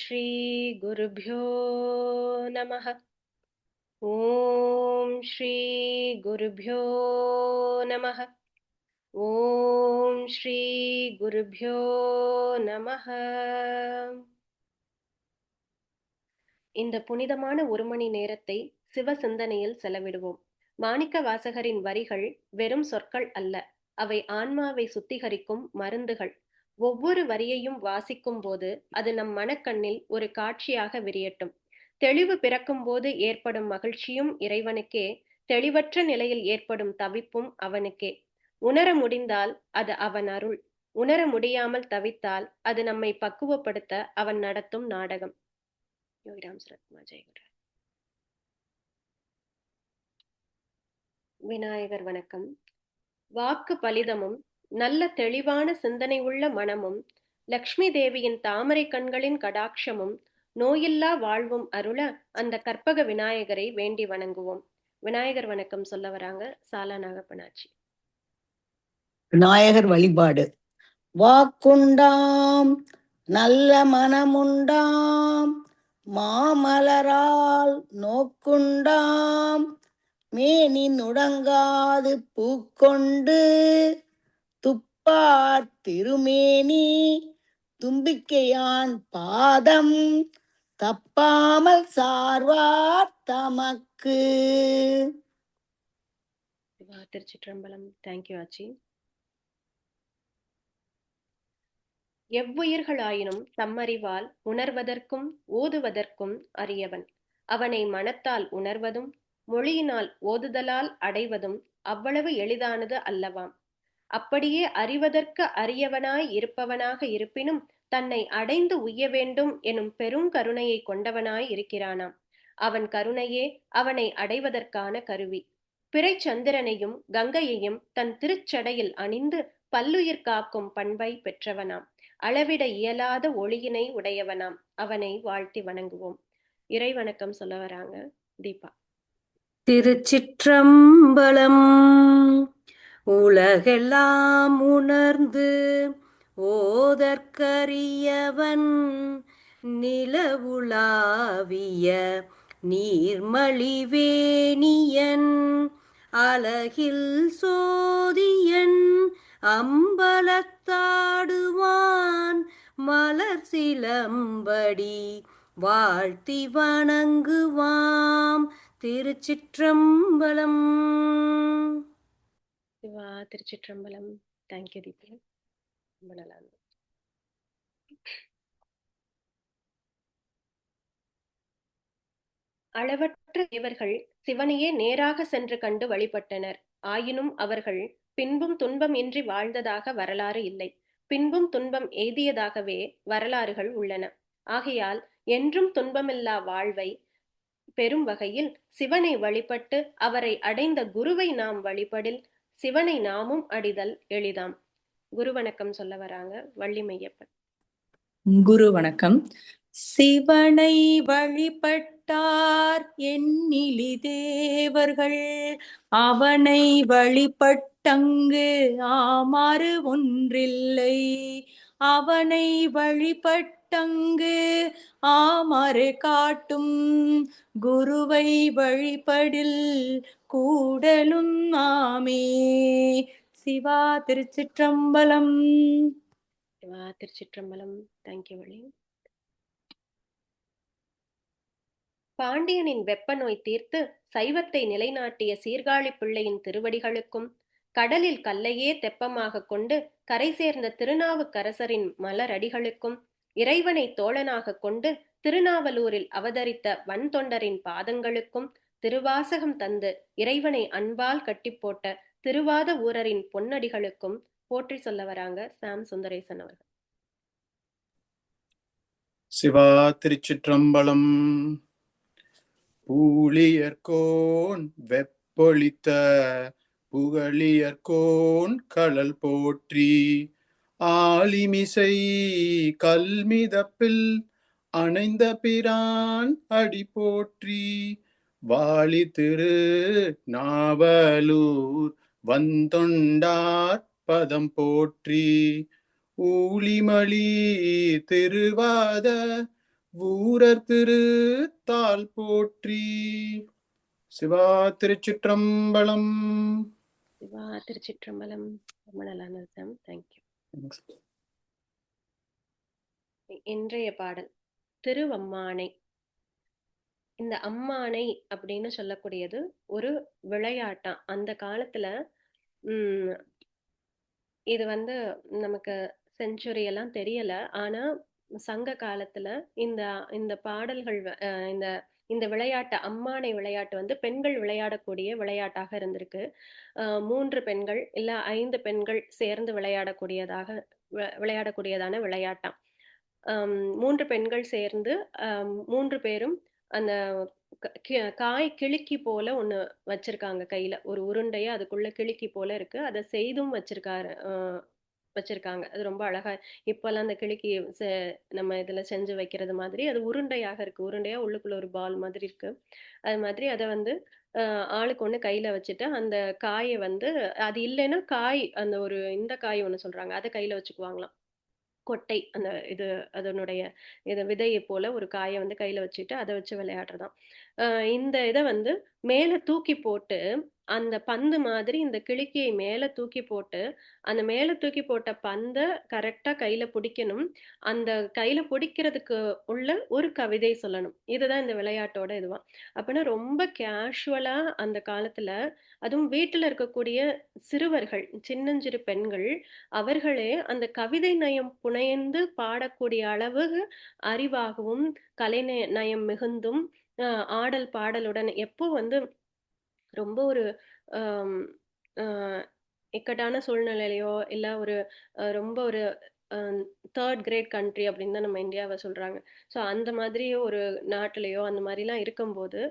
ஸ்ரீ குருப்யோ நமः. ஓம் ஸ்ரீ குருப்யோ நமः. ஓம் ஸ்ரீ குருப்யோ நமः. இந்த புனிதமான ஒரு மணி நேரத்தை சிவ சிந்தனையில் செலவிடுவோம். மாணிக்க வாசகரின் வரிகள் வெறும் சொற்கள் அல்ல, அவை ஆன்மாவை சுத்திகரிக்கும் மருந்துகள். ஒவ்வொரு வரியையும் வாசிக்கும் போது அது நம் மனக்கண்ணில் ஒரு காட்சியாக விரியட்டும். தெளிவு பிறக்கும் போது ஏற்படும் மகிழ்ச்சியும் இறைவனுக்கே, தெளிவற்ற நிலையில் ஏற்படும் தவிப்பும் அவனுக்கே. உணர முடிந்தால் அது அவன் அருள், உணர முடியாமல் தவித்தால் அது நம்மை பக்குவப்படுத்த அவன் நடத்தும் நாடகம். யோகிராம் சரத்மா ஜெயகுரு. விநாயகர் வணக்கம். வாக்கு பலிதமும் நல்ல தெளிவான சிந்தனை உள்ள மனமும் லக்ஷ்மி தேவியின் தாமரை கண்களின் கடாட்சமும் நோயில்லா வாழ்வும் அருள அந்த கற்பக விநாயகரை வேண்டி வணங்குவோம். விநாயகர் வணக்கம் சொல்ல வராங்க சாலா நாகப்பனாச்சி. விநாயகர் வழிபாடு. வாக்குண்டாம் நல்ல மனமுண்டாம், மாமலரால் நோக்குண்டாம், மேனி நுடங்காது பூக்கொண்டு, துப்பார் திருமேனி தும்பிக்கையான் பாதம், தப்பாமல் சார்வார் தமக்கு. திருச்சிற்றம்பலம். தேங்க்யூ ஆச்சி. எவ்வுயிர்களாயினும் தம்மறிவால் உணர்வதற்கும் ஓதுவதற்கும் அறியவன். அவனை மனத்தால் உணர்வதும் மொழியினால் ஓதுதலால் அடைவதும் அவ்வளவு எளிதானது அல்லவாம். அப்படியே அறிவதற்கு அரியவனாய் இருப்பவனாக இருப்பினும் தன்னை அடைந்து உய்ய வேண்டும் எனும் பெருங்கருணையை கொண்டவனாய் இருக்கிறானாம். அவன் கருணையே அவனை அடைவதற்கான கருவி. பிறை சந்திரனையும் கங்கையையும் தன் திருச்சடையில் அணிந்து பல்லுயிர் காக்கும் பண்பை பெற்றவனாம். அளவிட இயலாத ஒளியினை உடையவனாம். அவனை வாழ்த்தி வணங்குவோம். இறை வணக்கம் சொல்ல வராங்க தீபா. திருச்சிற்றம்பலம். உலகெல்லாம் உணர்ந்து ஓதற்கரியவன், நிலவுலாவிய நீர்மலிவேணியன், அலகில் சோதியன் அம்பலத்தாடுவான், மலர் சிலம்படி வாழ்த்தி வணங்குவாம். திருச்சிற்றம்பலம். சிவா திருச்சிற்றம்பலம். தேங்க்யூ தீபா. ரொம்ப நல்லா இருந்தது. அளவற்ற தேவர்கள் சிவனையே நேராக சென்று கண்டு வழிபட்டனர். ஆயினும் அவர்கள் பின்பும் துன்பம் இன்றி வாழ்ந்ததாக வரலாறு இல்லை. பின்பும் துன்பம் எய்தியதாகவே வரலாறுகள் உள்ளன. ஆகையால் என்றும் துன்பமில்லா வாழ்வை பெரும் வகையில் சிவனை வழிபட்டு அவரை அடைந்த குருவை நாம் வழிபடில் சிவனை நாமும் அடிதல் எளிதாம். குரு வணக்கம் சொல்ல வராங்க வள்ளிமையப்பன். குரு வணக்கம். சிவனை வழிபட்டார் எண்ணிலி தேவர்கள், அவனை வழிபட்டங்கு ஆமாறு ஒன்றில்லை. அவனை வழிபட்டங்கு ஆமாறு காட்டும், குருவை வழிபடில் கூடலும் ஆமே. சிவா திருச்சிற்றம்பலம். சிவா திருச்சிற்றம்பலம். தேங்க்யூ வள்ளி. பாண்டியனின் வெப்ப நோய் தீர்த்து சைவத்தை நிலைநாட்டிய சீர்காழி பிள்ளையின் திருவடிகளுக்கும், கடலில் கல்லையே தெப்பமாக கொண்டு கரை சேர்ந்த திருநாவுக்கரசரின் மலரடிகளுக்கும், இறைவனை தோழனாக கொண்டு திருநாவலூரில் அவதரித்த வன்தொண்டரின் பாதங்களுக்கும், திருவாசகம் தந்து இறைவனை அன்பால் கட்டிப்போட்ட திருவாத ஊரரின் பொன்னடிகளுக்கும் போற்றி சொல்ல வராங்க சாம் சுந்தரேசன் அவர்கள். சிவா திருச்சிற்றம்பலம். பூழியர்கோன் வெப்பொழித்த புகழியர்கோன் கடல் போற்றி, ஆலிமிசை கல்மிதப்பில் அணைந்த பிரான் அடி போற்றி, வாழி திரு நாவலூர் வந்தொண்டார் பதம் போற்றி, ஊழிமலி திருவாத ஊரர் திரு தாள் போற்றி. சிவா திருச்சிற்றம்பலம். சிவா திருச்சிற்றம்பலம். ரொம்ப நல்லா இருந்தது. தேங்க்யூ. இன்றைய பாடல் திருவம்மானை. இந்த அம்மானை அப்படின்னு சொல்லக்கூடியது ஒரு விளையாட்டாம். அந்த காலத்துல உம் இது வந்து நமக்கு செஞ்சுரி எல்லாம் தெரியல. ஆனா சங்க காலத்துல இந்த இந்த பாடல்கள் இந்த இந்த விளையாட்டு அம்மானை விளையாட்டு வந்து பெண்கள் விளையாடக்கூடிய விளையாட்டாக இருந்திருக்கு. 3 பெண்கள் இல்ல 5 பெண்கள் சேர்ந்து விளையாடக்கூடியதான விளையாட்டாம். 3 பெண்கள் சேர்ந்து 3 பேரும் அந்த காய் கிளிக்கி போல ஒண்ணு வச்சிருக்காங்க கையில. ஒரு உருண்டைய அதுக்குள்ள கிளிக்கி போல இருக்கு. அத செய்தும் வச்சிருக்காங்க. அது ரொம்ப அழகா இப்பல்லாம் அந்த கிளிக்கி நம்ம இதுல செஞ்சு வைக்கிறது மாதிரி அது உருண்டையாக இருக்கு. உருண்டையா உள்ளுக்குள்ள ஒரு பால் மாதிரி இருக்கு. அது மாதிரி அத வந்து ஆளுக்கு ஒண்ணு கையில வச்சுட்டு அந்த காய வந்து அது இல்லைன்னா அந்த ஒரு இந்த காய் ஒண்ணு சொல்றாங்க. அத கையில வச்சுக்குவாங்களாம். கொட்டை அந்த இது அதனுடைய விதையை போல ஒரு காய வந்து கையில வச்சுட்டு அதை வச்சு விளையாடுறதாம். இந்த இதை வந்து மேல தூக்கி போட்டு அந்த பந்து மாதிரி இந்த கிளிக்கியை மேல தூக்கி போட்டு அந்த மேல தூக்கி போட்ட பந்தை கரெக்டா கையில பிடிக்கணும். அந்த கையில பிடிக்கிறதுக்கு உள்ள ஒரு கவிதை சொல்லணும். இதுதான் இந்த விளையாட்டோட இதுவாம். அப்படின்னா ரொம்ப கேஷுவலா அந்த காலத்துல அதுவும் வீட்டுல இருக்கக்கூடிய சிறுவர்கள் சின்னஞ்சிறு பெண்கள் அவர்களே அந்த கவிதை நயம் புனைந்து பாடக்கூடிய அளவு அறிவாகவும் நயம் மிகுந்தும் ஆடல் பாடலுடன் எப்போ வந்து ரொம்ப ஒரு ஆம், ஆஹ், இக்கட்டான சூழ்நிலையிலையோ இல்ல ஒரு ரொம்ப ஒரு தேர்ட் கிரேட் கண்ட்ரி அப்படின்னு தான் நம்ம இந்தியாவை சொல்றாங்க. ஸோ அந்த மாதிரி ஒரு நாட்டிலேயோ அந்த மாதிரிலாம் இருக்கும்போது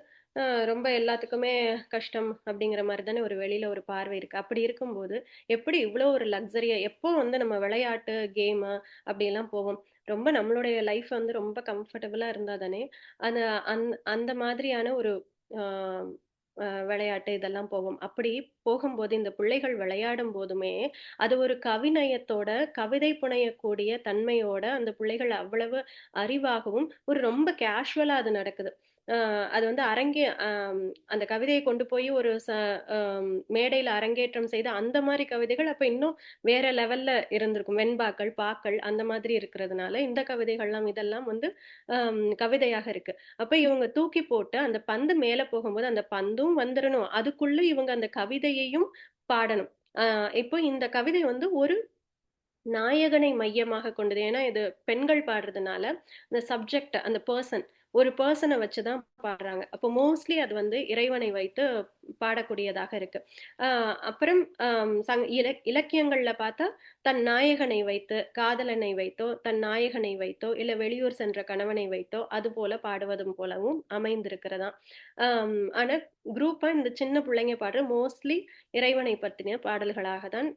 ரொம்ப எல்லாத்துக்குமே கஷ்டம் அப்படிங்கிற மாதிரி தானே ஒரு வெளியில ஒரு பார்வை இருக்கு. அப்படி இருக்கும்போது எப்படி இவ்வளோ ஒரு லக்ஸரியா எப்போ வந்து நம்ம விளையாட்டு கேமு அப்படியெல்லாம் போவோம். ரொம்ப நம்மளுடைய லைஃப் வந்து ரொம்ப கம்ஃபர்டபுளா இருந்தா தானே அந்த அந்த மாதிரியான ஒரு ஆஹ் விளையாட்டு இதெல்லாம் போவோம். அப்படி போகும்போது இந்த பிள்ளைகள் விளையாடும் போதுமே அது ஒரு கவிநயத்தோட கவிதை புனையக்கூடிய தன்மையோட அந்த பிள்ளைகள் அவ்வளவு அறிவாகவும் ஒரு ரொம்ப கேஷுவலா அது நடக்குது. அது வந்து அந்த கவிதையை கொண்டு போய் ஒரு மேடையில அரங்கேற்றம் செய்து அந்த மாதிரி கவிதைகள் அப்ப இன்னும் வேற லெவல்ல இருந்திருக்கும். வெண்பாக்கள் பாக்கள் அந்த மாதிரி இருக்கிறதுனால இந்த கவிதைகள்லாம் இதெல்லாம் வந்து கவிதையாக இருக்கு. அப்ப இவங்க தூக்கி போட்டு அந்த பந்து மேல போகும்போது அந்த பந்தும் வந்துடணும். அதுக்குள்ள இவங்க அந்த கவிதையையும் பாடணும். இப்போ இந்த கவிதை வந்து ஒரு நாயகனை மையமாக கொண்டது. ஏன்னா இது பெண்கள் பாடுறதுனால இந்த சப்ஜெக்ட் அந்த பர்சன் ஒரு பர்சனை வச்சுதான் பாடுறாங்க. அப்போ மோஸ்ட்லி அது வந்து இறைவனை வைத்து பாடக்கூடியதாக இருக்கு. அப்புறம் இலக்கியங்கள்ல பார்த்தா தன் நாயகனை வைத்து காதலனை வைத்தோ தன் நாயகனை வைத்தோ இல்ல வெளியூர் சென்ற கணவனை வைத்தோ அது போல பாடுவதும் போலவும் அமைந்திருக்கிறதா. ஆனா குரூப்பா இந்த சின்ன பிள்ளைங்க பாடுற மோஸ்ட்லி இறைவனை பற்றின பாடல்களாக தான்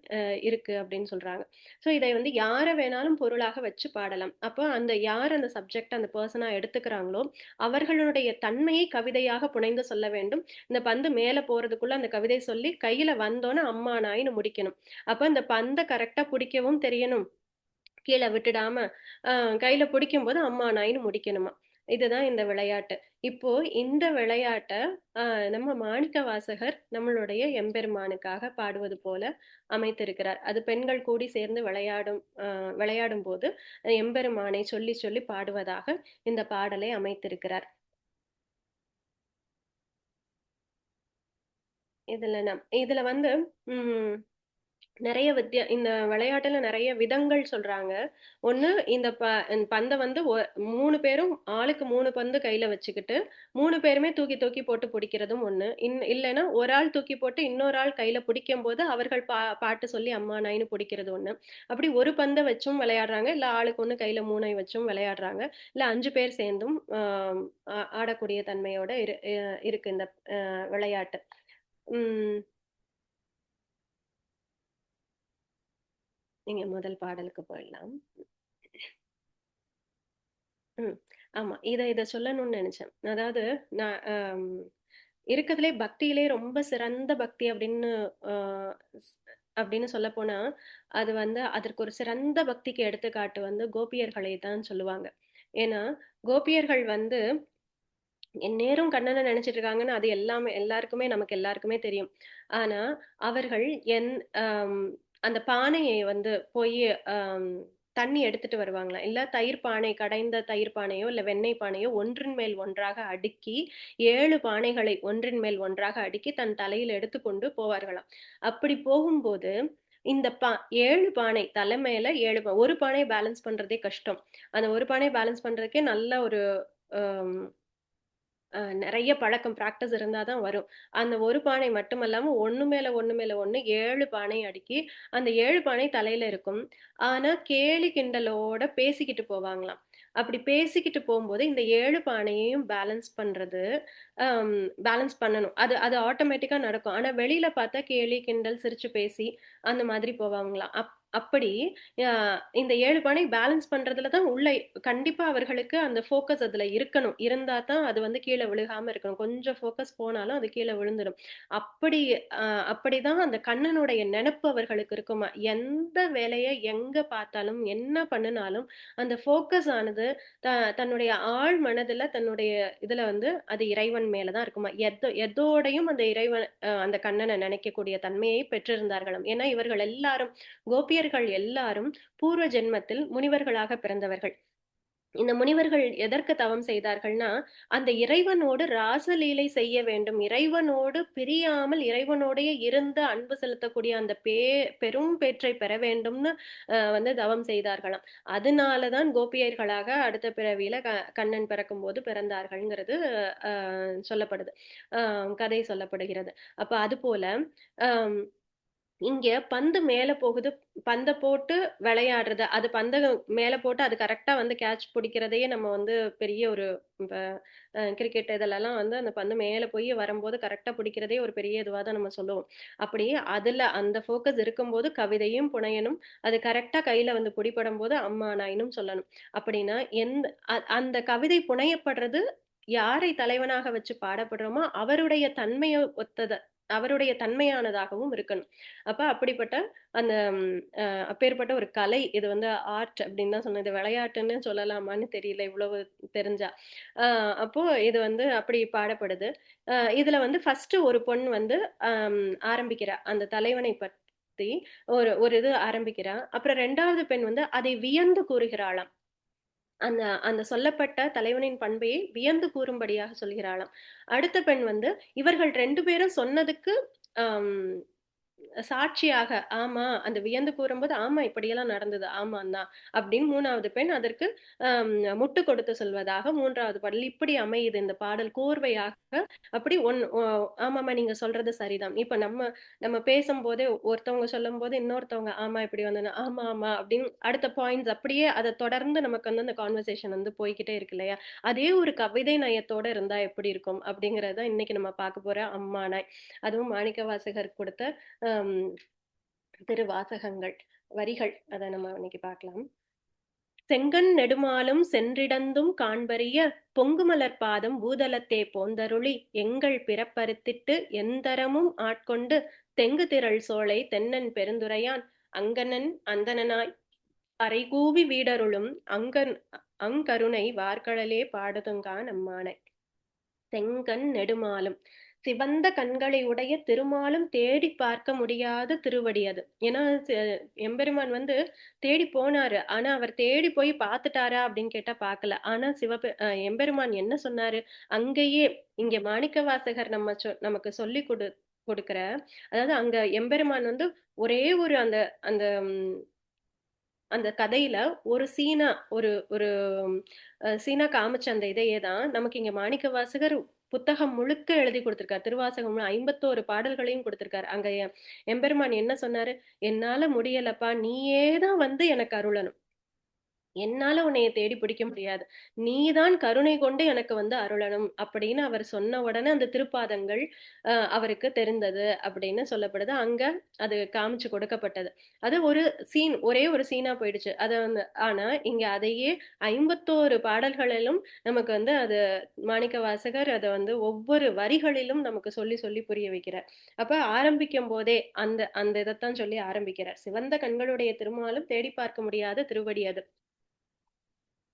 இருக்கு அப்படின்னு சொல்றாங்க. ஸோ இதை வந்து யாரை வேணாலும் பொருளாக வச்சு பாடலாம். அப்போ அந்த யார் அந்த சப்ஜெக்ட் அந்த பர்சனா எடுத்துக்கிறாங்களோ அவர்களுடைய தன்மையை கவிதையாக புனைந்து சொல்ல வேண்டும். இந்த பந்து மேல போறதுக்குள்ள அந்த கவிதை சொல்லி கையில வந்தோன்னு அம்மா நாயின்னு முடிக்கணும். அப்ப அந்த பந்தை கரெக்டா பிடிக்கவும் தெரியணும். கீழே விட்டுடாம கையில பிடிக்கும் போது அம்மா நாயின்னு முடிக்கணுமா. இதுதான் இந்த விளையாட்டு. இப்போ இந்த விளையாட்ட நம்ம மாணிக்க வாசகர் நம்மளுடைய எம்பெருமானுக்காக பாடுவது போல அமைத்திருக்கிறார். அது பெண்கள் கூடி சேர்ந்து விளையாடும் போது எம்பெருமானை சொல்லி சொல்லி பாடுவதாக இந்த பாடலை அமைத்திருக்கிறார். இதுல வந்து உம் நிறைய இந்த விளையாட்டுல நிறைய விதங்கள் சொல்றாங்க. ஒண்ணு இந்த பந்தை வந்து 3 பேரும் ஆளுக்கு 3 பந்து கையில வச்சுக்கிட்டு 3 பேருமே தூக்கி தூக்கி போட்டு பிடிக்கிறதும் ஒண்ணு. இல்லைன்னா ஒரு ஆள் தூக்கி போட்டு இன்னொரு ஆள் கையில பிடிக்கும் போது அவர்கள் பாட்டு சொல்லி அம்மா நாயின்னு பிடிக்கிறது ஒண்ணு. அப்படி ஒரு பந்தை வச்சும் விளையாடுறாங்க. இல்ல ஆளுக்கு ஒண்ணு கையில 3 வச்சும் விளையாடுறாங்க. இல்ல 5 பேர் சேர்ந்தும் ஆடக்கூடிய தன்மையோட இருக்கு இந்த விளையாட்டு. உம் நீங்க முதல் பாடலுக்கு போயிடலாம். ஆமா. இத சொல்லணும்னு நினைச்சேன். அதாவது நான் இருக்கறதுலே பக்தியிலே ரொம்ப சிறந்த பக்தி அப்படின்னு அ அப்படின்னு சொல்லப்போனா, அது வந்து அதற்கு ஒரு சிறந்த பக்திக்கு எடுத்துக்காட்டு வந்து கோபியர்களை தான் சொல்லுவாங்க. ஏன்னா கோபியர்கள் வந்து எந்நேரம் கண்ணனை நினைச்சிட்டு இருக்காங்கன்னு அது எல்லாமே எல்லாருக்குமே தெரியும். ஆனா அவர்கள் என் ஆம், அந்த பானையை வந்து போய் ஆம், தண்ணி எடுத்துட்டு வருவாங்களாம். இல்ல தயிர் பானை, கடைந்த தயிர் பானையோ இல்ல வெண்ணெய் பானையோ ஒன்றின் மேல் ஒன்றாக அடுக்கி 7 பானைகளை ஒன்றின் மேல் ஒன்றாக அடுக்கி தன் தலையில் எடுத்துக்கொண்டு போவார்களாம். அப்படி போகும்போது இந்த 7 பானை தலை மேல 7 ஒரு பானை பேலன்ஸ் பண்றதே கஷ்டம். அந்த ஒரு பானை பேலன்ஸ் பண்றதுக்கே நல்ல ஒரு ஆம், நெறைய பழக்கம், பிராக்டிஸ் இருந்தா தான் வரும். அந்த ஒரு பானை மட்டுமல்லாம ஒண்ணு மேல ஒண்ணு 7 பானை அடுக்கி, அந்த 7 பானை தலையில இருக்கும். ஆனா கேலி கிண்டலோட பேசிக்கிட்டு போவாங்களாம். அப்படி பேசிக்கிட்டு போம்போது இந்த 7 பானையையும் அம் பேலன்ஸ் பண்ணணும். அது அது ஆட்டோமேட்டிக்கா நடக்கும். ஆனா வெளியில பார்த்தா கேலி, கிண்டல், சிரிச்சு பேசி அந்த மாதிரி போவாங்களாம். அப்படி அ இந்த 7 பானை பேலன்ஸ் பண்றதுல தான் கண்டிப்பா அவர்களுக்கு அந்த ஃபோக்கஸ் அதுல இருக்கணும். இருந்தா தான் அது வந்து கீழ விழுகாம இருக்கணும். கொஞ்சம் ஃபோக்கஸ் போனாலும் அது கீழ விழுந்துடும். அப்படி அப்படிதான் அந்த கண்ணனுடைய நெனப்பு அவர்களுக்கு இருக்குமா. எந்த வேலைய எங்க பார்த்தாலும், என்ன பண்ணுனாலும் அந்த ஃபோக்கஸ் ஆனது த தன்னுடைய ஆழ் மனதுல தன்னுடைய இதுல வந்து அது இறைவன் மேல தான் இருக்குமா. எதோடையும் அந்த இறைவன் அந்த கண்ணன நினைக்கக்கூடிய தன்மையை பெற்றிருந்தார்களாம். ஏன்னா இவர்கள் எல்லாரும் கோபியர்கள் எல்லாரும் பூர்வ ஜென்மத்தில் முனிவர்களாக பிறந்தவர்கள். இந்த முனிவர்கள் எதற்கு தவம் செய்தார்கள்னா, அந்த இறைவனோடு ராசலீலை செய்ய வேண்டும். இறைவனோடு பிரியாமல் இறைவனோடயே இருந்து அன்பு செலுத்தக்கூடிய அந்த பெரும் பேற்றை பெற வேண்டும்னு வந்து தவம் செய்தார்களாம். அதனால தான் கோபியர்களாக அடுத்த பிறவியில கண்ணன் பிறக்கும்போது பிறந்தார்கள்ங்கிறது சொல்லப்படுது. கதை சொல்லப்படுகிறது. அப்ப அதுபோல அம் இங்க பந்து மேல போகுது. பந்த போட்டு விளையாடுறது. அது பந்த மேல போட்டு அது கரெக்ட்டா வந்து கேட்ச் பிடிக்கிறதையே நம்ம வந்து பெரிய ஒரு இப்ப கிரிக்கெட் இதுலலாம் வந்து அந்த பந்து மேல போய் வரும்போது கரெக்ட்டா பிடிக்கிறதே ஒரு பெரிய இதுவா தான் நம்ம சொல்லுவோம். அப்படி அதுல அந்த ஃபோக்கஸ் இருக்கும்போது கவிதையும் புனையணும். அது கரெக்ட்டா கையில வந்து பிடிபடும்போது அம்மா நாயினும் சொல்லணும். அப்படின்னா அந்த கவிதை புனையப்படுறது யாரை தலைவனாக வச்சு பாடப்படுறோமோ அவருடைய தன்மைய அவருடைய தன்மையானதாகவும் இருக்கணும். அப்ப அப்படிப்பட்ட அந்த அப்பேற்பட்ட ஒரு கலை இது வந்து ஆர்ட் அப்படின்னு தான் சொன்னேன். இது விளையாட்டுன்னு சொல்லலாமான்னு தெரியல இவ்வளவு தெரிஞ்சா. அப்போ இது வந்து அப்படி பாடப்படுது. இதுல வந்து ஃபர்ஸ்ட் ஒரு பொண்ணு வந்து ஆரம்பிக்கிறா. அந்த தலைவனை பத்தி ஒரு ஒரு இது ஆரம்பிக்கிறா. அப்புறம் 2வது பெண் வந்து அதை வியந்து கூறுகிறாளாம். அந்த அந்த சொல்லப்பட்ட தலைவனின் பண்பையை வியந்து கூறும்படியாக சொல்கிறாளாம். அடுத்த பெண் வந்து இவர்கள் 2 பேரும் சொன்னதுக்கு ஆம், சாட்சியாக ஆமா அந்த வியந்து கூறும்போது ஆமா இப்படியெல்லாம் நடந்தது ஆமாம் தான் அப்படின்னு 3வது பெண் அதற்கு முட்டு கொடுத்து சொல்வதாக 3வது பாடல் இப்படி அமையுது இந்த பாடல் கோர்வையாக. அப்படி ஆமாமா நீங்க சொல்றது சரிதான். இப்ப நம்ம நம்ம பேசும்போதே ஒருத்தவங்க சொல்லும் போது இன்னொருத்தவங்க ஆமா இப்படி வந்து ஆமா ஆமா அப்படின்னு அடுத்த பாயிண்ட்ஸ் அப்படியே அதை தொடர்ந்து நமக்கு வந்து அந்த கான்வர்சேஷன் வந்து போய்கிட்டே இருக்கு இல்லையா. அதே ஒரு கவிதை நயத்தோட இருந்தா எப்படி இருக்கும் அப்படிங்கறத இன்னைக்கு நம்ம பார்க்க போற அம்மானாய். அதுவும் மாணிக்க வாசகர் கொடுத்த ஆம், திருவாசகங்கள் வரிகள் அதை நம்ம இன்னைக்கு பார்க்கலாம். செங்கண் நெடுமாலும் சென்றிடந்தும் காண்பறிய பொங்குமலர் பாதம் பூதலத்தே போந்தருளி எங்கள் பிறப்பறுத்திட்டு எந்தரமும் ஆட்கொண்டு தெங்கு திரள் சோலை தென்னன் பெருந்துரையான் அங்கனன் அந்தணனாய் அறைகூவி வீடருளும் அங்கருணை வார்கடலே பாடுதுங்கான் அம்மானை. செங்கண் நெடுமாலும் சிவந்த கண்களை உடைய திருமாலும் தேடி பார்க்க முடியாத திருவடி அது. ஏன்னா எம்பெருமான் வந்து தேடி போனாரு. ஆனா அவர் தேடி போய் பார்த்துட்டாரா அப்படின்னு கேட்டா பார்க்கல. ஆனா எம்பெருமான் என்ன சொன்னாரு அங்கேயே இங்க மாணிக்க வாசகர் நமக்கு சொல்லி கொடுக்கிற அதாவது அங்க எம்பெருமான் வந்து ஒரே ஒரு அந்த அந்த அந்த கதையில ஒரு சீனா ஒரு ஒரு சீனா காமிச்ச அந்த இதையே தான் நமக்கு இங்க மாணிக்க வாசகர் புத்தகம் முழுக்க எழுதி கொடுத்திருக்காரு. திருவாசகம் 51 பாடல்களையும் கொடுத்திருக்காரு. அங்க எம்பெருமான் என்ன சொன்னாரு, என்னால முடியலப்பா நீயே தான் வந்து எனக்கு அருளணும். என்னால உன்னைய தேடி பிடிக்க முடியாது. நீதான் கருணை கொண்டு எனக்கு வந்து அருளணும் அப்படின்னு அவர் சொன்ன உடனே அந்த திருப்பாதங்கள் அவருக்கு தெரிந்தது அப்படின்னு சொல்லப்படுது. அங்க அது காமிச்சு கொடுக்கப்பட்டது. அது ஒரு ஒரே ஒரு சீனா போயிடுச்சு. அது வந்து ஆனா இங்க அதையே 51 பாடல்களிலும் நமக்கு வந்து அது மாணிக்க வாசகர் அதை வந்து ஒவ்வொரு வரிகளிலும் நமக்கு சொல்லி சொல்லி புரிய வைக்கிறார். அப்ப ஆரம்பிக்கும் போதே அந்த அந்த இதைத்தான் சொல்லி ஆரம்பிக்கிறார். சிவந்த கண்களுடைய திருமாலும் தேடி பார்க்க முடியாத திருவடி அது.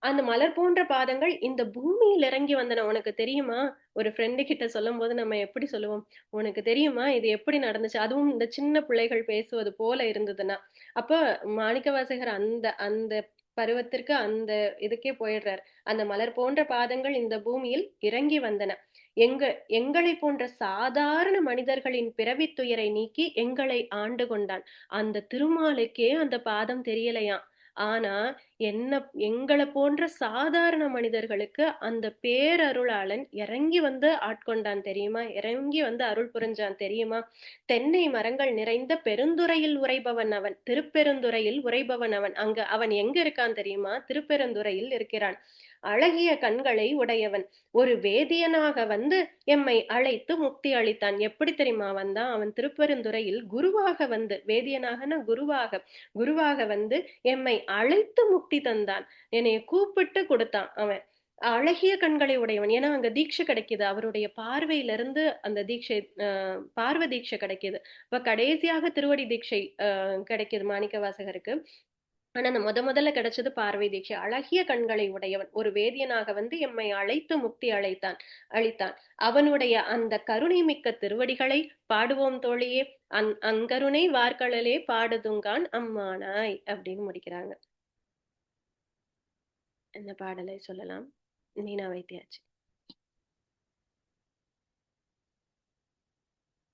அந்த மலர் போன்ற பாதங்கள் இந்த பூமியில் இறங்கி வந்தன. உனக்கு தெரியுமா? ஒரு ஃப்ரெண்டு கிட்ட சொல்லும்போது நம்ம எப்படி சொல்லுவோம்? உனக்கு தெரியுமா? இது எப்படி நடந்துச்சு? அதுவும் இந்த சின்ன பிள்ளைகள் பேசுவது போல இருந்ததுன்னா. அப்ப மாணிக்கவாசகர் அந்த அந்த பருவத்திற்கு அந்த இதுக்கே போயிடுறார். அந்த மலர் போன்ற பாதங்கள் இந்த பூமியில் இறங்கி வந்தன. எங்க எங்களை போன்ற சாதாரண மனிதர்களின் பிறவித் துயரை நீக்கி எங்களை ஆண்டு கொண்டான். அந்த திருமாலுக்கே அந்த பாதம் தெரியலையாம். ஆனா என்ன எங்களை போன்ற சாதாரண மனிதர்களுக்கு அந்த பேரருளாளன் இறங்கி வந்து ஆட்கொண்டான் தெரியுமா? இறங்கி வந்து அருள் புரிஞ்சான் தெரியுமா? தென்னை மரங்கள் நிறைந்த பெருந்துறையில் உறைபவன் அவன். திருப்பெருந்துறையில் உறைபவன் அவன். அவன் எங்க இருக்கான் தெரியுமா? திருப்பெருந்துறையில் இருக்கிறான். அழகிய கண்களை உடையவன். ஒரு வேதியனாக வந்து எம்மை அழைத்து முக்தி அளித்தான். எப்படி தெரியுமா வந்தான்? அவன் திருப்பெருந்துறையில் குருவாக வந்து, வேதியனாகனா குருவாக வந்து எம்மை அழைத்து முக்தி தந்தான். என்னைய கூப்பிட்டு கொடுத்தான் அவன். அழகிய கண்களை உடையவன். ஏன்னா அங்க தீட்சை கிடைக்குது. அவருடைய பார்வையிலிருந்து அந்த தீட்சை பார்வ தீட்சை கிடைக்குது. இப்ப கடைசியாக திருவடி தீட்சை கிடைக்குது மாணிக்கவாசகருக்கு. ஆனா அந்த முதல்ல கிடைச்சது பார்வை தீட்சை. அழகிய கண்களை உடையவன். ஒரு வேதியனாக வந்து எம்மை அழைத்து முக்தி அளித்தான். அவனுடைய அந்த கருணை மிக்க திருவடிகளை பாடுவோம் தோழியே. அங்கருணை வார்கழலே பாடுதுங்கான் அம்மானாய் அப்படின்னு முடிக்கிறாங்க. இந்த பாடலை சொல்லலாம். மீனா வைத்தியாச்சு.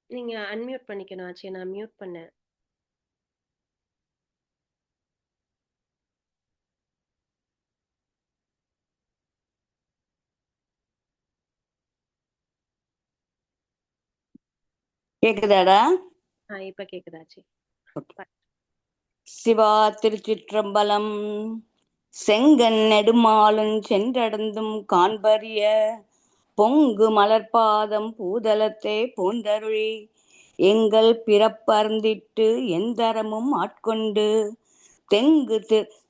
நீங்க அன்மியூட் பண்ணிக்கணும் ஆச்சு. நான் மியூட் பண்ணேன். கேக்குதாடா? இப்ப கேக்குதாச்சு. சிவா திருச்சிற்றம்பலம். செங்கன் நெடுமாலும் சென்றடந்தும் காண்பரிய பொங்கு மலர்பாதம் பூதலத்தே பூந்தருளி எங்கள் பிறப்பர்ந்திட்டு எந்தரமும் ஆட்கொண்டு தெங்கு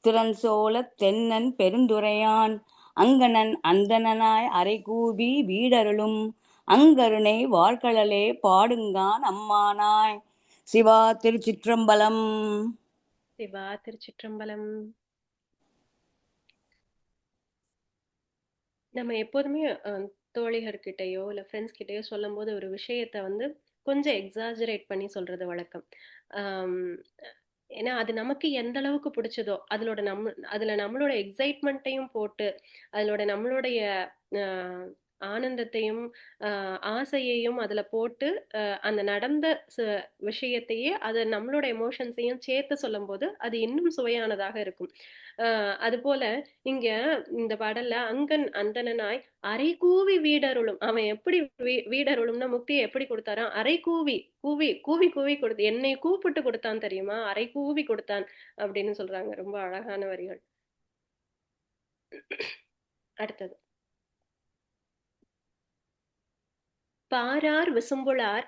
திறன்சோழ தென்னன் பெருந்துரையான் அங்கனன் அந்தனாய் அரைகூவி வீடருளும் அங்கருணை வாழ்கழலே பாடுங்கான் அம்மானாய். சிவா திருச்சிற்றம்பலம். சிவா திருச்சிற்றம்பலம். நம்ம எப்போதுமே தோழிகர்கிட்டயோ இல்ல ஃப்ரெண்ட்ஸ் கிட்டயோ சொல்லும் போது ஒரு விஷயத்த வந்து கொஞ்சம் எக்ஸாஜரேட் பண்ணி சொல்றது வழக்கம். ஏன்னா அது நமக்கு எந்த அளவுக்கு பிடிச்சதோ அதுல நம்மளோட எக்ஸைட்மெண்ட்டையும் போட்டு அதோட நம்மளுடைய ஆனந்தத்தையும் ஆசையையும் அதுல போட்டு அந்த நடந்த விஷயத்தையே அது நம்மளோட எமோஷன்ஸையும் சேர்த்து சொல்லும் போது அது இன்னும் சுவையானதாக இருக்கும். அது போல இங்க இந்த பாடல்ல அங்கன் அந்தனாய் அரை கூவி வீடருளும். அவன் எப்படி வீடருளும்னா முக்தியை எப்படி கொடுத்தாராம்? அரை கூவி கூவி கூவி கூவி கொடுத்து என்னை கூப்பிட்டு கொடுத்தான் தெரியுமா? அரை கூவி கொடுத்தான் அப்படின்னு சொல்றாங்க. ரொம்ப அழகான வரிகள். அடுத்தது பாரார் விசும்புளார்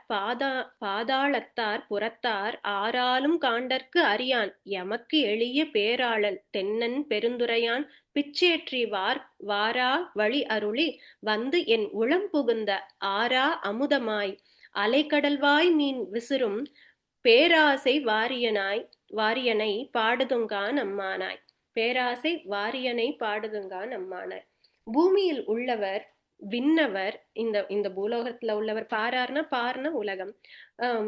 பாதாளத்தார் புறத்தார் ஆராலும் காண்டற்கு அறியான் எமக்கு எளிய பேராளன் தென்னன் பெருந்துரையான் பிச்சேற்றி வாரா வழி அருளி வந்து என் உளம் புகுந்த ஆரா அமுதமாய் அலைக்கடல்வாய் மீன் விசிறும் பேராசை வாரியனை பாடுதுங்கான் அம்மானாய். பேராசை வாரியனை பாடுதுங்கான் அம்மானாய். பூமியில் உள்ளவர் விண்ணவர், இந்த பூலோகத்துல உள்ளவர், பார்னா உலகம்,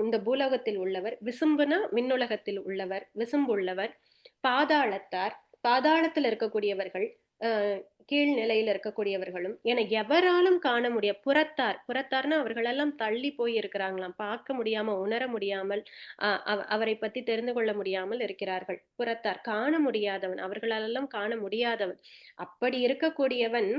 இந்த பூலோகத்தில் உள்ளவர், விசும்புனா விண்ணுலகத்தில் உள்ளவர், விசும்புள்ளவர், பாதாளத்தில் இருக்கக்கூடியவர்கள், கீழ்நிலையில இருக்கக்கூடியவர்களும் என எவராலும் காண முடிய புறத்தார்னா அவர்களெல்லாம் தள்ளி போய் இருக்கிறாங்களாம். பார்க்க முடியாம உணர முடியாமல் அவரை பத்தி தெரிந்து கொள்ள முடியாமல் இருக்கிறார்கள். புறத்தார் காண முடியாதவன், அவர்களெல்லாம் காண முடியாதவன். அப்படி இருக்கக்கூடியவன்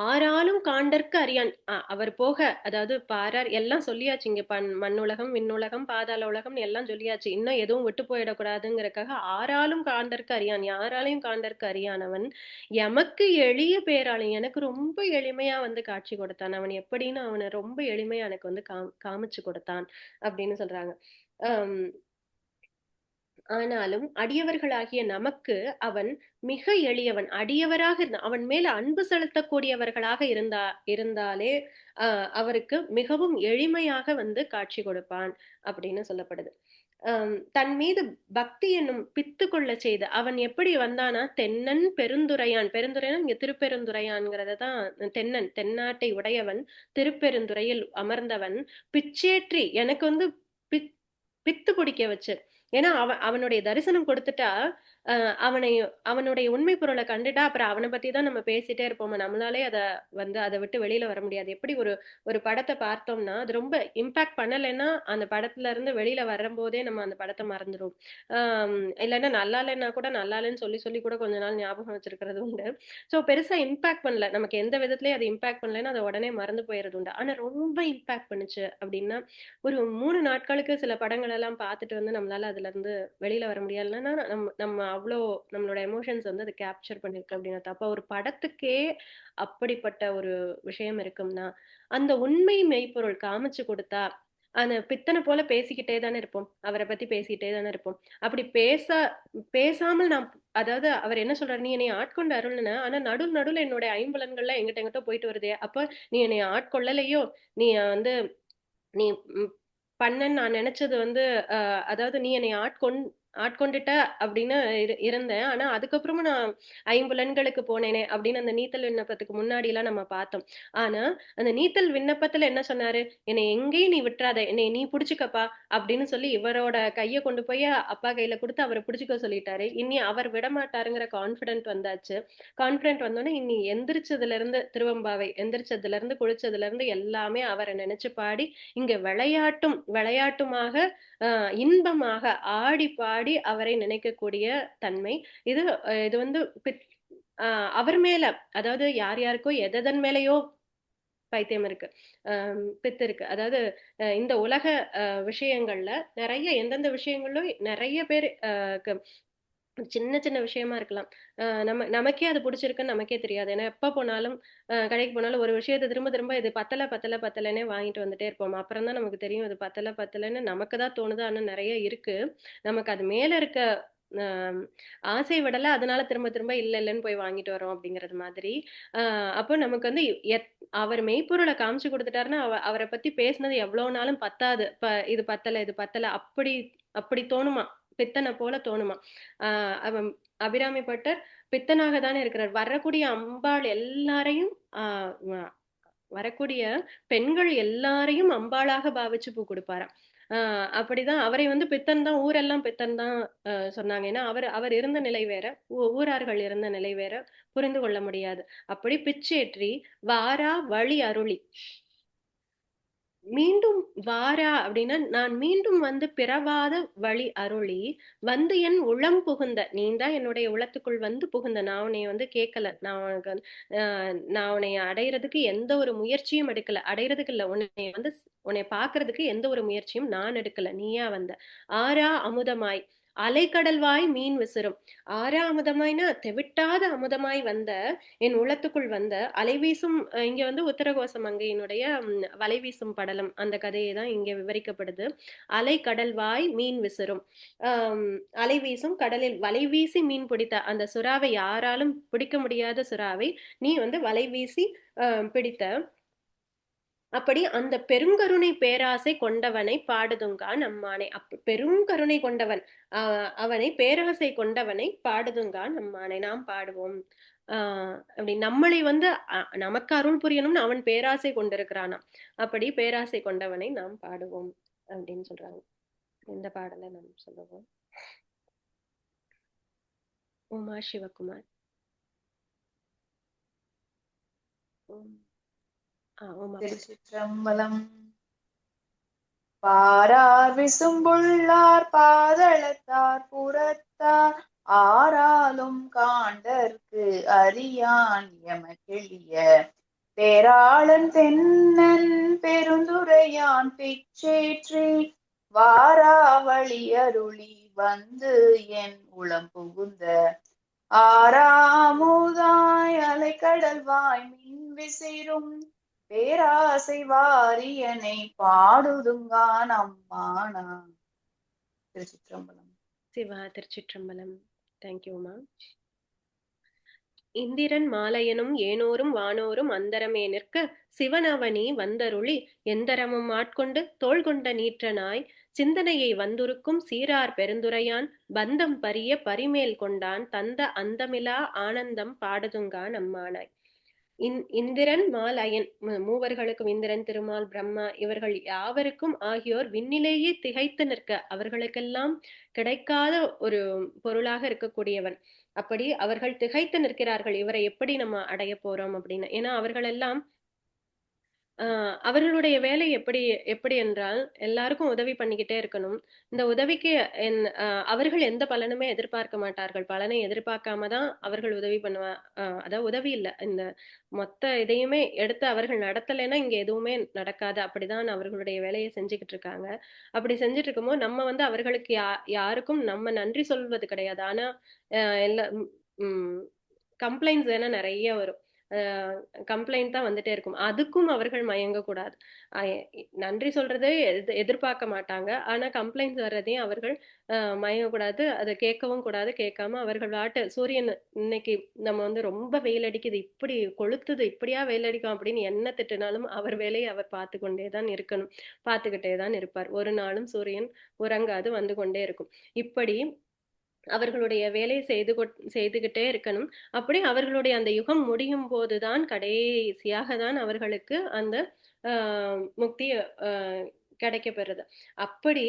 ஆராலும் காண்டற்கு அறியான். அவர் போக, அதாவது பாரார் எல்லாம் சொல்லியாச்சு இங்க. மண்ணுலகம் விண்ணுலகம் பாதாள உலகம் எல்லாம் சொல்லியாச்சு. இன்னும் எதுவும் விட்டு போயிடக்கூடாதுங்கிறக்காக ஆராலும் காண்டற்கு அறியான், யாராலையும் காண்டற்கு அறியானவன் எமக்கு எளிய பேராளன், எனக்கு ரொம்ப எளிமையா வந்து காட்சி கொடுத்தான். அவன் எப்படின்னு அவனை ரொம்ப எளிமையா எனக்கு வந்து காமிச்சு கொடுத்தான் அப்படின்னு சொல்றாங்க. ஆனாலும் அடியவர்களாகிய நமக்கு அவன் மிக எளியவன். அடியவராக அவன் மேல அன்பு செலுத்தக்கூடியவர்களாக இருந்தாலே அவருக்கு மிகவும் எளிமையாக வந்து காட்சி கொடுப்பான் அப்படின்னு சொல்லப்படுது. தன் மீது பக்தி என்னும் பித்து கொள்ள செய்து அவன் எப்படி வந்தானா, தென்னன் பெருந்துரையான், பெருந்துரையான் இங்க திருப்பெருந்துரையான்ங்கிறத தான், தென்னாட்டை உடையவன், திருப்பெருந்துறையில் அமர்ந்தவன், பிச்சேற்றி எனக்கு வந்து பித்து பிடிக்க வச்சு. ஏன்னா அவனுடைய தரிசனம் கொடுத்துட்டா, அவனுடைய உண்மை பொருளை கண்டுட்டா அப்புறம் அவனை பத்தி தான் நம்ம பேசிட்டே இருப்போம். நம்மளாலே அதை விட்டு வெளியில வர முடியாது. எப்படி ஒரு படத்தை பார்த்தோம்னா அது ரொம்ப இம்பாக்ட் பண்ணலைன்னா அந்த படத்துல இருந்து வெளியில வரும்போதே நம்ம அந்த படத்தை மறந்துடும். இல்லைன்னா நல்லா இல்லைன்னா கூட நல்லா இல்லைன்னு சொல்லி சொல்லி கூட கொஞ்ச நாள் ஞாபகம் வச்சிருக்கிறது உண்டு. ஸோ பெருசா இம்பாக்ட் பண்ணல, நமக்கு எந்த விதத்துலயும் அது இம்பாக்ட் பண்ணலைன்னா அதை உடனே மறந்து போயிடுறது உண்டு. ஆனா ரொம்ப இம்பாக்ட் பண்ணுச்சு அப்படின்னா ஒரு 3 நாட்களுக்கு சில படங்கள் எல்லாம் பார்த்துட்டு வந்து நம்மளால அதுல இருந்து வெளியில வர முடியலன்னா நம்ம அவ்வளோ நம்மளோட எமோஷன்ஸ் வந்து அதை கேப்சர் பண்ணிருக்கு அப்படின்னா தப்பா. ஒரு படத்துக்கே அப்படிப்பட்ட ஒரு விஷயம் இருக்கும்னா அந்த உண்மை மெய்ப்பொருள் காமிச்சு கொடுத்தா அந்த பித்தனை போல பேசிக்கிட்டே தானே இருப்போம், அவரை பத்தி பேசிக்கிட்டே தானே இருப்போம். அப்படி பேசாமல் நாம், அதாவது அவர் என்ன சொல்றாரு, நீ என்னை ஆட்கொண்டு அருள்னா, ஆனா நடுவுல என்னோட ஐம்புலன்கள்ல எங்கிட்ட போயிட்டு வருதே, அப்ப நீ என்னை ஆட்கொள்ளலையோ, நீ வந்து நீ பண்ணன்னு நான் நினைச்சது வந்து அதாவது நீ என்னை ஆட்கொண்டுட்ட அப்படின்னு இருந்தேன். ஆனா அதுக்கப்புறமும் நான் ஐம்புலன்களுக்கு போனேனே அப்படின்னு அந்த நீத்தல் விண்ணப்பத்துக்கு முன்னாடி எல்லாம் நம்ம பார்த்தோம். ஆனா அந்த நீத்தல் விண்ணப்பத்துல என்ன சொன்னாரு, என்னை எங்கேயும் நீ விட்டுறாத, என்னை நீ புடிச்சுக்கப்பா அப்படின்னு சொல்லி இவரோட கையை கொண்டு போய் அப்பா கையில கொடுத்து அவரை புடிச்சுக்க சொல்லிட்டாரு. இனி அவர் விடமாட்டாருங்கிற கான்பிடென்ட் வந்தாச்சு. கான்பிடென்ட் வந்தோடனே இனி எந்திரிச்சதுல இருந்து, திருவம்பாவை எந்திரிச்சதுல இருந்து குளிச்சதுல இருந்து எல்லாமே அவரை நினைச்சு பாடி இங்க விளையாட்டுமாக இன்பமாக ஆடி பாடி அவரை நினைக்கக்கூடிய தன்மை இது. இது வந்து அவர் மேல, அதாவது யார் யாருக்கோ எதன் மேலேயோ பைத்தியம் இருக்கு, பித்து இருக்கு. அதாவது இந்த உலக விஷயங்கள்ல நிறைய, எந்தெந்த விஷயங்களும் நிறைய பேர் சின்ன சின்ன விஷயமா இருக்கலாம், நமக்கே அது பிடிச்சிருக்குன்னு நமக்கே தெரியாது. ஏன்னா எப்ப போனாலும் கடைக்கு போனாலும் ஒரு விஷயத்தை திரும்ப திரும்ப இது பத்தலைன்னே வாங்கிட்டு வந்துட்டே இருப்போம். அப்புறம் தான் நமக்கு தெரியும் இது பத்தலைன்னு நமக்கு தான் தோணுது. ஆனா நிறைய இருக்கு, நமக்கு அது மேல இருக்க ஆசை விடல, அதனால திரும்ப திரும்ப இல்லைன்னு போய் வாங்கிட்டு வரோம் அப்படிங்கிறது மாதிரி. அப்போ நமக்கு வந்து அவர் மெய்ப்பொருளை காமிச்சு கொடுத்துட்டாருன்னா அவரை பத்தி பேசினது எவ்வளவு நாளும் பத்தாது. இது பத்தல அப்படி தோணுமா, பித்தனை போல தோணுமா. அவன் அபிராமி பட்டர் பித்தனாக தானே இருக்கிறார். வரக்கூடிய அம்பாள் எல்லாரையும் வரக்கூடிய பெண்கள் எல்லாரையும் அம்பாளாக பாவிச்சு பூ கொடுப்பாராம். அப்படிதான் அவரை வந்து பித்தன் தான், ஊரெல்லாம் பித்தன் தான் சொன்னாங்க. ஏன்னா அவர் இருந்த நிலை வேற, ஊரார்கள் இருந்த நிலை வேற, புரிந்து கொள்ள முடியாது. அப்படி பிச்சேற்றி வாரா வழி அருளி, மீண்டும் வாரா அப்படின்னா நான் மீண்டும் வந்து பிறவாத வழி அருளி வந்து என் உளம் புகுந்த, நீ தான் என்னுடைய உளத்துக்குள் வந்து புகுந்த. நான் உன்னை வந்து கேட்கல, நான் உனக்கு நான் உன்னை அடையிறதுக்கு எந்த ஒரு முயற்சியும் எடுக்கல, அடையிறதுக்கு இல்ல, உன்னை பாக்குறதுக்கு எந்த ஒரு முயற்சியும் நான் எடுக்கல, நீயா வந்த. ஆரா அமுதமாய் அலைக்கடல்வாய் மீன் விசிறும். ஆரா அமுதமாய்னா தெவிட்டாத அமுதமாய் வந்த என் உள்ளத்துக்குள் வந்த அலைவீசும், இங்க வந்து உத்தரகோசம் அங்கையினுடைய வலைவீசும் படலம் அந்த கதையை தான் இங்க விவரிக்கப்படுது. அலை கடல்வாய் மீன் விசிறும், அலைவீசும் கடலில் வலை வீசி மீன் பிடித்த அந்த சுறாவை, யாராலும் பிடிக்க முடியாத சுறாவை நீ வந்து வலை வீசி பிடித்த. அப்படி அந்த பெருங்கருணை பேராசை கொண்டவனை பாடுதுங்கா நம்மானே. பெருங்கருணை கொண்டவன், அவனை பேராசை கொண்டவனை பாடுதுங்கா நம்மானே, நாம் பாடுவோம். அப்படி நம்மளை வந்து நமக்கு அருள் புரியணும்னு அவன் பேராசை கொண்டிருக்கிறானா, அப்படி பேராசை கொண்டவனை நாம் பாடுவோம் அப்படின்னு சொல்றாங்க. இந்த பாடலை நாம் சொல்லுவோம். உமா சிவகுமார். திருச்சிற்றம்பலம். பாரார் விசும்புள்ளார் பாதளத்தார் புறத்தார் ஆராலும் காண்டற்கு அறியான் எமக்கெளிய பேராளன் தென்னன் பெருந்துரையான் பிச்சேற்றி வாராவளி அருளி வந்து என் உளம் புகுந்த ஆறாமுதாய் அலைக்கடல்வாய் மின் விசிறும் பேராசை வாரியனை பாடுதுங்கான் அம்மானா. திருச்சிற்றம்பலம். சிவா திருச்சிற்றம்பலம். தேங்க்யூமா. இந்திரன் மாலையனும் ஏனோரும் வானோரும் அந்தரமே நிற்க சிவனவனி வந்தருளி எந்தரமும் ஆட்கொண்டு தோள் கொண்ட நீற்றனாய் சிந்தனையை வந்துருக்கும் சீரார் பெருந்துரையான் பந்தம் பரிய பரிமேல் கொண்டான் தந்த அந்தமிலா ஆனந்தம் பாடுதுங்கா நம்மானாய். இந்திரன் மால் அயன் மூவர்களுக்கும் இந்திரன், திருமால், பிரம்மா இவர்கள் யாவருக்கும் ஆகியோர் விண்ணிலேயே திகைத்து நிற்க அவர்களுக்கெல்லாம் கிடைக்காத ஒரு பொருளாக இருக்கக்கூடியவன். அப்படி அவர்கள் திகைத்து நிற்கிறார்கள், இவரை எப்படி நம்ம அடைய போறோம் அப்படின்னு. ஏன்னா அவர்கள் எல்லாம் அவர்களுடைய வேலை எப்படி எப்படி என்றால் எல்லாருக்கும் உதவி பண்ணிக்கிட்டே இருக்கணும். இந்த உதவிக்கு அவர்கள் எந்த பலனுமே எதிர்பார்க்க மாட்டார்கள். பலனை எதிர்பார்க்காம தான் அவர்கள் உதவி பண்ணுவா. அதாவது உதவி இல்லை, இந்த மொத்த இதையுமே எடுத்து அவர்கள் நடத்தலைன்னா இங்க எதுவுமே நடக்காது. அப்படிதான் அவர்களுடைய வேலையை செஞ்சுக்கிட்டு இருக்காங்க. அப்படி செஞ்சுட்டு இருக்கும்போது நம்ம அவர்களுக்கு யாருக்கும் நம்ம நன்றி சொல்வது கிடையாது. ஆனா எல்லா கம்ப்ளைண்ட்ஸ் வேணா நிறைய வரும். கம்ப்ளைண்ட் தான் வந்துட்டே இருக்கும். அதுக்கும் அவர்கள் மயங்கக்கூடாது. நன்றி சொல்றதே எதிர்பார்க்க மாட்டாங்க. ஆனா கம்ப்ளைண்ட்ஸ் வர்றதையும் அவர்கள் மயங்கக்கூடாது. அதை கேட்கவும் கூடாது. கேட்காம அவர்கள் சூரியன் இன்னைக்கு நம்ம ரொம்ப வெயில் அடிக்குது, இப்படி கொளுத்துது, இப்படியா வெயில் அடிக்கும் அப்படின்னு என்ன திட்டினாலும் அவர் வேலையை அவர் பார்த்து கொண்டே தான் இருக்கணும். பார்த்துக்கிட்டே தான் இருப்பார். ஒரு நாளும் சூரியன் உறங்காது, வந்து கொண்டே இருக்கும். இப்படி அவர்களுடைய வேலையை செய்துகிட்டே இருக்கணும். அப்படி அவர்களுடைய அந்த யுகம் முடியும் போதுதான் கடைசியாக தான் அவர்களுக்கு அந்த முக்தி கிடைக்கப்பெறுது. அப்படி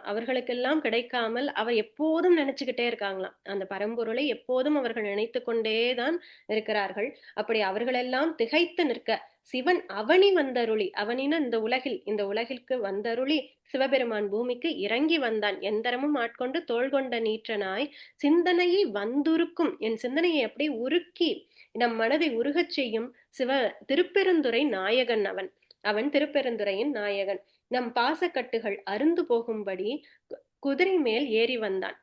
அவர்களுக்கெல்லாம் கிடைக்காமல் அவர் எப்போதும் நினைச்சுக்கிட்டே இருக்காங்களாம். அந்த பரம்பொருளை எப்போதும் அவர்கள் நினைத்து கொண்டேதான் இருக்கிறார்கள். அப்படி அவர்களெல்லாம் திகைத்து நிற்க சிவன் அவனி வந்தருளி, அவனின இந்த உலகிற்கு வந்தருளி சிவபெருமான் பூமிக்கு இறங்கி வந்தான். எந்தரமும் ஆட்கொண்டு தோள் கொண்ட நீற்றனாய் சிந்தனையை வந்துருக்கும், என் சிந்தனையை எப்படி உருக்கி நம் மனதை உருகச் செய்யும் திருப்பெருந்துறை நாயகன் அவன் திருப்பெருந்துறையின் நாயகன். நம் பாசக்கட்டுகள் அருந்து போகும்படி குதிரை மேல் ஏறி வந்தான்.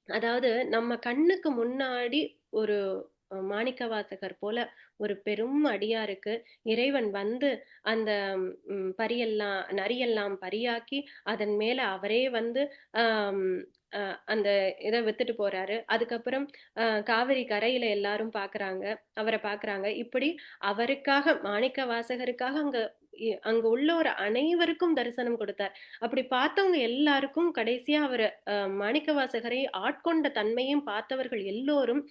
அதாவது நம்ம கண்ணுக்கு முன்னாடி ஒரு மாணிக்கவாசகர் போல ஒரு பெரும் அடியாருக்கு இறைவன் அந்த நரியெல்லாம் பரியாக்கி அதன் மேல அவரே அந்த இதை வித்துட்டு போறாரு. அதுக்கப்புறம் காவிரி கரையில எல்லாரும் அவரை பாக்குறாங்க. இப்படி அவருக்காக மாணிக்க வாசகருக்காக அங்க உள்ள ஒரு அனைவருக்கும் தரிசனம் கொடுத்தார். அப்படி பார்த்தவங்க எல்லாருக்கும் கடைசியா அவர் மாணிக்க வாசகரை ஆட்கொண்ட தன்மையும் பார்த்தவர்கள் எல்லோரும்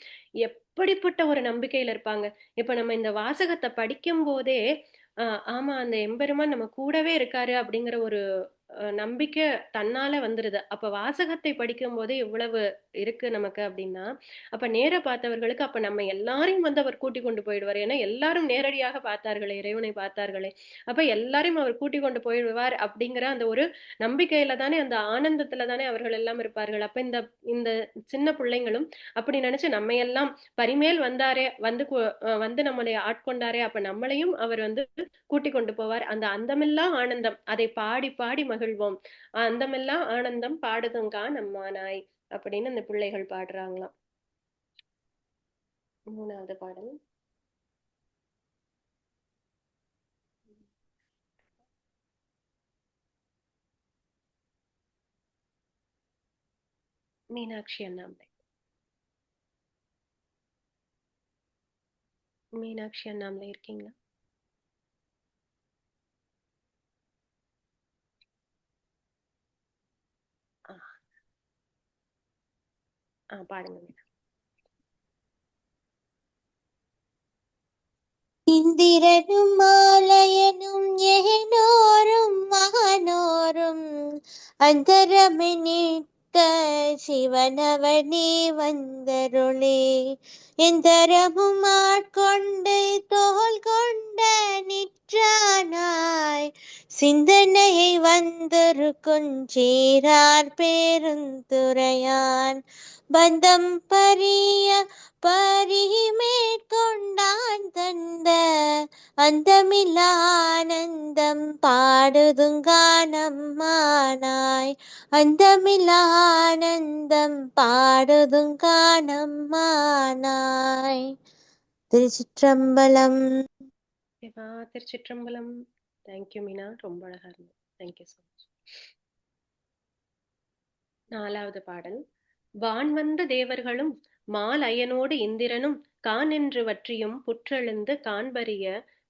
எப்படிப்பட்ட ஒரு நம்பிக்கையில இருப்பாங்க. இப்ப நம்ம இந்த வாசகத்தை படிக்கும் போதே ஆமா, அந்த எம்பெருமான் நம்ம கூடவே இருக்காரு அப்படிங்கிற ஒரு நம்பிக்கை தன்னால வந்துருது. அப்ப வாசகத்தை படிக்கும் போதே இவ்வளவு இருக்கு நமக்கு அப்படின்னா, அப்ப நேர பார்த்தவர்களுக்கு அப்ப நம்ம எல்லாரையும் அவர் கூட்டி கொண்டு போயிடுவார். ஏன்னா எல்லாரும் நேரடியாக பார்த்தார்களே, இறைவனை பார்த்தார்களே. அப்ப எல்லாரையும் அவர் கூட்டி கொண்டு போயிடுவார் அப்படிங்கிற அந்த ஒரு நம்பிக்கையில தானே, அந்த ஆனந்தத்துல தானே அவர்கள் எல்லாம் இருப்பார்கள். அப்ப இந்த சின்ன பிள்ளைங்களும் அப்படி நினைச்சு நம்ம எல்லாம் பரிமேல் வந்தாரே, வந்து நம்மளை ஆட்கொண்டாரே, அப்ப நம்மளையும் அவர் கூட்டி கொண்டு போவார். அந்த அந்தமில்லா ஆனந்தம், அதை பாடி பாடி மகிழ்வோம். அந்தமெல்லாம் ஆனந்தம் பாடுதுங்கா நம்மானாய் அப்படின்னு அந்த பிள்ளைகள் பாடுறாங்களாம். 3வது பாடல். மீனாட்சி அண்ணாமலை. மீனாட்சி அண்ணாமலை இருக்கீங்களா? பாடுங்க. இந்திரனும் மாலையனும் ஏனோரும் மகனோரும் அந்தரமினிட்ட சிவனவனே வந்தருளே, எந்தரமும் ஆட்கொண்டு தோள் கொண்ட நிற்றானாய் சிந்தனையை வந்திருக்குஞ்சீரார் பேருந்துரையான் பந்தம் பரிய பரிமேற்கொண்டான் தந்த அந்தமில்லானந்தம் பாடுதுங்கானம்மானாய், அந்தமில்லானந்தம் பாடுதுங்கானம்மானாய். திருச்சிற்றம்பலம். திருச்சிற்றம்பலம். தேங்க்யூ மீனா, ரொம்ப அழகா இருந்தது. Thank you so much. 4வது பாடல். வான் வந்த தேவர்களும் மால் அயனோடு இந்திரனும் கான் வற்றியும் புற்றெழுந்து காண்பறிய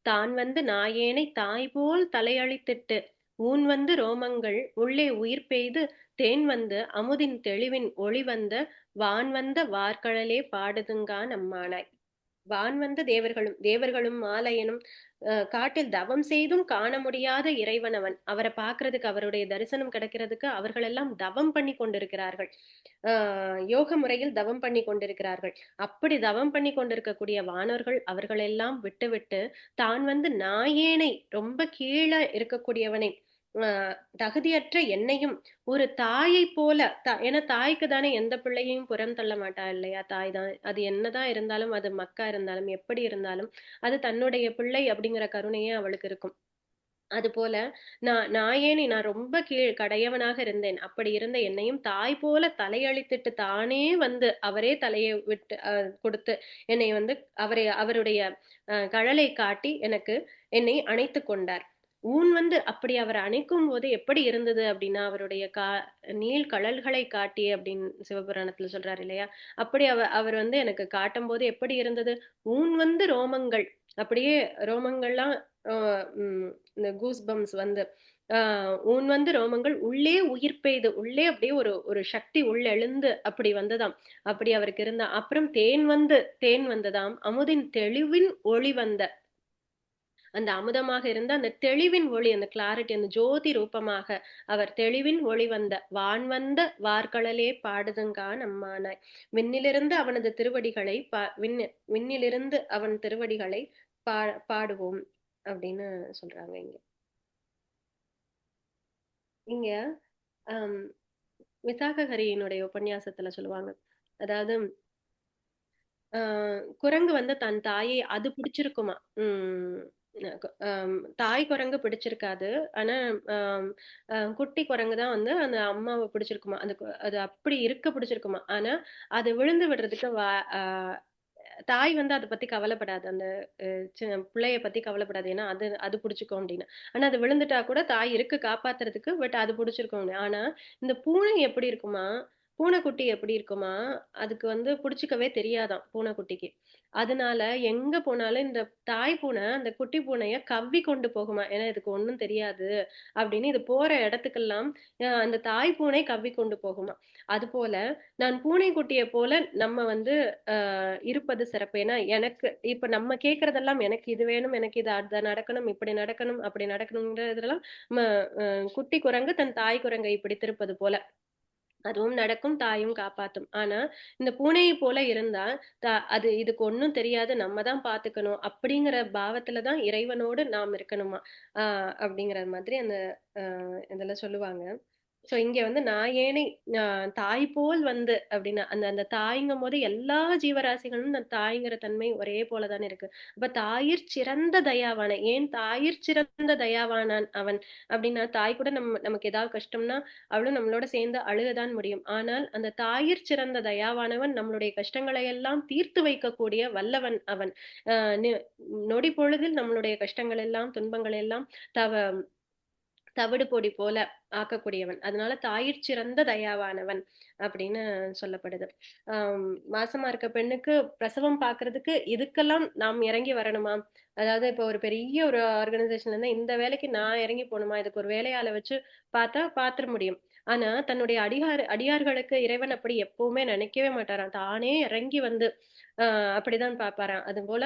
தான் நாயேனை தாய் போல் தலையளித்திட்டு ஊன் வந்து ரோமங்கள் உள்ளே உயிர் பெய்து தேன் வந்து அமுதின் தெளிவின் ஒளி வந்த வான் வந்த வார்கழலே பாடுதுங்கா நம்மானாய். வான் வந்த தேவர்களும் மாலையனும் காட்டில் தவம் செய்தும் காண முடியாத இறைவன் அவன். அவரை பார்க்கறதுக்கு, அவருடைய தரிசனம் கிடைக்கிறதுக்கு அவர்கள் எல்லாம் தவம் பண்ணி கொண்டிருக்கிறார்கள். யோக முறையில் தவம் பண்ணி கொண்டிருக்கிறார்கள். அப்படி தவம் பண்ணி கொண்டிருக்கக்கூடிய வானோர்கள் அவர்களெல்லாம் விட்டு தான் வந்து நாயேனை, ரொம்ப கீழே இருக்கக்கூடியவனை, தகுதியற்ற என்னையும் ஒரு தாயை போல, ஏன்னா தாய்க்கு தானே எந்த பிள்ளையையும் புறம் தள்ள மாட்டா இல்லையா? தாய் தான். அது என்னதான் இருந்தாலும், அது மக்கா இருந்தாலும், எப்படி இருந்தாலும் அது தன்னுடைய பிள்ளை அப்படிங்கிற கருணையே அவளுக்கு இருக்கும். அது போல நான் ரொம்ப கடையவனாக இருந்தேன். அப்படி இருந்த என்னையும் தாய் போல தலையளித்துட்டு தானே வந்து அவரே தலையை விட்டு கொடுத்து என்னை வந்து அவருடைய கழலை காட்டி என்னை அணைத்து கொண்டார். ஊன் வந்து அப்படி அவர் அணைக்கும் போது எப்படி இருந்தது அப்படின்னா, அவருடைய நீள் கழல்களை காட்டி அப்படின்னு சிவபுராணத்துல சொல்றாரு இல்லையா? அப்படி அவர் வந்து எனக்கு காட்டும் போது எப்படி இருந்தது? ஊன் வந்து ரோமங்கள், அப்படியே ரோமங்கள்லாம் இந்த கூஸ் பம்ஸ் வந்து ஊன் வந்து ரோமங்கள் உள்ளே உயிர் பெய்து, உள்ளே அப்படியே ஒரு சக்தி உள்ளெழுந்து அப்படி வந்ததாம். அப்படி அவருக்கு இருந்தா. அப்புறம் தேன் வந்ததாம், அமுதின் தெளிவின் ஒளி வந்த, அந்த அமுதமாக இருந்த அந்த தெளிவின் ஒளி, அந்த கிளாரிட்டி, அந்த ஜோதி ரூபமாக அவர் தெளிவின் ஒளி வந்த வான் வந்த வார்கழலே பாடுதுங்கா நம்மானாய். விண்ணிலிருந்து அவனது திருவடிகளை விண்ணிலிருந்து அவன் திருவடிகளை பாடுவோம் அப்படின்னு சொல்றாங்க. இங்க விசாகஹரியினுடைய உபன்யாசத்துல சொல்லுவாங்க, அதாவது குரங்கு வந்து தன் தாயை அது பிடிச்சிருக்குமா. தாய் குரங்கு பிடிச்சிருக்காது. ஆனா குட்டி குரங்கு தான் வந்து அந்த அம்மாவை பிடிச்சிருக்குமா. அது அப்படி இருக்க பிடிச்சிருக்குமா. ஆனா அது விழுந்து விடுறதுக்கு தாய் வந்து அதை பத்தி கவலைப்படாது. அந்த பிள்ளைய பத்தி கவலைப்படாது. ஏன்னா அது பிடிச்சிக்கும் அப்படின்னு. ஆனா அது விழுந்துட்டா கூட தாய் இருக்கு காப்பாத்துறதுக்கு. பட் அது பிடிச்சிருக்கும். ஆனா இந்த பூனை எப்படி இருக்குமா, பூனைக்குட்டி எப்படி இருக்குமா, அதுக்கு வந்து பிடிச்சிக்கவே தெரியாதாம் பூனைக்குட்டிக்கு. அதனால எங்க போனாலும் இந்த தாய் பூனை அந்த குட்டி பூனைய கவ்வி கொண்டு போகுமா. ஏன்னா இதுக்கு ஒண்ணும் தெரியாது அப்படின்னு இது போற இடத்துக்கெல்லாம் அந்த தாய் பூனை கவ்வி கொண்டு போகுமா. அது போல நான் பூனைக்குட்டியை போல நம்ம வந்து இருப்பது சிறப்பு. ஏன்னா எனக்கு இப்ப நம்ம கேட்கறதெல்லாம் எனக்கு இது வேணும், எனக்கு இது அதை நடக்கணும், இப்படி நடக்கணும், அப்படி நடக்கணுங்கிறதெல்லாம் குட்டி குரங்கு தன் தாய் குரங்கை பிடித்திருப்பது போல அதுவும் நடக்கும், தாயும் காப்பாத்தும். ஆனா இந்த பூனையை போல இருந்தா அது இதுக்கு ஒன்னும் தெரியாது, நம்ம தான் பாத்துக்கணும் அப்படிங்கிற பாவத்துலதான் இறைவனோடு நாம் இருக்கணுமா அப்படிங்கிற மாதிரி அந்த இதுல சொல்லுவாங்க. சோ இங்க வந்து நாயேனை தாய் போல் வந்து அப்படின்னா அந்த தாய்ங்கும் போது எல்லா ஜீவராசிகளும் இந்த தாய்ங்கிற தன்மை ஒரே போலதானே இருக்கு. அப்ப தாயிற் சிறந்த தயாவான, ஏன் தாயிற் சிறந்த தயாவானான் அவன் அப்படின்னா, தாய் கூட நமக்கு ஏதாவது கஷ்டம்னா அவளும் நம்மளோட சேர்ந்து அழுகதான் முடியும். ஆனால் அந்த தாயிற் சிறந்த தயாவானவன் நம்மளுடைய கஷ்டங்களை எல்லாம் தீர்த்து வைக்கக்கூடிய வல்லவன் அவன். நொடி பொழுதில் நம்மளுடைய கஷ்டங்கள் எல்லாம், துன்பங்கள் எல்லாம் தவிடு பொடி போல ஆக்கக்கூடியவன். அதனால தாயிற் சிறந்த தயாவானவன் அப்படின்னு சொல்லப்படுது. மாசமா இருக்க பெண்ணுக்கு பிரசவம் பாக்குறதுக்கு இதுக்கெல்லாம் நாம் இறங்கி வரணுமா? அதாவது இப்ப ஒரு பெரிய ஒரு ஆர்கனைசேஷன்ல இருந்தா இந்த வேலைக்கு நான் இறங்கி போகணுமா? இதுக்கு ஒரு வேலையாளை வச்சு பாத்திர முடியும். ஆனா தன்னுடைய அடியார்களுக்கு இறைவன் அப்படி எப்பவுமே நினைக்கவே மாட்டாராம். தானே இறங்கி வந்து அப்படிதான் பாப்பாராம். அது போல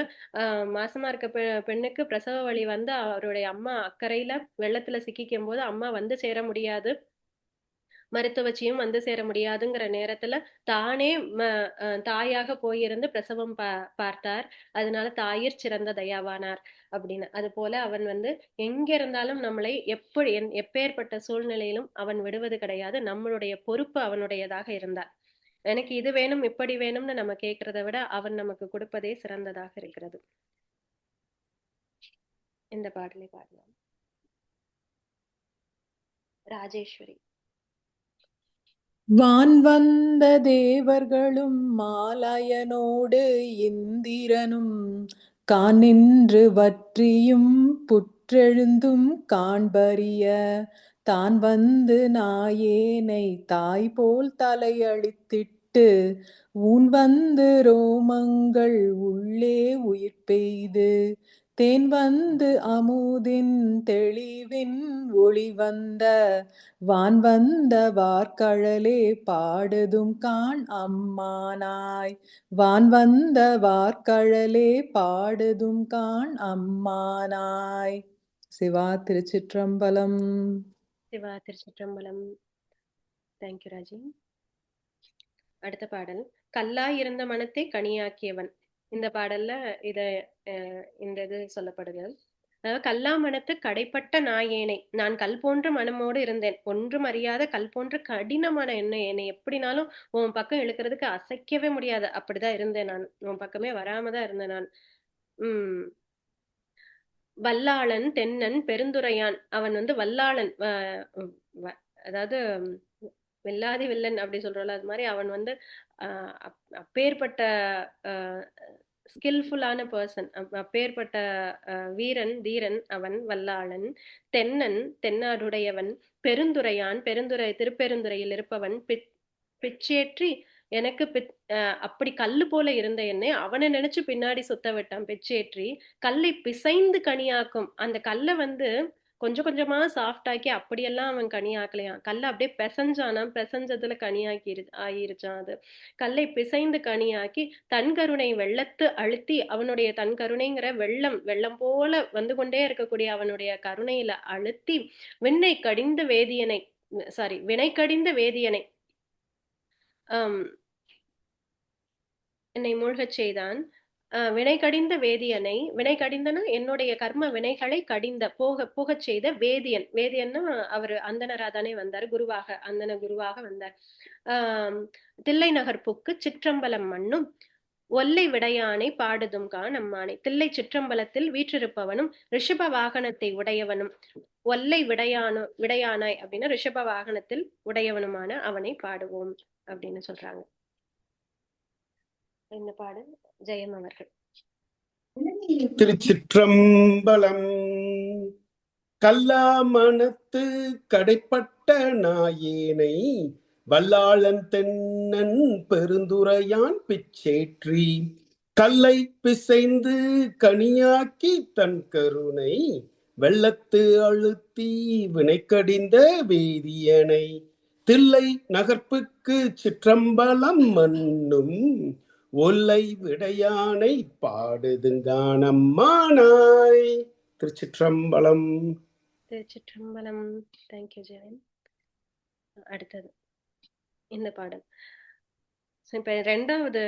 மாசமா இருக்க பெண்ணுக்கு பிரசவ வலி வந்து அவருடைய அம்மா அக்கறையில வெள்ளத்துல சிக்கிக்கும் போது அம்மா வந்து சேர முடியாது, மருத்துவச்சியும் வந்து சேர முடியாதுங்கிற நேரத்துல தானே தாயாக போயிருந்து பிரசவம் பார்த்தார். அதனால தாயிற் சிறந்த தயாவானார் அப்படின்னு. அது போல அவன் வந்து எங்க இருந்தாலும் நம்மளை எப்பேற்பட்ட சூழ்நிலையிலும் அவன் விடுவது கிடையாது. நம்மளுடைய பொறுப்பு அவனுடையதாக இருந்தார். எனக்கு இது வேணும், இப்படி வேணும்னு நம்ம கேட்கறத விட அவன் நமக்கு கொடுப்பதே சிறந்ததாக இருக்கிறது. இந்த பாடலை பாடலாம். ராஜேஸ்வரி. வான் வந்த தேவர்களும் மாலயனோடு இந்திரனும் காணின்று வற்றியும் புற்றெழுந்தும் காண்பறிய தான் வந்து நாயேனை தாய் போல் தலையளித்திட்டு ஊன் வந்து ரோமங்கள் உள்ளே உயிர் பெய்து தேன் வந்து அமுதின் தெளிவின் ஒளி வந்த வான் வந்த வார்கழலே பாடுதும் காண் அம்மானாய். வான் வந்த வார்கழலே பாடுதும் காண் அம்மானாய். சிவா திருச்சிற்றம்பலம். சிவா திருச்சிற்றம்பலம். தேங்க்யூ ராஜி. அடுத்த பாடல் கல்லாய் இருந்த மனத்தை கனியாக்கியவன். இந்த பாடல்ல இந்த இது சொல்லப்படுகிறது. அதாவது கல்லா மனத்து கடைப்பட்ட நாயேனை, நான் கல் போன்ற மனமோடு இருந்தேன், ஒன்றும் அறியாத கல் போன்ற கடினமான என்னை எப்படினாலும் உன் பக்கம் இழுக்கிறதுக்கு அசைக்கவே முடியாது, அப்படிதான் இருந்தேன் நான், உன் பக்கமே வராம தான் இருந்தேன் நான். வல்லாளன் தென்னன் பெருந்துரையான், அவன் வந்து வல்லாளன், அதாவது வெல்லாதி வில்லன் அப்படி சொல்றோம்ல, அது மாதிரி அவன் வந்து அப்பேற்பட்ட ஸ்கில்ஃபுல்லான பர்சன், அப்பேற்பட்ட வீரன் தீரன் அவன் வல்லாளன். தென்னன் தென்னாடுடையவன். பெருந்துரையான் பெருந்துரை திருப்பெருந்துறையில் இருப்பவன். பிச்சேற்றி எனக்கு அப்படி கல்லு போல இருந்த என்னை அவனை நினைச்சு பின்னாடி சுத்த விட்டான் பிச்சேற்றி. கல்லை பிசைந்து கனியாக்கும், அந்த கல்லை வந்து கொஞ்சம் கொஞ்சமா சாஃப்ட் ஆக்கி அப்படியெல்லாம் அவன் கனியாக்கலையான், கல்லை அப்படியே பிசைஞ்சானா, பிசைஞ்சதுல கனியாக்கி ஆயிருச்சான். அது கல்லை பிசைந்து கனியாக்கி தன் கருணை வெள்ளத்து அழுத்தி, அவனுடைய தன் கருணைங்கிற வெள்ளம் போல வந்து கொண்டே இருக்கக்கூடிய அவனுடைய கருணையில அழுத்தி வினை கடிந்த வேதியனை என்னை மூழ்கச் செய்தான். வினை கடிந்த வேதியனை, வினை கடிந்தனா என்னுடைய கர்ம வினைகளை கடிந்த போகச் செய்த வேதியன்னா அவர் அந்தனரா தானே வந்தார், அந்தன குருவாக வந்தார். தில்லை நகர்ப்புக்கு சிற்றம்பலம் மண்ணும் ஒல்லை விடையானை பாடுதும் கான் அம்மானை. தில்லை சிற்றம்பலத்தில் வீற்றிருப்பவனும் ரிஷப வாகனத்தை உடையவனும், ஒல்லை விடையானாய் அப்படின்னா ரிஷப வாகனத்தில் உடையவனுமான அவனை பாடுவோம் அப்படின்னு சொல்றாங்க. இந்த பாடல் ஜெயம் அவர்கள். திருச்சிற்றம்பலம். கல்லா மனத்து கடைப்பட்ட நாயேனை வல்லாளன் தென்னன் பெருந்துரையான் பிச்சேற்றி கல்லை பிசைந்து கனியாக்கி தன் கருணை வெள்ளத்து அழுத்தி வினைக்கடிந்த வேதியனை. தில்லை நகர்ப்புக்கு சிற்றம்பலம் மன்னும் ஒல்லை விடையானை பாடுதுங்கானம்மானாய். திருச்சிற்றம்பலம். திருச்சிற்றம்பலம். தேங்க்யூ ஜெயன். அடுத்தது இந்த பாடல் இப்ப 2வது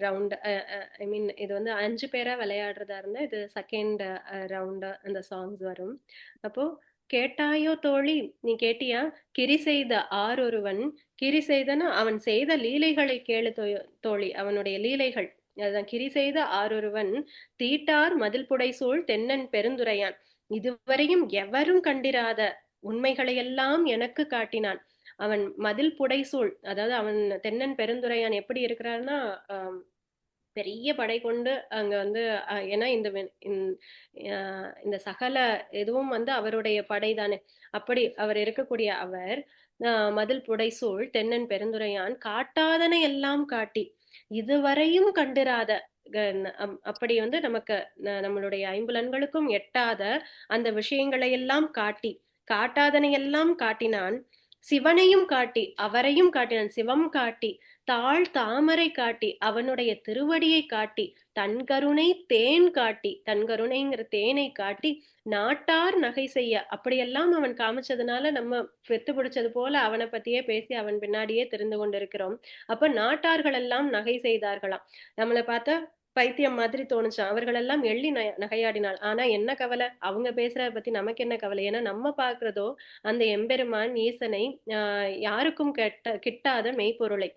ரவுண்ட், ஐ மீன் இது வந்து 5 பேரா விளையாடுறதா இருந்தா இது செகண்ட் ரவுண்டா அந்த சாங்ஸ் வரும். அப்போ கேட்டாயோ தோழி, நீ கேட்டியா? கிரி செய்த ஆரொருவன், கிரி செய்தனா அவன் செய்த லீலைகளை கேளு தோழி, அவனுடைய லீலைகள், அதுதான் கிரி செய்த ஆரொருவன். தீட்டார் மதில் புடைசூழ் தென்னன் பெருந்துரையான், இதுவரையும் எவரும் கண்டிராத உண்மைகளையெல்லாம் எனக்கு காட்டினான். அவன் மதில் புடைசூழ், அதாவது அவன் தென்னன் பெருந்துரையான் எப்படி இருக்கிறான்னா பெரிய படை கொண்டு அங்க வந்து, ஏன்னா இந்த சகல எதுவும் வந்து அவருடைய படை தானே, அப்படி அவர் இருக்கக்கூடிய அவர் மதில் புடைசூழ் தென்னன் பெருந்துரையான் காட்டாதனை எல்லாம் காட்டி இதுவரையும் கண்டிராத, அப்படி வந்து நமக்கு நம்மளுடைய ஐம்புலன்களுக்கும் எட்டாத அந்த விஷயங்களை எல்லாம் காட்டி, காட்டாதனை எல்லாம் காட்டினான். சிவனையும் காட்டி அவரையும் காட்டினான், சிவம் காட்டி தாழ் தாமரை காட்டி அவனுடைய திருவடியை காட்டி தன் கருணை தேன் காட்டி, தன் கருணைங்கிற தேனை காட்டி நாட்டார் நகை செய்ய, அப்படியெல்லாம் அவன் காமிச்சதுனால நம்ம பெத்து பிடிச்சது போல அவனை பத்தியே பேசி அவன் பின்னாடியே தெரிந்து கொண்டிருக்கிறோம். அப்ப நாட்டார்கள் எல்லாம் நகை செய்தார்களாம். நம்மளை பார்த்தா பைத்தியம் மாதிரி தோணுச்சான். அவர்களெல்லாம் எள்ளி நகையாடினாள். ஆனா என்ன கவலை, அவங்க பேசுறத பத்தி நமக்கு என்ன கவலை? ஏன்னா நம்ம பாக்குறதோ அந்த எம்பெருமான் ஈசனை, யாருக்கும் கிட்டாத மெய்ப்பொருளை.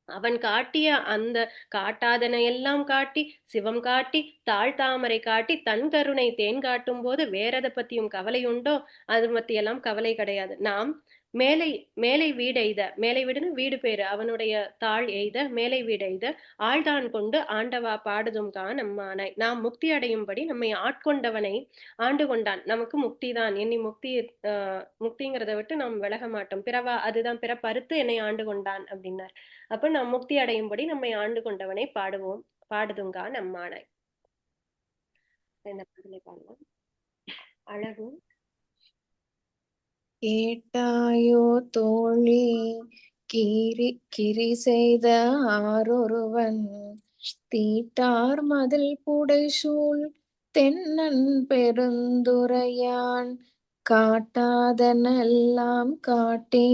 அவன் காட்டிய அந்த காட்டாதனை எல்லாம் காட்டி சிவம் காட்டி தாழ்தாமரை காட்டி தன் கருணை தேன் காட்டும் போது வேற எதை பத்தியும் கவலை உண்டோ? அது பத்தியெல்லாம் கவலை கிடையாது. நாம் மேலை வீடெய்த, மேலை வீடுன்னு வீடு பேரு, அவனுடைய தாழ் எய்த மேலை வீடெய்த ஆழ்தான் கொண்டு ஆண்டவா பாடுதும் தான் அம்மானாய். நாம் முக்தி அடையும்படி நம்மை ஆட்கொண்டவனை ஆண்டு கொண்டான். நமக்கு முக்தி தான், என்னை முக்திங்கிறத விட்டு நாம் விலக மாட்டோம். அதுதான் பிறப்பறுத்து என்னை ஆண்டு கொண்டான் அப்படின்னார். அப்ப நாம் முக்தி அடையும்படி நம்மை ஆண்டு கொண்டவனை பாடுவோம், பாடுதுங்கா நம்மானாய். இந்த பாடலை பாடலாம். அழகு. கேட்டாயோ தோழி கிரி செய்த ஆரொருவன் தீட்டார் மதில் புடைசூழ் தென்னன் பெருந்துரையான் காட்டாதனெல்லாம் காட்டி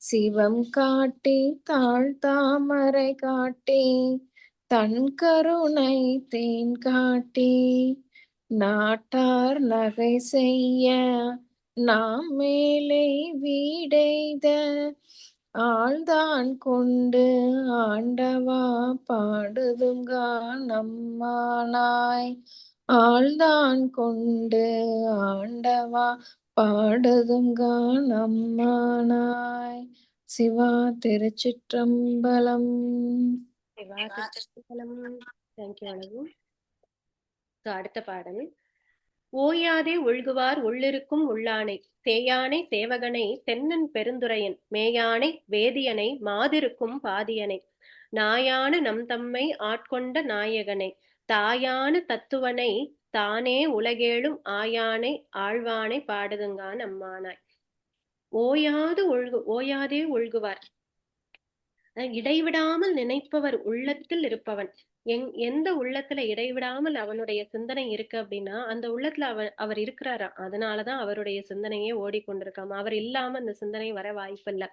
சிவம் காட்டி தாழ்தாமரை காட்டி தன் கருணை தேன் காட்டி நாட்டார் நகை செய்ய நாம் மேலே வீடெய்த ஆழ்தான் கொண்டு ஆண்டவா பாடுதுங்கா நம்மானாய் ஆழ்தான் கொண்டு ஆண்டவா பாடுதுங்கா நம்மானாய். சிவா திருச்சிற்றம்பலம். தேங்க்யூ அழகு. அடுத்த பாடல். ஓயாதே ஒழுகுவார் உள்ளிருக்கும் உள்ளானை சேயானை சேவகனை தென்னன் பெருந்துரையன் மேயானை வேதியனை மாதிருக்கும் பாதியனை நாயான நம் தம்மை ஆட்கொண்ட நாயகனை தாயான தத்துவனை தானே உலகேழும் ஆயானை ஆழ்வானை பாடுதுங்கான் அம்மானாய். ஓயாதே ஒழுகுவார், இடைவிடாமல் நினைப்பவர் உள்ளத்தில் இருப்பவன். எந்த உள்ளத்துல இடைவிடாமல் அவனுடைய சிந்தனை இருக்கு அப்படின்னா அந்த உள்ளத்துல அவர் இருக்கிறாரா, அதனாலதான் அவருடைய சிந்தனையே ஓடிக்கொண்டிருக்காம. அவர் இல்லாம அந்த சிந்தனை வர வாய்ப்பில்லை.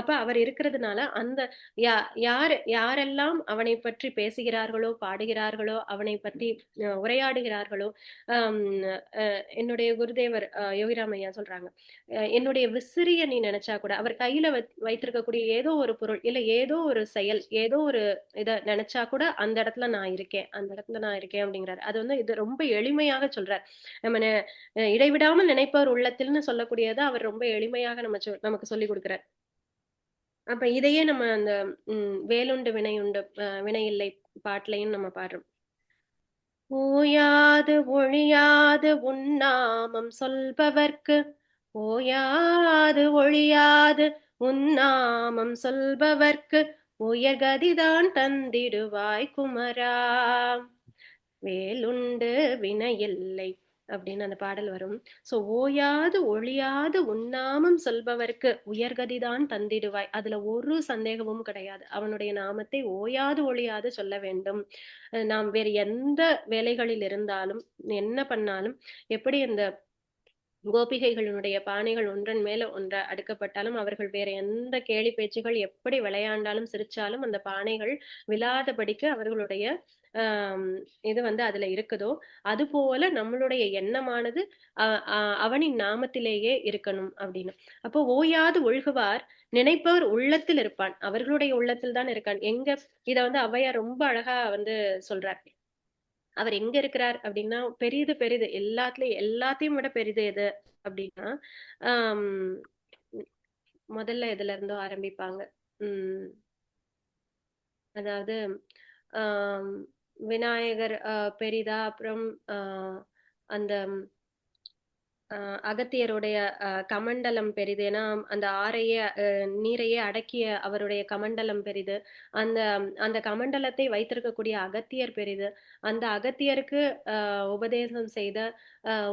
அப்ப அவர் இருக்கிறதுனால அந்த யாரெல்லாம் அவனை பற்றி பேசுகிறார்களோ பாடுகிறார்களோ அவனை பற்றி உரையாடுகிறார்களோ, என்னுடைய குருதேவர் யோகிராமையா சொல்றாங்க, என்னுடைய விசிறிய நீ நினைச்சா கூட அவர் கையில வைத்திருக்கக்கூடிய ஏதோ ஒரு பொருள் இல்ல ஏதோ ஒரு செயல் ஏதோ ஒரு இதை நினைச்சா கூட அந்த இடத்துல நான் இருக்கேன், அந்த இடத்துல நான் இருக்கேன் அப்படிங்கிறாரு. அது வந்து இது ரொம்ப எளிமையாக சொல்றார். நம்ம இடைவிடாமல் நினைப்பவர் உள்ளத்தில்னு சொல்லக்கூடியதை அவர் ரொம்ப எளிமையாக நமக்கு சொல்லி கொடுக்கிறார். அப்ப இதையே நம்ம அந்த வேலுண்டு வினையுண்டு வினையில்லை பாட்டிலையும் நம்ம பாடுறோம். ஓயாது ஒழியாது உன்னாமம் சொல்பவர்க்கு ஓயாது ஒழியாது உன்னாமம் சொல்பவர்க்கு உயர்கதிதான் தந்திடுவாய் குமரா. வேலுண்டு வினையில்லை அப்படின்னு அந்த பாடல் வரும். சோ ஓயாது ஒழியாது உன்னாமம் சொல்பவர்க்கு உயர்கதிதான் தந்திடுவாய். அதுல ஒரு சந்தேகமும் கிடையாது. அவனுடைய நாமத்தை ஓயாது ஒழியாது சொல்ல வேண்டும். நாம் வேறு எந்த வேலைகளில் இருந்தாலும் என்ன பண்ணாலும், எப்படி அந்த கோபிகைகளுடைய பானைகள் ஒன்றன் மேல ஒன்ற அடுக்கப்பட்டாலும் அவர்கள் வேற எந்த கேலி பேச்சுகள் எப்படி விளையாண்டாலும் சிரிச்சாலும் அந்த பானைகள் விழாதபடிக்கு அவர்களுடைய இது வந்து அதுல இருக்குதோ, அது போல நம்மளுடைய எண்ணமானது அவனின் நாமத்திலேயே இருக்கணும் அப்படின்னு. அப்போ ஓயாது ஒழுகுவார் நினைப்பவர் உள்ளத்தில் இருப்பான், அவர்களுடைய உள்ளத்தில் தான் இருக்கான். எங்க இத வந்து ஔவையார் ரொம்ப அழகா வந்து சொல்றார். அவர் எங்க இருக்கிறார் அப்படின்னா பெரிது எல்லாத்தையும் விட பெரிது எது அப்படின்னா முதல்ல எதுல இருந்தோ ஆரம்பிப்பாங்க. அதாவது விநாயகர் பெரிதா, அப்புறம் அந்த அகத்தியருடைய கமண்டலம் பெரிது. ஏன்னா அந்த நீரையே அடக்கிய அவருடைய கமண்டலம் பெரிது. அந்த கமண்டலத்தை வைத்திருக்கக்கூடிய அகத்தியர் பெரிது. அந்த அகத்தியருக்கு உபதேசம் செய்த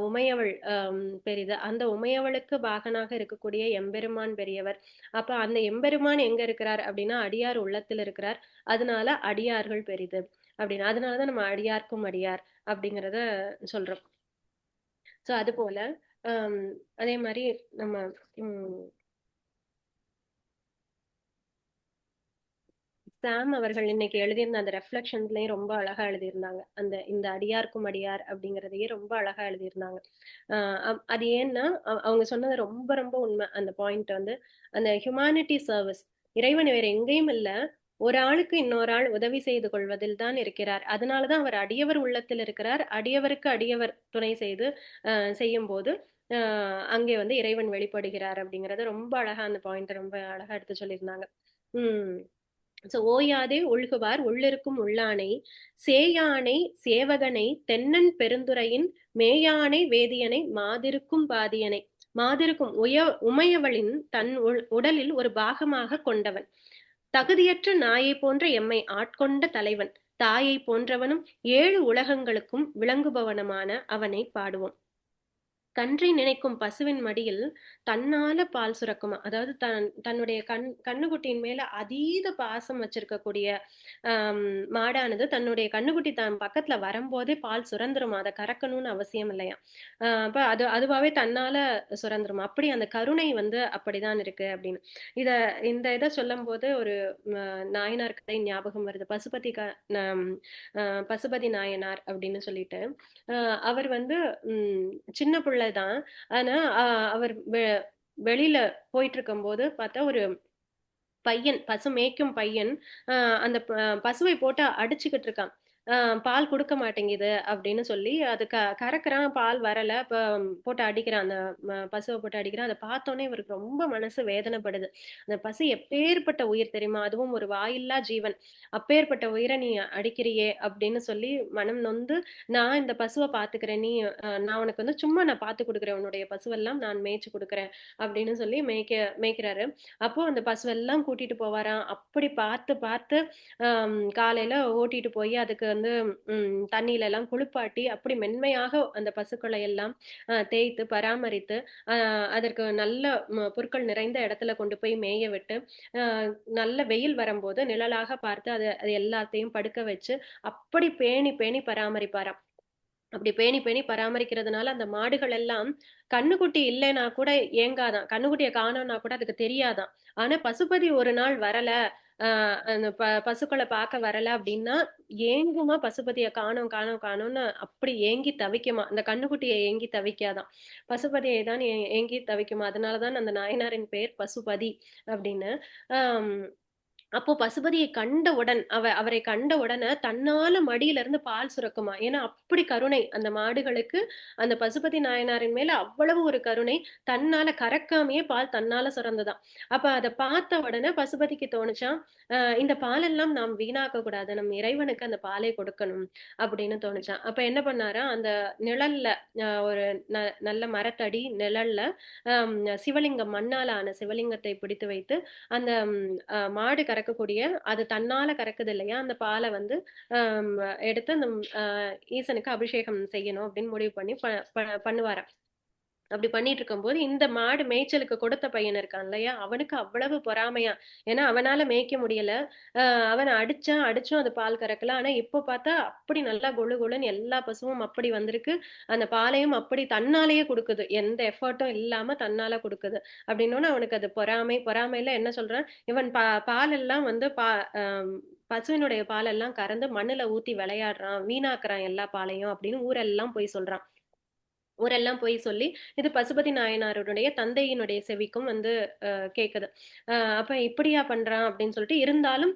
உமையவள் பெரிது. அந்த உமையவளுக்கு பாகனாக இருக்கக்கூடிய எம்பெருமான் பெரியவர். அப்ப அந்த எம்பெருமான் எங்க இருக்கிறார் அப்படின்னா அடியார் உள்ளத்தில் இருக்கிறார். அதனால அடியார்கள் பெரிது அப்படின்னு. அதனாலதான் நம்ம அடியார்க்கும் அடியார் அப்படிங்கிறத சொல்றோம். சோ அது போல அதே மாதிரி நம்ம சாம் அவர்கள் இன்னைக்கு எழுதியிருந்த அந்த ரெஃப்ளெக்ஷன்ஸ்லயும் ரொம்ப அழகா எழுதியிருந்தாங்க. இந்த அடியார்க்கும் அடியார் அப்படிங்கறதையே ரொம்ப அழகா எழுதியிருந்தாங்க. அது ஏன்னா அவங்க சொன்னது ரொம்ப ரொம்ப உண்மை. அந்த பாயிண்ட் வந்து அந்த ஹியூமானிட்டி சர்வீஸ், இறைவன் வேற எங்கேயும் இல்ல, ஒரு ஆளுக்கு இன்னொரு ஆள் உதவி செய்து கொள்வதில் தான் இருக்கிறார். அதனாலதான் அவர் அடியவர் உள்ளத்தில் இருக்கிறார். அடியவருக்கு அடியவர் துணை செய்யும் போது அங்கே வந்து இறைவன் வெளிப்படுகிறார் அப்படிங்கறத ரொம்ப அழகா அந்த பாயிண்ட் ரொம்ப அழகா எடுத்து சொல்லியிருந்தாங்க. ஓயாதே ஒழுகுவார் உள்ளிருக்கும் உள்ளானை சேயானை சேவகனை தென்னன் பெருந்துரையின் மேயானை வேதியனை மாதிருக்கும் பாதியனை. மாதிருக்கும் உமையவளின் தன் உடலில் ஒரு பாகமாக கொண்டவன், தகுதியற்ற நாயை போன்ற எம்மை ஆட்கொண்ட தலைவன், தாயை போன்றவனும் 7 உலகங்களுக்கும் விளங்குபவனுமான அவனை பாடுவோம். கன்றை நினைக்கும் பசுவின் மடியில் தன்னால பால் சுரக்குமா. அதாவது தன்னுடைய கண்ணுக்குட்டியின் மேல அதீத பாசம் வச்சிருக்கக்கூடிய மாடானது தன்னுடைய கண்ணுக்குட்டி தன் பக்கத்துல வரும்போதே பால் சுரந்துருமா. அதை கறக்கணும்னு அவசியம் இல்லையா. அப்ப அதுவாவே தன்னால சுரந்துருமா. அப்படி அந்த கருணை வந்து அப்படிதான் இருக்கு அப்படின்னு. இந்த இதை சொல்லும் போது ஒரு நாயனார் கதை ஞாபகம் வருது. பசுபதி நாயனார் அப்படின்னு சொல்லிட்டு அவர் வந்து சின்ன பிள்ளைதான். ஆனா அவர் வெளியில போயிட்டு இருக்கும் போது பார்த்தா ஒரு பையன், பசு மேய்க்கும் பையன் அந்த பசுவை போட்டு அடிச்சுக்கிட்டு இருக்கான். பால் கொடுக்க மாட்டேங்குது அப்படின்னு சொல்லி அது கறக்குறான், பால் வரல. போட்டு அடிக்கிறான், அந்த பசுவை போட்டு அடிக்கிறான். அதை பார்த்தோன்னே இவருக்கு ரொம்ப மனசு வேதனைப்படுது. அந்த பசு எப்பேற்பட்ட உயிர் தெரியுமா, அதுவும் ஒரு வாயில்லா ஜீவன். அப்பேற்பட்ட உயிரை நீ அடிக்கிறியே அப்படின்னு சொல்லி மனம் நொந்து, நான் இந்த பசுவை பாத்துக்கிறேன், நீ நான் உனக்கு வந்து சும்மா நான் பார்த்து கொடுக்குறேன், உன்னுடைய பசுவெல்லாம் நான் மேய்ச்சி கொடுக்குறேன் அப்படின்னு சொல்லி மேய்க்கிறாரு. அப்போ அந்த பசுவெல்லாம் கூட்டிட்டு போவாராம். அப்படி பார்த்து பார்த்து காலையில ஓட்டிட்டு போய் அதுக்கு வந்து தண்ணியில எல்லாம் குளிப்பாட்டி அப்படி மென்மையாக அந்த பசுக்களை எல்லாம் தேய்த்து பராமரித்து அதற்கு நல்ல பொருட்கள் நிறைந்த இடத்துல கொண்டு போய் மேய விட்டு நல்ல வெயில் வரும்போது நிழலாக பார்த்து அது எல்லாத்தையும் படுக்க வச்சு அப்படி பேணி பேணி பராமரிப்பாராம். அப்படி பேணி பேணி பராமரிக்கிறதுனால அந்த மாடுகள் எல்லாம் கண்ணுக்குட்டி இல்லைன்னா கூட ஏங்காதான், கண்ணுக்குட்டியை காணோம்னா கூட அதுக்கு தெரியாதான். ஆனா பசுபதி ஒரு நாள் வரல, அந்த பசுக்களை பார்க்க வரல அப்படின்னா ஏங்குமா, பசுபதியை காணோம் காணோம் காணோம்னு அப்படி ஏங்கி தவிக்குமா. அந்த கண்ணுக்குட்டியை ஏங்கி தவிக்காதான், பசுபதியை தான் ஏங்கி தவிக்குமா. அதனாலதான் அந்த நாயனாரின் பெயர் பசுபதி அப்படின்னு. அப்போ பசுபதியை கண்டவுடன் அவரை கண்ட உடனே தன்னால மடியில இருந்து பால் சுரக்குமா. ஏன்னா அப்படி கருணை அந்த மாடுகளுக்கு, அந்த பசுபதி நாயனாரின் மேல அவ்வளவு ஒரு கருணை. தன்னால கறக்காமையே பால் தன்னால சுரந்துதான். அப்ப அதை பார்த்த உடனே பசுபதிக்கு தோணுச்சான், இந்த பாலெல்லாம் நாம் வீணாக்க கூடாது, நம் இறைவனுக்கு அந்த பாலை கொடுக்கணும் அப்படின்னு தோணுச்சான். அப்ப என்ன பண்ணாரா, அந்த நிழல்ல ஒரு நல்ல மரத்தடி நிழல்ல சிவலிங்கம், மண்ணால ஆன சிவலிங்கத்தை பிடித்து வைத்து அந்த மாடு கறக்கக்கூடிய, அது தன்னால கறக்குது இல்லையா, அந்த பாலை வந்து எடுத்து அந்த ஈசனுக்கு அபிஷேகம் செய்யணும் அப்படின்னு முடிவு பண்ணி பண்ணுவாராம். அப்படி பண்ணிட்டு இருக்கும்போது இந்த மாடு மேய்ச்சலுக்கு கொடுத்த பையன் இருக்கான் இல்லையா, அவனுக்கு அவ்வளவு பொறாமையா. ஏன்னா அவனால மேய்க்க முடியல, அவன் அடிச்சும் அது பால் கறக்கல. ஆனா இப்போ பார்த்தா அப்படி நல்லா கொழு கொழுன்னு எல்லா பசுவும் அப்படி வந்திருக்கு, அந்த பாலையும் அப்படி தன்னாலேயே கொடுக்குது, எந்த எஃபர்ட்டும் இல்லாம தன்னால கொடுக்குது. அப்படின்னோன்னு அவனுக்கு அது பொறாமையில என்ன சொல்றான், இவன் பால் எல்லாம் வந்து பசுவினுடைய பாலெல்லாம் கறந்து மண்ணுல ஊத்தி விளையாடுறான், வீணாக்குறான் எல்லா பாலையும் அப்படின்னு ஊரெல்லாம் போய் சொல்றான். ஊரெல்லாம் போய் சொல்லி இது பசுபதி நாயனாருடைய தந்தையினுடைய செவிக்கும் வந்து கேக்குது. அப்ப இப்படியா பண்றான் அப்படின்னு சொல்லிட்டு, இருந்தாலும்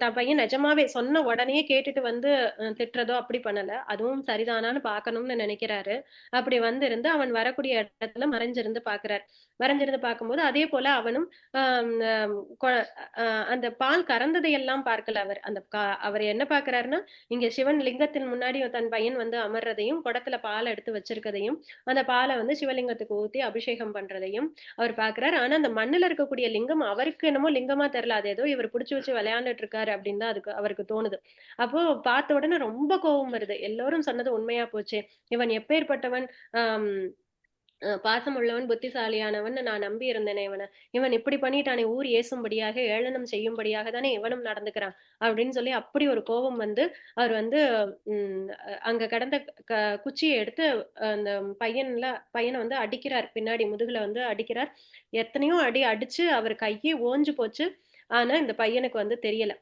தன் பையன் நிஜமாவே சொன்ன உடனே கேட்டுட்டு வந்து திட்டுறதோ அப்படி பண்ணல, அதுவும் சரிதானான்னு பார்க்கணும்னு நினைக்கிறாரு. அப்படி வந்து அவன் வரக்கூடிய இடத்துல மறைஞ்சிருந்து பார்க்கும்போது அதே போல அவனும் அந்த பால் கறந்ததை எல்லாம் பார்க்கல. அவர் என்ன பார்க்கிறாருன்னா, இங்க சிவன் லிங்கத்தின் முன்னாடி தன் பையன் வந்து அமர்றதையும் குடத்துல பால் எடுத்து வச்சிருக்கதையும் அந்த பாலை வந்து சிவலிங்கத்துக்கு ஊத்தி அபிஷேகம் பண்றதையும் அவர் பாக்குறாரு. ஆனா அந்த மண்ணுல இருக்கக்கூடிய லிங்கம் அவருக்கு என்னமோ லிங்கமா தெரியல, அது ஏதோ இவர் புடிச்சு வச்சு விளையாண்டுட்டு இருக்காரு அப்படின்னு தான் அவருக்கு தோணுது. அப்போ பார்த்த உடனே ரொம்ப கோபம் வருது. எல்லோரும் சொன்னது உண்மையா போச்சே, இவன் எப்பேற்பட்டவன், பாசம் உள்ளவன், புத்திசாலியானவன் நான் நம்பி இருந்தேனே, இவன் இப்படி பண்ணிட்டானே, ஊர் ஏசும்படியாக ஏளனம் செய்யும்படியாக தானே இவனும் நடந்துக்கிறான் அப்படின்னு சொல்லி அப்படி ஒரு கோபம் வந்து அவர் வந்து அங்க கிடந்த குச்சியை எடுத்து அந்த பையனை வந்து அடிக்கிறார், பின்னாடி முதுகுல வந்து அடிக்கிறார். எத்தனையோ அடி அடிச்சு அவர் கையே ஓஞ்சு போச்சு. ஆனா இந்த பையனுக்கு வந்து தெரியல,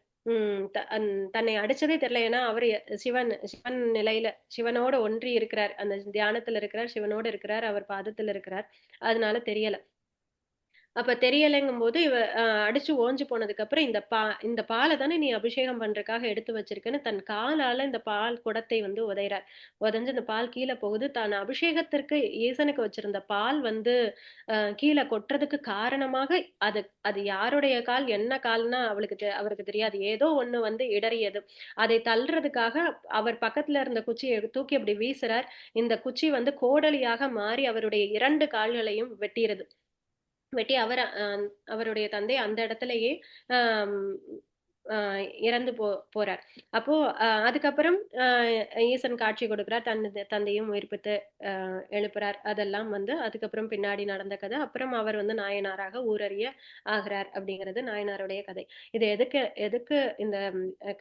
தன்னை அடிச்சதே தெரியல. ஏன்னா அவரு சிவன் நிலையில சிவனோட ஒன்றி இருக்கிறார், அந்த தியானத்துல இருக்கிறார், சிவனோட இருக்கிறார், அவர் பாதத்துல இருக்கிறார், அதனால தெரியல. அப்ப தெரியலைங்கும் போது அடிச்சு ஓஞ்சு போனதுக்கு அப்புறம் இந்த பாலை தானே நீ அபிஷேகம் பண்றதுக்காக எடுத்து வச்சிருக்கேன்னு தன் காலால இந்த பால் குடத்தை வந்து உதைஞ்சு அந்த பால் கீழே போகுது. தான் அபிஷேகத்திற்கு ஈசனுக்கு வச்சிருந்த பால் வந்து கீழே கொட்டுறதுக்கு காரணமாக அது யாருடைய கால், என்ன கால்னா அவருக்கு தெரியாது, ஏதோ ஒண்ணு வந்து இடறியது. அதை தள்ளுறதுக்காக அவர் பக்கத்துல இருந்த குச்சியை தூக்கி அப்படி வீசுறார். இந்த குச்சி வந்து கோடலியாக மாறி அவருடைய 2 கால்களையும் வெட்டி அவருடைய தந்தை அந்த இடத்துலயே இறந்து போறார். அப்போ அதுக்கப்புறம் ஈசன் காட்சி கொடுக்கிறார், தந்தையும் உயிர்ப்பித்து எழுப்புறார். அதெல்லாம் வந்து அதுக்கப்புறம் பின்னாடி நடந்த கதை. அப்புறம் அவர் வந்து நாயனாராக ஊரறிய ஆகிறார் அப்படிங்கிறது நாயனாருடைய கதை. இது எதுக்கு எதுக்கு இந்த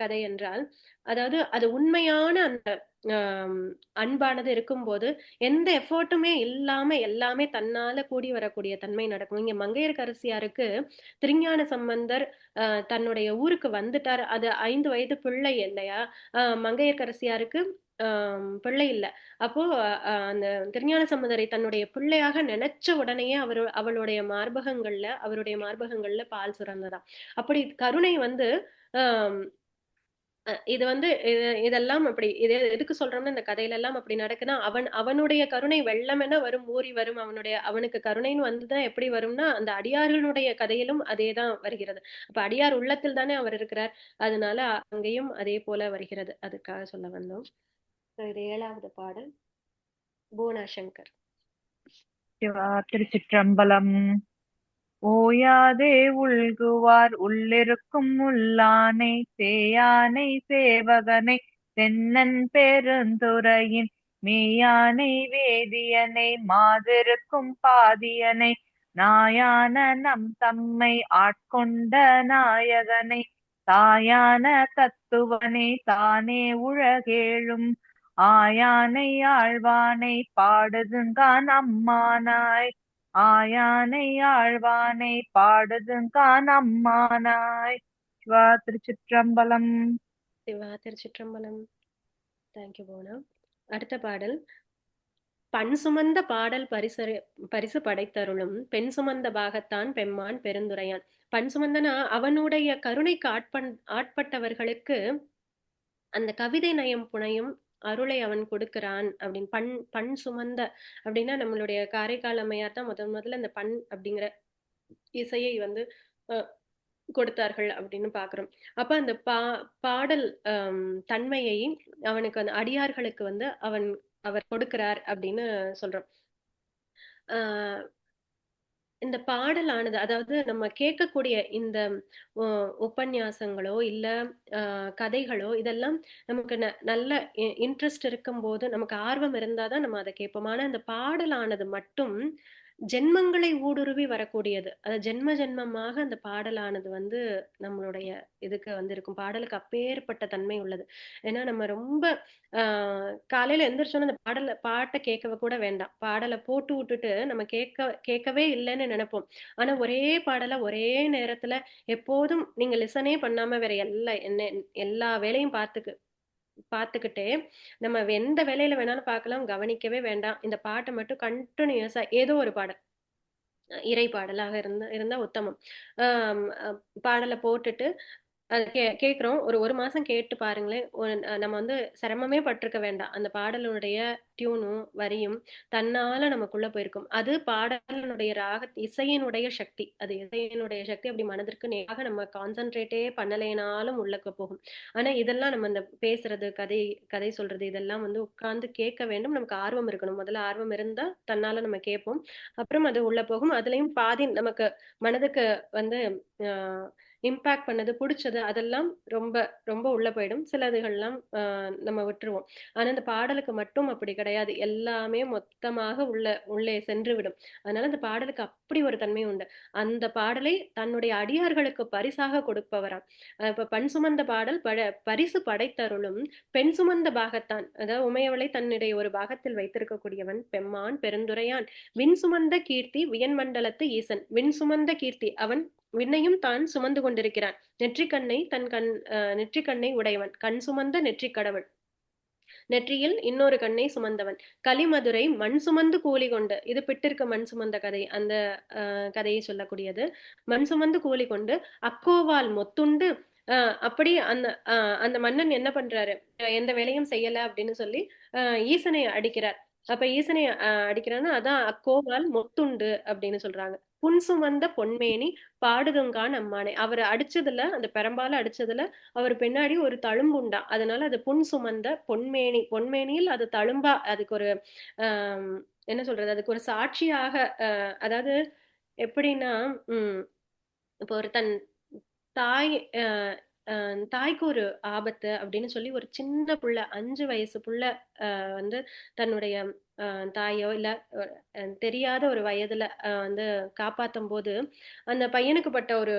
கதை என்றால், அதாவது அது உண்மையான அந்த அன்பானது இருக்கும்போது எந்த எஃபோர்ட்டுமே இல்லாம எல்லாமே தன்னால கூடி வரக்கூடிய தன்மை நடக்கும். இங்க மங்கையர்க்கரசியாருக்கு திருஞான சம்பந்தர் தன்னுடைய ஊருக்கு வந்துட்டார். அது 5 வயது பிள்ளை இல்லையா? மங்கையர்க்கரசியாருக்கு பிள்ளை இல்ல. அப்போ அந்த திருஞான சம்பந்தரை தன்னுடைய பிள்ளையாக நினைச்ச உடனேயே அவருடைய மார்பகங்கள்ல பால் சுரந்ததாம். அப்படி கருணை வந்து ஆஹ் இது வந்து இதெல்லாம் அப்படி எதுக்கு சொல்றோம்னா, இந்த கதையில எல்லாம் அப்படி நடக்குன்னா, அவனுடைய கருணை வெள்ளம் என வரும், ஊறி வரும். அவனுக்கு கருணைன்னு வந்துதான் எப்படி வரும்னா, அந்த அடியார்களுடைய கதையிலும் அதேதான் வருகிறது. அப்ப அடியார் உள்ளத்தில் தானே அவர் இருக்கிறார். அதனால அங்கேயும் அதே போல வருகிறது. அதுக்காக சொல்ல வந்தோம். இது 7வது பாடல். புவனாசங்கர். சிவா திருச்சிற்றம்பலம். ஓயாதே உள்குவார் உள்ளிருக்கும் உள்ளானை சேயானை சேவகனை தென்னன் பெருந்துறையின் மேயானை வேதியனை மாதிருக்கும் பாதியனை நாயான நம் தம்மை ஆட்கொண்ட நாயகனை தாயான தத்துவனை தானே உலகேழும் ஆயானை ஆழ்வானை பாடுதுங்கான் அம்மானாய் ஆயானை ஆழ்வானை பாடுதுங்கான் அம்மானாய். சிவா திருச்சிற்றம்பலம். சிவா திருச்சிற்றம்பலம். தேங்க்யூ புவனா. அடுத்த பாடல். பண் சுமந்த பாடல் பரிசு படைத்தருளும் பெண் சுமந்த பாகத்தான் பெம்மான் பெருந்துரையான். பண் சுமந்தனா அவனுடைய கருணைக்கு ஆட்பட்டவர்களுக்கு அந்த கவிதை நயம் புனையும் அருளை அவன் கொடுக்கிறான் அப்படின்னு. பண் சுமந்த அப்படின்னா நம்மளுடைய காரைக்கால் அம்மையார் தான் முதல்ல இந்த பண் அப்படிங்கிற இசையை வந்து கொடுத்தார்கள் அப்படின்னு பாக்குறோம். அப்ப அந்த பாடல் தன்மையை அவனுக்கு அந்த அடியார்களுக்கு வந்து அவர் கொடுக்கிறார் அப்படின்னு சொல்றோம். இந்த பாடலானது, அதாவது நம்ம கேட்கக்கூடிய இந்த உபன்யாசங்களோ இல்ல கதைகளோ இதெல்லாம் நமக்கு நல்ல இன்ட்ரெஸ்ட் இருக்கும் போது, நமக்கு ஆர்வம் இருந்தாதான் நம்ம அதை கேட்போம். ஆனா இந்த பாடலானது மட்டும் ஜென்மங்களை ஊடுருவி வரக்கூடியது. அது ஜென்ம ஜென்மமாக அந்த பாடலானது வந்து நம்மளுடைய இதுக்கு வந்து இருக்கும். பாடலுக்கு அப்பேற்பட்ட தன்மை உள்ளது. ஏன்னா நம்ம ரொம்ப காலையில எந்திரிச்சோன்னு அந்த பாட்டை கேட்கவே கூட வேண்டாம். பாடலை போட்டு விட்டுட்டு நம்ம கேட்கவே இல்லைன்னு நினைப்போம். ஆனா ஒரே பாடலை ஒரே நேரத்துல எப்போதும் நீங்க லிசனே பண்ணாம வேற எல்லா வேலையும் பார்த்துக்கிட்டே நம்ம எந்த வேலையில வேணாலும் பார்க்கலாம், கவனிக்கவே வேண்டாம். இந்த பாட்டை மட்டும் கண்டினியூஸா ஏதோ ஒரு பாடல், இறை பாடலாக இருந்தா உத்தமம். பாடலை போட்டுட்டு அது கேட்குறோம். ஒரு மாசம் கேட்டு பாருங்களேன். நம்ம வந்து சிரமமே பட்டிருக்க வேண்டாம். அந்த பாடலுடைய டியூனும் வரியும் தன்னால நமக்குள்ள போயிருக்கும். அது பாடலினுடைய இசையினுடைய சக்தி. அது இசையினுடைய சக்தி அப்படி மனதிற்கு நேராக நம்ம கான்சென்ட்ரேட்டே பண்ணலைனாலும் உள்ளக்க போகும். ஆனா இதெல்லாம் நம்ம இந்த பேசுறது, கதை சொல்றது இதெல்லாம் வந்து உட்கார்ந்து கேட்க வேண்டும். நமக்கு ஆர்வம் இருக்கணும். முதல்ல ஆர்வம் இருந்தா தன்னால நம்ம கேட்போம். அப்புறம் அது உள்ள போகும். அதுலயும் பாதி நமக்கு மனதுக்கு வந்து இம்பாக்ட் பண்ணது, பிடிச்சது அதெல்லாம் ரொம்ப ரொம்ப உள்ள போயிடும். சிலதுகள்லாம் நம்ம விட்டுருவோம். ஆனா இந்த பாடலுக்கு மட்டும் அப்படி கிடையாது. எல்லாமே மொத்தமாக உள்ளே சென்று விடும். அதனால இந்த பாடலுக்கு அப்படி ஒரு தன்மை உண்டு. அந்த பாடலை தன்னுடைய அடியார்களுக்கு பரிசாக கொடுப்பவராம். இப்ப பண் சுமந்த பாடல் பரிசு படைத்தருளும் பெண் சுமந்த பாகத்தான், அதாவது உமையவளை தன்னுடைய ஒரு பாகத்தில் வைத்திருக்கக்கூடியவன் பெம்மான் பெருந்துரையான். விண் சுமந்த கீர்த்தி வியன் மண்டலத்து ஈசன். விண் சுமந்த கீர்த்தி, அவன் விண்ணையும் தான் சுமந்து கொண்டிருக்கிறான். நெற்றிக்கண்ணை உடையவன், கண் சுமந்த நெற்றி கடவுள். நெற்றியில் இன்னொரு கண்ணை சுமந்தவன். கலிமதுரை மண் சுமந்து கூலி கொண்டு, இது பிட்டிருக்க மண் சுமந்த கதை, அந்த கதையை சொல்லக்கூடியது. மண் சுமந்து கூலி கொண்டு அக்கோவால் மொத்துண்டு. அப்படி அந்த மன்னன் என்ன பண்றாரு, எந்த வேலையும் செய்யல அப்படின்னு சொல்லி ஈசனை அடிக்கிறார். அப்ப ஈசனை அடிக்கிறான்னா அதான் அக்கோவால் மொத்துண்டு அப்படின்னு சொல்றாங்க. புன் சுமந்த பொன்மேனி பாடுதுங்கான் அம்மானை. அவர் அடிச்சதுல, அந்த பெரம்பால அடிச்சதுல அவர் பின்னாடி ஒரு தழும்புண்டா. அதனால அது புன் சுமந்த பொன்மேனியில் அது தழும்பா, அதுக்கு ஒரு என்ன சொல்றது, அதுக்கு ஒரு சாட்சியாக, அதாவது எப்படின்னா இப்போ ஒரு தன் தாய் தாய்க்கு ஒரு ஆபத்து அப்படின்னு சொல்லி ஒரு சின்ன புள்ள 5 வயசு புள்ள வந்து தன்னுடைய தாயோ இல்ல தெரியாத ஒரு வயதுல வந்து காப்பாத்தும் போது அந்த பையனுக்கு பட்ட ஒரு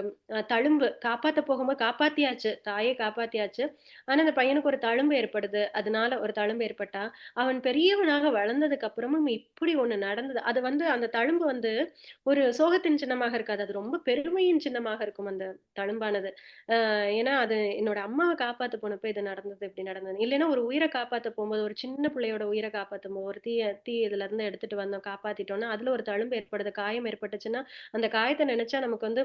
தழும்பு, காப்பாத்த போகும்போது காப்பாத்தியாச்சு, தாயை காப்பாத்தியாச்சு. ஆனா அந்த பையனுக்கு ஒரு தழும்பு ஏற்படுது. அதனால ஒரு தழும்பு ஏற்பட்டா அவன் பெரியவனாக வளர்ந்ததுக்கு அப்புறமும் இப்படி ஒண்ணு நடந்தது. அது வந்து அந்த தழும்பு வந்து ஒரு சோகத்தின் சின்னமாக இருக்காது, அது ரொம்ப பெருமையின் சின்னமாக இருக்கும் அந்த தழும்பானது. ஏன்னா அது என்னோட அம்மாவை காப்பாத்த போனப்ப இது நடந்தது, இப்படி நடந்தது. இல்லைன்னா ஒரு உயிரை காப்பாத்த போகும்போது, ஒரு சின்ன பிள்ளையோட உயிரை காப்பாத்தும் போது, ஒரு தீ இதுல இருந்து எடுத்துட்டு வந்தோம், காப்பாத்திட்டோம்னா அதுல ஒரு தழும்பு ஏற்படுது, காயம் ஏற்பட்டுச்சுன்னா அந்த காயத்தை நினைச்சா நமக்கு வந்து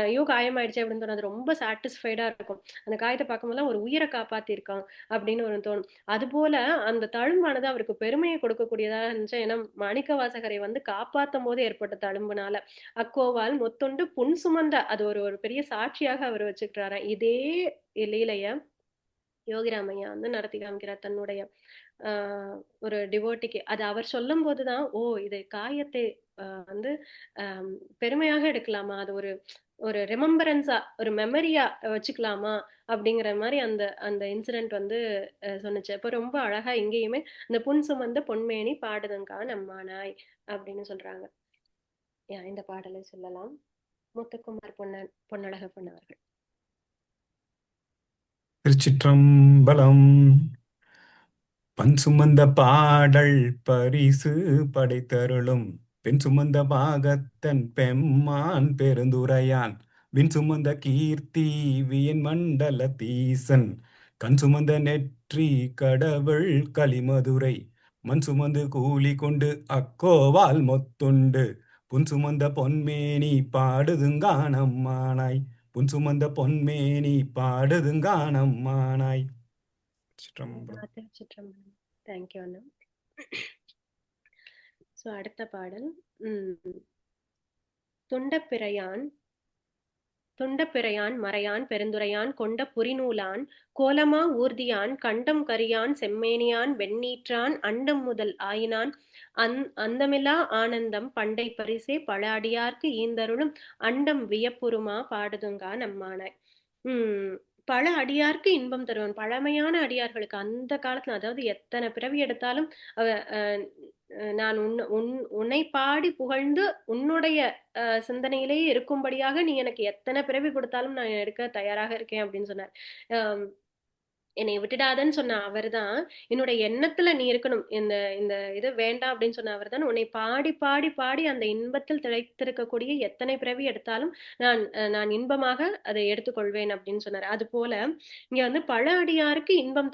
ஐயோ காயமாயிடுச்சு அப்படின்னு தோணும். அது ரொம்ப சாட்டிஸ்ஃபைடா இருக்கும். அந்த காயத்தை பார்க்கும்போது ஒரு உயிரை காப்பாத்திருக்கான் அப்படின்னு ஒரு தோணும். அது போல அந்த தழும்பானது அவருக்கு பெருமையை கொடுக்கக்கூடியதா இருந்துச்சு. ஏன்னா மாணிக்க வாசகரை வந்து காப்பாத்தும் போது ஏற்பட்ட தழும்புனால அக்கோவால் மொத்தொண்டு புன் சுமந்த, அது ஒரு ஒரு பெரிய சாட்சியாக அவர் வச்சுக்கிறாரு. இதே லீலைய யோகிராமையா வந்து நடத்தி காமிக்கிறார் தன்னுடைய ஒரு டிவோட்டிக்கு. அது அவர் சொல்லும் போதுதான், ஓ இதை காயத்தை வந்து பெருமையாக எடுக்கலாமா, அது ஒரு ஒரு ரிமெம்பரன்ஸா, ஒரு மெமரியா வச்சுக்கலாமா அப்படிங்கிற மாதிரி அந்த அந்த இன்சிடென்ட் வந்து சொன்னுச்சு. அப்போ ரொம்ப அழகா இங்கேயுமே இந்த புன் சுமந்த பொன்மேனி பாடுதங்கா நம்மானாய் அப்படின்னு சொல்றாங்க. இந்த பாடலை சொல்லலாம். முத்துக்குமார் பொன்னழகப்பன் அவர்கள். திருச்சிற்றம்பலம். பண் சுமந்த பாடல் பரிசு படைத்தருளும் பெண் சுமந்த பாகத்தன் பெம்மான் பெருந்துரையான் வின் சுமந்த கீர்த்தி வியன் மண்டல தீசன் கண் சுமந்த நெற்றி கடவுள் களிமதுரை மண் சுமந்து கூலி கொண்டு அக்கோவால் மொத்துண்டு புன் சுமந்த பொன்மேனி பாடுதுங்கானம்மானாய் புன் சுமந்த பொன்மேனி பாடுதுங்கானம்மானாய். திருச்சிற்றம்பலம். தேங்க்யூ அண்ணா. ஸோ அடுத்த பாடல் துண்டப்பிறையான் மறையான் பெருந்துரையான் கொண்ட புரிநூலான் கோலமா ஊர்தியான் கண்டம் கரியான் செம்மேனியான் வெண்ணீற்றான் அண்டம் முதல் ஆயினான் அந்தமில்லா ஆனந்தம் பண்டை பரிசே பல அடியார்க்கு ஈந்தருளும் அண்டம் வியப்புருமா பாடுதுங்கா நம்மானாய். பல அடியார்க்கு இன்பம் தருவன், பழமையான அடியார்களுக்கு அந்த காலத்துல, அதாவது எத்தனை பிறவி எடுத்தாலும் நான் உன்னை பாடி புகழ்ந்து உன்னுடைய சிந்தனையிலேயே இருக்கும்படியாக நீ எனக்கு எத்தனை பிறவி கொடுத்தாலும் நான் எடுக்க தயாராக இருக்கேன் அப்படின்னு சொன்னார். என்னை விட்டுடாதன்னு சொன்ன அவர் தான், என்னுடைய எண்ணத்துல நீ இருக்கணும், இந்த இந்த இது வேண்டாம் அப்படின்னு சொன்ன அவர் தான், உன்னை பாடி பாடி பாடி அந்த இன்பத்தில் திளைத்திருக்கக்கூடிய எத்தனை பிறவி எடுத்தாலும் நான் இன்பமாக அதை எடுத்துக்கொள்வேன் அப்படின்னு சொன்னார். அது போல இங்க வந்து பல அடியாருக்கு இன்பம்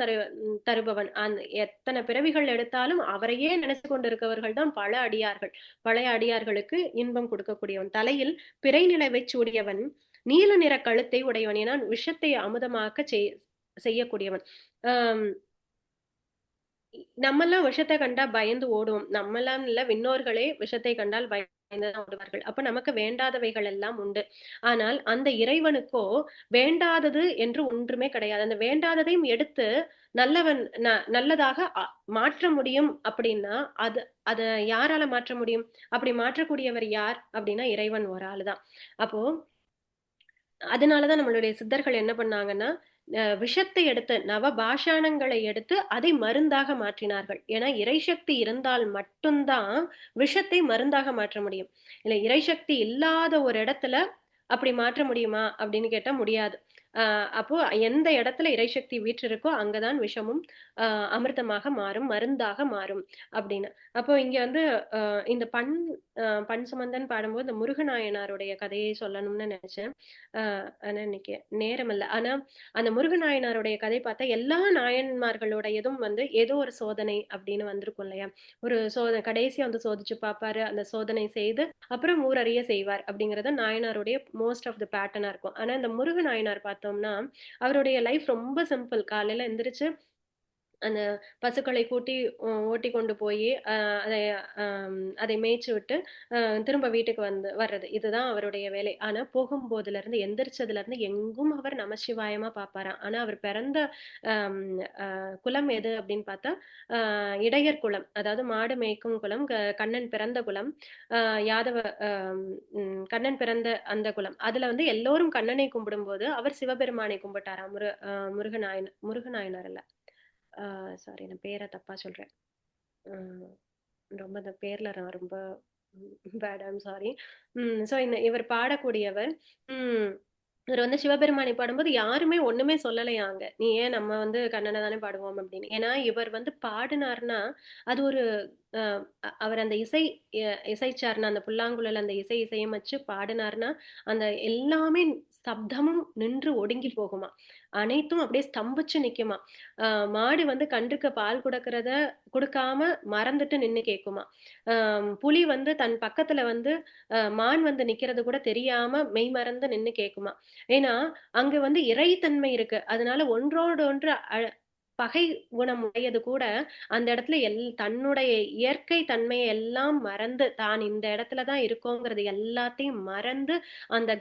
தருபவன், அந்த எத்தனை பிறவிகள் எடுத்தாலும் அவரையே நினைச்சு கொண்டிருக்கவர்கள் தான் பல அடியார்கள். பழைய அடியார்களுக்கு இன்பம் கொடுக்கக்கூடியவன், தலையில் பிறை நிலவை சூடியவன், நீல நிற கழுத்தை உடையவன், ஏன்னா விஷத்தை அமுதமாக்க செய்யக்கூடியவன். நம்மெல்லாம் விஷத்தை கண்டா பயந்து ஓடுவோம், நம்மெல்லாம் இல்ல, விண்ணோர்களே விஷத்தை கண்டால் பயந்துதான் ஓடுவார்கள். அப்ப நமக்கு வேண்டாதவைகள் எல்லாம் உண்டு. ஆனால் அந்த இறைவனுக்கோ வேண்டாதது என்று ஒன்றுமே கிடையாது. அந்த வேண்டாததையும் எடுத்து நல்லதாக மாற்ற முடியும். அப்படின்னா அத யாரால மாற்ற முடியும்? அப்படி மாற்றக்கூடியவர் யார் அப்படின்னா இறைவன் ஒரு ஆளுதான். அப்போ அதனாலதான் நம்மளுடைய சித்தர்கள் என்ன பண்ணாங்கன்னா, விஷத்தை எடுத்து நவ பாஷாணங்களை எடுத்து அதை மருந்தாக மாற்றினார்கள். ஏன்னா இறைசக்தி இருந்தால் மட்டும்தான் விஷத்தை மருந்தாக மாற்ற முடியும். இல்ல இறைசக்தி இல்லாத ஒரு இடத்துல அப்படி மாற்ற முடியுமா அப்படின்னு கேட்டா முடியாது. அப்போ எந்த இடத்துல இறைசக்தி வீற்றிருக்கோ அங்கதான் விஷமும் அமிர்தமாக மாறும், மருந்தாக மாறும் அப்படின்னு. அப்போ இங்க வந்து இந்த பண் சுமந்தன் பாடும்போது இந்த முருகநாயனாருடைய கதையை சொல்லணும்னு நினைச்சேன். ஆனா இன்னைக்கு நேரம் இல்லை. ஆனா அந்த முருகநாயனாருடைய கதை பார்த்தா எல்லா நாயன்மார்களுடையதும் வந்து ஏதோ ஒரு சோதனை அப்படின்னு வந்திருக்கும் இல்லையா? ஒரு கடைசியா வந்து சோதிச்சு பார்ப்பாரு, அந்த சோதனை செய்து அப்புறம் ஊரறிய செய்வார் அப்படிங்கறது நாயனாருடைய மோஸ்ட் ஆஃப் த பேட்டர்னா இருக்கும். ஆனா இந்த முருகநாயனார் பார்த்தோம்னா அவருடைய லைஃப் ரொம்ப சிம்பிள். காலையில எந்திரிச்சு அந்த பசுக்களை ஓட்டி கொண்டு போய் அதை அதை மேய்ச்சி விட்டு திரும்ப வீட்டுக்கு வர்றது, இதுதான் அவருடைய வேலை. ஆனா போகும்போதுல இருந்து எந்திரிச்சதுல இருந்து எங்கும் அவர் நமசிவாயமா பார்ப்பாராம். ஆனா அவர் பிறந்த குலம் எது அப்படின்னு பார்த்தா இடையர் குலம், அதாவது மாடு மேய்க்கும் குலம், கண்ணன் பிறந்த குலம், யாதவ கண்ணன் பிறந்த அந்த குலம். அதுல வந்து எல்லோரும் கண்ணனை கும்பிடும்போது அவர் சிவபெருமானை கும்பிட்டாராம். முருகநாயனார் அல்ல, சாரி நான் பேரை தப்பா சொல்றேன். ரொம்ப அந்த பேர்ல நான் ரொம்ப பேட், ஐம் சாரி. ஸோ இவர் பாடக்கூடியவர். இவர் வந்து சிவபெருமானை பாடும்போது யாருமே ஒண்ணுமே சொல்லலையாங்க, நீ ஏன் நம்ம வந்து கண்ணனை தானே பாடுவோம் அப்படின்னு. ஏன்னா இவர் வந்து பாடினார்னா அது ஒரு அவர் அந்த இசைச்சார்னா அந்த புல்லாங்குழல் அந்த இசையமைச்சு பாடினார்னா அந்த எல்லாமே சப்தமும் நின்று ஒடுங்கி போகுமா, அனைத்தும் அப்படியே ஸ்தம்பிச்சு நிக்குமா. மாடு வந்து கன்றுக்கு பால் கொடுக்காம மறந்துட்டு நின்னு கேக்குமா. புலி வந்து தன் பக்கத்துல வந்து மான் வந்து நிக்கிறது கூட தெரியாம மெய் மறந்து நின்னு கேக்குமா. ஏன்னா அங்க வந்து இறைத்தன்மை இருக்கு, அதனால ஒன்றோடு ஒன்று பகை குணம் உடையது கூட அந்த இடத்துல தன்னுடைய இயற்கை தன்மையை எல்லாம் மறந்து தான் இந்த இடத்துலதான் இருக்கோங்கிறது எல்லாத்தையும் மறந்து அந்த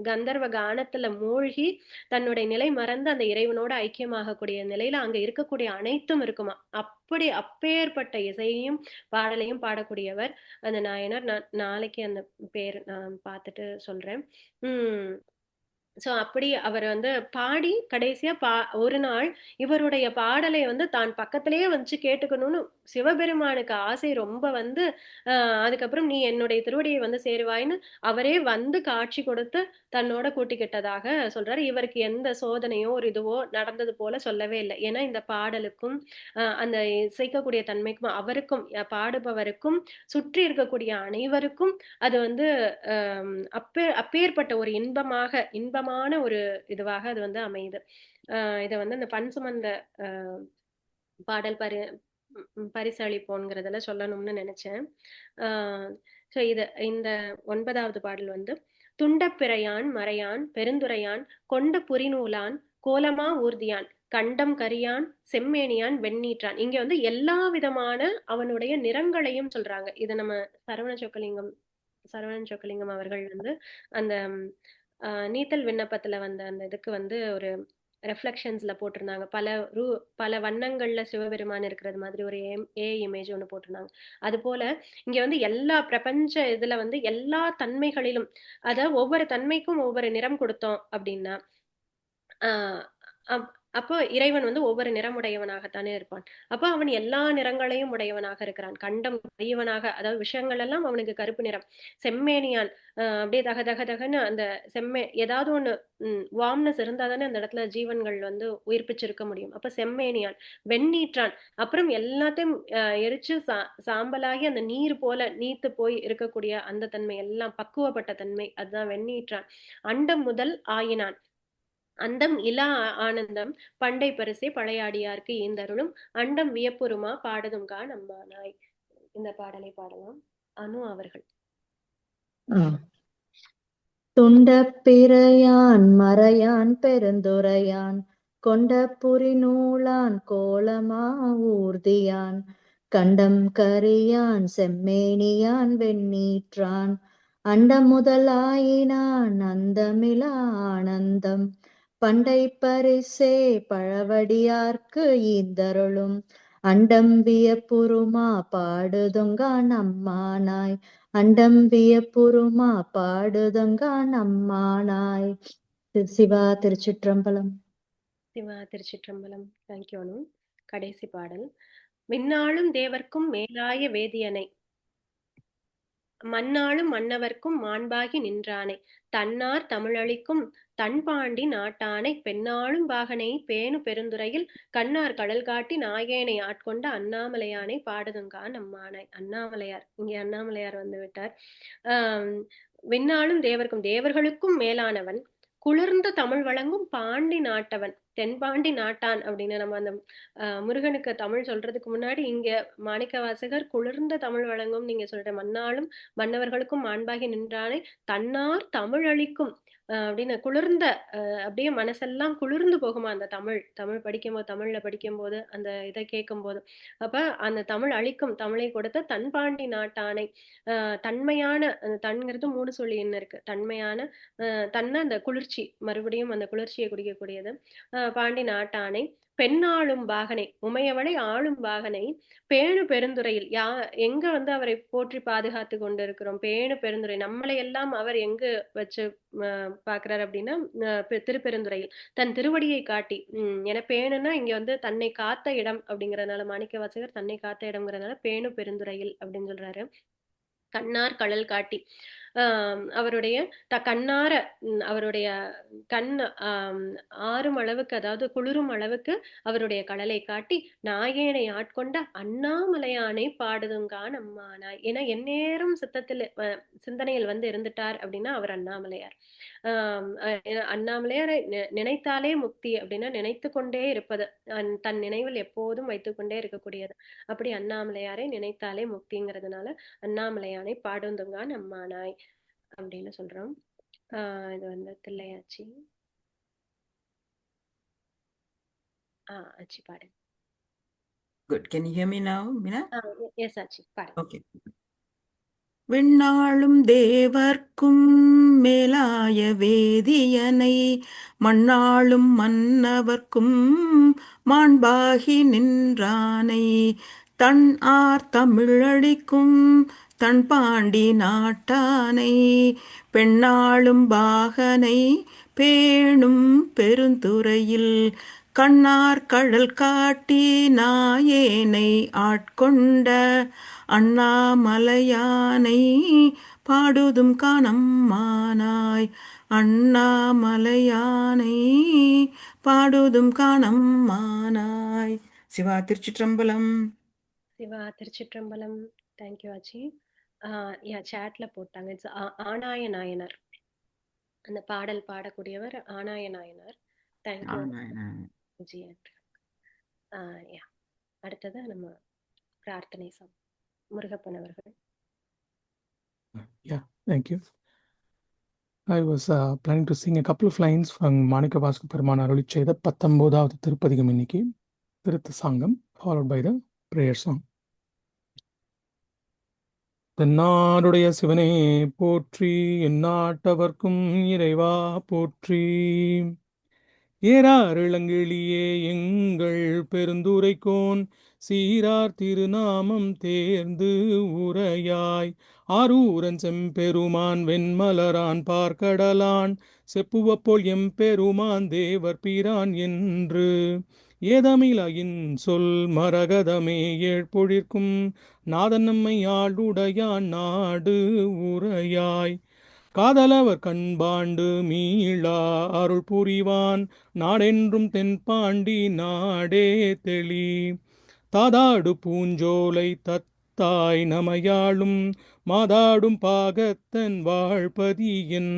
கந்தர்வ கானத்துல மூழ்கி தன்னுடைய நிலை மறந்து அந்த இறைவனோட ஐக்கியமாகக்கூடிய நிலையில அங்க இருக்கக்கூடிய அனைத்தும் இருக்குமா. அப்படி அப்பேற்பட்ட இசையையும் பாடலையும் பாடக்கூடியவர் அந்த நாயனார். நாளைக்கு அந்த பேர் நான் பார்த்துட்டு சொல்றேன். ஸோ அப்படி அவர் வந்து பாடி கடைசியா ஒரு நாள் இவருடைய பாடலை வந்து தான் பக்கத்திலேயே வச்சு கேட்டுக்கணும்னு சிவபெருமானுக்கு ஆசை ரொம்ப வந்து அதுக்கப்புறம் நீ என்னுடைய திருவடியை வந்து சேருவாயின்னு அவரே வந்து காட்சி கொடுத்து தன்னோட கூட்டிக்கிட்டதாக சொல்றாரு. இவருக்கு எந்த சோதனையோ ஒரு இதுவோ நடந்தது போல சொல்லவே இல்லை. ஏன்னா இந்த பாடலுக்கும் அந்த இசைக்கக்கூடிய தன்மைக்கும் அவருக்கும் பாடுபவருக்கும் சுற்றி இருக்கக்கூடிய அனைவருக்கும் அது வந்து அப்பேற்பட்ட ஒரு இன்பமான ஒரு இதுவாக அது வந்து அமையுது. இதை வந்து அந்த பண் சுமந்த பாடல் பரிசளிப்போங்கிறதுல சொல்லணும்னு நினைச்சேன். ஸோ இந்த 9வது பாடல் வந்து துண்டப்பிறையான் மறையான் பெருந்துரையான் கொண்ட புரிநூலான் கோலமா ஊர்தியான் கண்டம் கரியான் செம்மேனியான் வெண்ணீற்றான். இங்க வந்து எல்லா விதமான அவனுடைய நிறங்களையும் சொல்றாங்க. இது நம்ம சரவணன் சொக்கலிங்கம் அவர்கள் வந்து அந்த நீத்தல் விண்ணப்பத்துல வந்த அந்த இதுக்கு வந்து ஒரு ரெஃப்ளெக்ஷன்ஸ்ல போட்டிருந்தாங்க. பல வண்ணங்கள்ல சிவபெருமான் இருக்கிறது மாதிரி ஒரு இமேஜ் ஒன்று போட்டிருந்தாங்க. அது போல இங்க வந்து எல்லா பிரபஞ்ச இதுல வந்து எல்லா தன்மைகளிலும் அதாவது ஒவ்வொரு தன்மைக்கும் ஒவ்வொரு நிறம் கொடுத்தோம் அப்படின்னா அப்போ இறைவன் வந்து ஒவ்வொரு நிறமுடையவனாகத்தானே இருப்பான். அப்போ அவன் எல்லா நிறங்களையும் உடையவனாக இருக்கிறான். கண்டம் கரியவனாக, அதாவது விஷயங்கள் எல்லாம் அவனுக்கு கருப்பு நிறம். செம்மேனியான் அப்படியே தகன்னு அந்த ஏதாவது ஒண்ணு வார்ம்னஸ் இருந்தா தானே அந்த இடத்துல ஜீவன்கள் வந்து உயிர்ப்பிச்சிருக்க முடியும். அப்ப செம்மேனியான். வெண்ணீற்றான், அப்புறம் எல்லாத்தையும் எரிச்சு சாம்பலாகி அந்த நீர் போல நீத்து போய் இருக்கக்கூடிய அந்த தன்மை எல்லாம் பக்குவப்பட்ட தன்மை, அதுதான் வெண்ணீற்றான். அண்டம் முதல் ஆயினான். அண்டம் இலா ஆனந்தம் பண்டை பரிசே பழையாடியார்க்கு ஈந்தருளும் அண்டம் வியப்புருமா பாடதுங்கா நம்மானாய். இந்த பாடலை பாடலாம். அனு அவர்கள். துண்டப்பிறையான் மறையான் பெருந்துரையான் கொண்ட புரிநூலான் கோலமா ஊர்தியான் கண்டம் கரியான் செம்மேனியான் வெண்ணீற்றான் அண்டம் முதலாயினான் அந்தமிலா ஆனந்தம் பண்டை பரிசே பழவடியார்க்கு ஈந்தருளும் அண்டம் வியப்புருமா பாடுதுங்கா நம்மானாய் அண்டம் வியப்புருமா பாடுதுங்கா நம்மானாய். சிவா திருச்சிற்றம்பலம். சிவா திருச்சிற்றம்பலம். தேங்க்யூ அனு. கடைசி பாடல். மின்னாளும் தேவர்க்கும் மேலாய வேதியனை மன்னாளும் மன்னவர்க்கும் மாண்பாகி நின்றானை தன்னார் தமிழளிக்கும் தன்பாண்டி நாட்டானை பெண்ணாளும் பாகனை பேணு பெருந்துறையில் கண்ணார் கடல் காட்டி நாயேனை ஆட்கொண்ட அண்ணாமலையானை பாடுதுங்கா நம்மானாய். அண்ணாமலையார், இங்கே அண்ணாமலையார் வந்து விட்டார். விண்ணாளும் தேவர்க்கும், தேவர்களுக்கும் மேலானவன், குளிர்ந்த தமிழ் வழங்கும் பாண்டி நாட்டவன், தென்பாண்டி நாட்டான் அப்படின்னு நம்ம அந்த முருகனுக்கு தமிழ் சொல்றதுக்கு முன்னாடி இங்க மாணிக்கவாசகர் குளிர்ந்த தமிழ் வழங்கும் நீங்க சொல்ற மன்னாளும் மன்னவர்களுக்கும் மாண்பாகி நின்றானே தன்னார் தமிழ் அளிக்கும் அப்படின்னு குளிர்ந்த அப்படியே மனசெல்லாம் குளிர்ந்து போகுமா அந்த தமிழ் படிக்கும்போது, தமிழ்ல படிக்கும்போது அந்த இதை கேட்கும்போது. அப்ப அந்த தமிழ் அளிக்கும் தமிழை கொடுத்த தன்பாண்டி நாட்டானை, தன்மையான தன்ங்கிறது 3 சொல்லி என்ன இருக்கு, தன்மையான தன்ன அந்த குளிர்ச்சி, மறுபடியும் அந்த குளிர்ச்சியை குடிக்கக்கூடியது. பாண்டி நாட்டானை பெண்ணாளும் பாகனை, உமையவளை ஆளும் பாகனை பேணு பெருந்துறையில் எங்க வந்து அவரை போற்றி பாதுகாத்து கொண்டு இருக்கிறோம். பேணு பெருந்துறை, நம்மளை எல்லாம் அவர் எங்கு வச்சு பாக்குறாரு அப்படின்னா திருப்பெருந்துறையில் தன் திருவடியை காட்டி. என பேணுன்னா இங்க வந்து தன்னை காத்த இடம் அப்படிங்கறதுனால, மாணிக்க வாசகர் தன்னை காத்த இடம்ங்கிறதுனால பேணு பெருந்துறையில் அப்படின்னு சொல்றாரு. கண்ணார் கடல் காட்டி, அவருடைய கண்ணார அவருடைய கண் ஆறும் அளவுக்கு, அதாவது குளிரும் அளவுக்கு அவருடைய கடலை காட்டி நாயேனை ஆட்கொண்ட அண்ணாமலையானை பாடுதுங்கான் அம்மானாய். ஏன்னா எந்நேரம் சிந்தனையில் வந்து இருந்துட்டார் அப்படின்னா அவர் அண்ணாமலையார். அண்ணாமலையாரை நினைத்தாலே முக்தி அப்படின்னா நினைத்து கொண்டே இருப்பது, தன் நினைவில் எப்போதும் வைத்துக்கொண்டே இருக்கக்கூடியது. அப்படி அண்ணாமலையாரை நினைத்தாலே முக்திங்கிறதுனால அண்ணாமலையானை பாடுந்துங்கான் அம்மானாய் அப்படின்னு சொல்றோம். இது வந்து தில்லையாச்சி. ஆச்சி பாடு. Good. Can you hear me now, Meena? Yes, ஆச்சி பாடு. Okay. விண்ணாளும் தேவர்க்கும் மேலாய வேதியனை மண்ணாளும் மன்னவர்க்கும் மாண்பாகி நின்றானை தன் ஆர் தமிழடிக்கும் தன் பாண்டி நாட்டானை பெண்ணாளும் பாகனை பேணும் பெருந்துறையில் கண்ணார் கடல் காட்டி நாயேனை ஆட்கொண்ட அண்ணாமலையானை பாடுதும் காணம்மானாய். அண்ணாமலையானை பாடுதும் காணம்மானாய். சிவா திருச்சிற்றம்பலம். சிவா திருச்சிற்றம்பலம். தேங்க்யூ ஆச்சி. சாட்ல போட்டாங்க. இட்ஸ் ஆனாய நாயனர். அந்த பாடல் பாடக்கூடியவர் ஆனாய நாயனர். தேங்க்யூ. அடுத்தது நம்ம பிரார்த்தனை முருகப்பன் அவர்கள். Yeah, thank you. I was planning to sing a couple of lines from Manika Vaska Peruman அருளிச் செய்த 19வது திருப்பதிகம் இன்னைக்கு, திருத்த சாங்கம், followed by the prayer song. தென்னாடுடைய சிவனே போற்றி, எந்நாட்டவர்க்கும் இறைவா போற்றி. ஏறார் இளங்கிளியே எங்கள் பெருந்துரைக்கோன் சீரார் திருநாமம் தேர்ந்து உரையாய். ஆரூரன் செம்பெருமான் வெண்மலரான் பார்க்கடலான் செப்புவப்போல் எம்பெருமான் தேவர் பிரான் என்று ஏதமிழகின் சொல் மரகதமே ஏழ்பொழிற்கும் நாதன் நம்மை ஆளுடையான் நாடு உரையாய். காதலவர் கண்பாண்டு மீளா அருள் புரிவான் நாடென்றும் தென்பாண்டி நாடே தெளி. தாதாடு பூஞ்சோலை தத்தாய் நமையாளும் மாதாடும் பாகத்தன் வாழ்பதியன்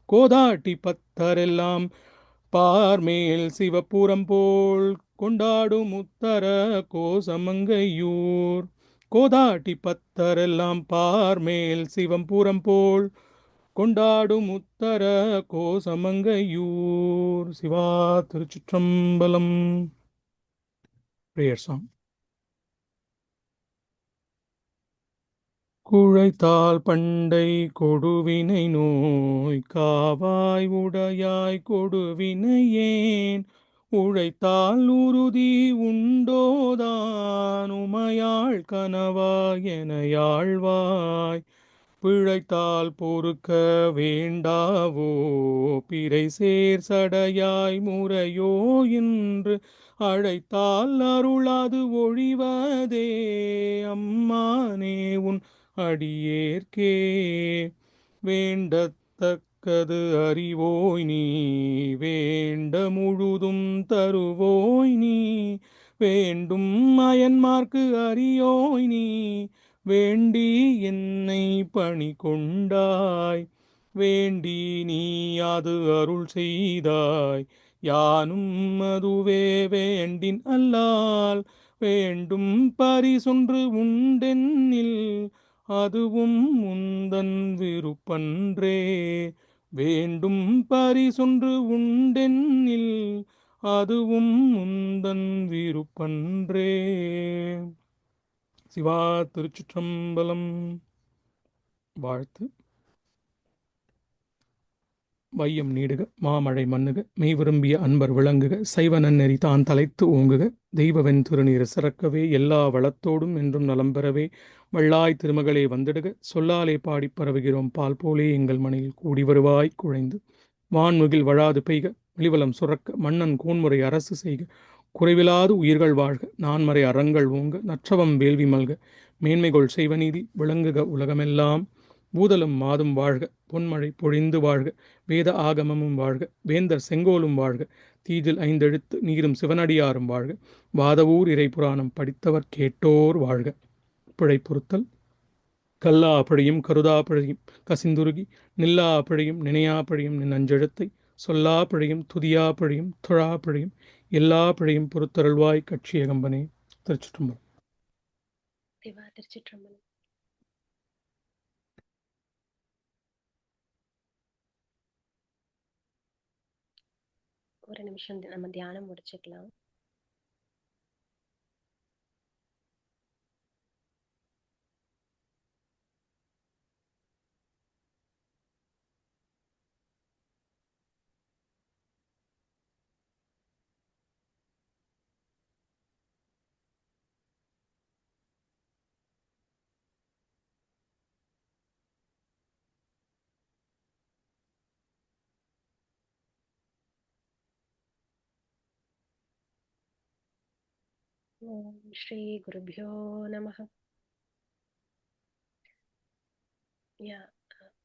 கோதாட்டி பத்தரெல்லாம் பார்மேல் சிவபுரம் போல் கொண்டாடும் உத்தர கோசமங்கையூர். கோதாட்டி பத்தரெல்லாம் பார்மேல் சிவபுரம் போல் கொண்டாடும் உத்தர கோசமங்கையூர். சிவா திருச்சிற்றம்பலம். Prayer song. குழைத்தால் பண்டை கொடுவினை நோய் காவாய் உடையாய் கொடுவினையேன் உழைத்தால் உறுதி உண்டோதான் உமையாள் கனவாய் என யாழ்வாய். பிழைத்தால் பொறுக்க வேண்டாவோ பிறை சேர் சடையாய் முறையோ என்று அழைத்தால் அருளாது ஒழிவதே அம்மானே உன் அடியேற்கே. வேண்டத்தக்கது அறிவோய் நீ வேண்ட முழுதும் தருவோய் நீ வேண்டும் அயன்மார்க்கு அறியோய் நீ வேண்டி என்னை பணி கொண்டாய். வேண்டி நீ அது அருள் செய்தாய் யானும் அதுவே வேண்டின் அல்லால் வேண்டும் பரிசொன்று உண்டென்னில் அதுவும் முந்தன் விருப்பன்றே. வேண்டும் பரிசொன்று உண்டென்னில் அதுவும் முந்தன் விருப்பன்றே. சிவா திருச்சிற்றம்பலம். வாழ்த்து. வையம் நீடுக, மாமழை மன்னுக, மெய் விரும்பிய அன்பர் விளங்குக, சைவ நன்னெறி தான் தலைத்து ஓங்குக, தெய்வவெண் திருநீர் சிறக்கவே, எல்லா வளத்தோடும் என்றும் நலம் பெறவே, வள்ளாய் திருமகளே வந்திடுக, சொல்லாலே பாடிப் பரவுகிறோம் பால் போலே எங்கள் மனையில் கூடி வருவாய் குழைந்து, வான்முகில் வழாது பெய்க, வெளிவலம் சுரக்க, மன்னன் கோன்முறை அரசு செய்க, குறைவிலாது உயிர்கள் வாழ்க, நான்மறை அறங்கள் ஓங்க, நற்றவம் வேள்வி மல்க, மேன்மைகொள் செய்வநீதி விளங்குக உலகமெல்லாம், பூதலும் மாதும் வாழ்க, பொன்மழை பொழிந்து வாழ்க, வேத ஆகமமும் வாழ்க, வேந்தர் செங்கோலும் வாழ்க, தீதில் ஐந்தெழுத்து நீரும் சிவனடியாரும் வாழ்க, வாதவூர் இறை புராணம் படித்தவர் கேட்டோர் வாழ்க. பிழை பொறுத்தல். கல்லா பிழையும் கருதா பிழையும் கசிந்துருகி, நில்லா பிழையும் நினையா பிழையும் நின் அஞ்செழுத்தை, சொல்லா பிழையும் துதியா பிழையும் தொழா பிழையும் எல்லா பிழையும் பொறுத்தருள்வாய் கட்சி ஏகம்பனே. திருச்சிற்றம்பலம். சிவா திருச்சிற்றம்பலம். ஒரு நிமிஷம் நம்ம தியானம் முடிச்சுக்கலாம். ஓம் ஸ்ரீ குருபியோ நமஹ.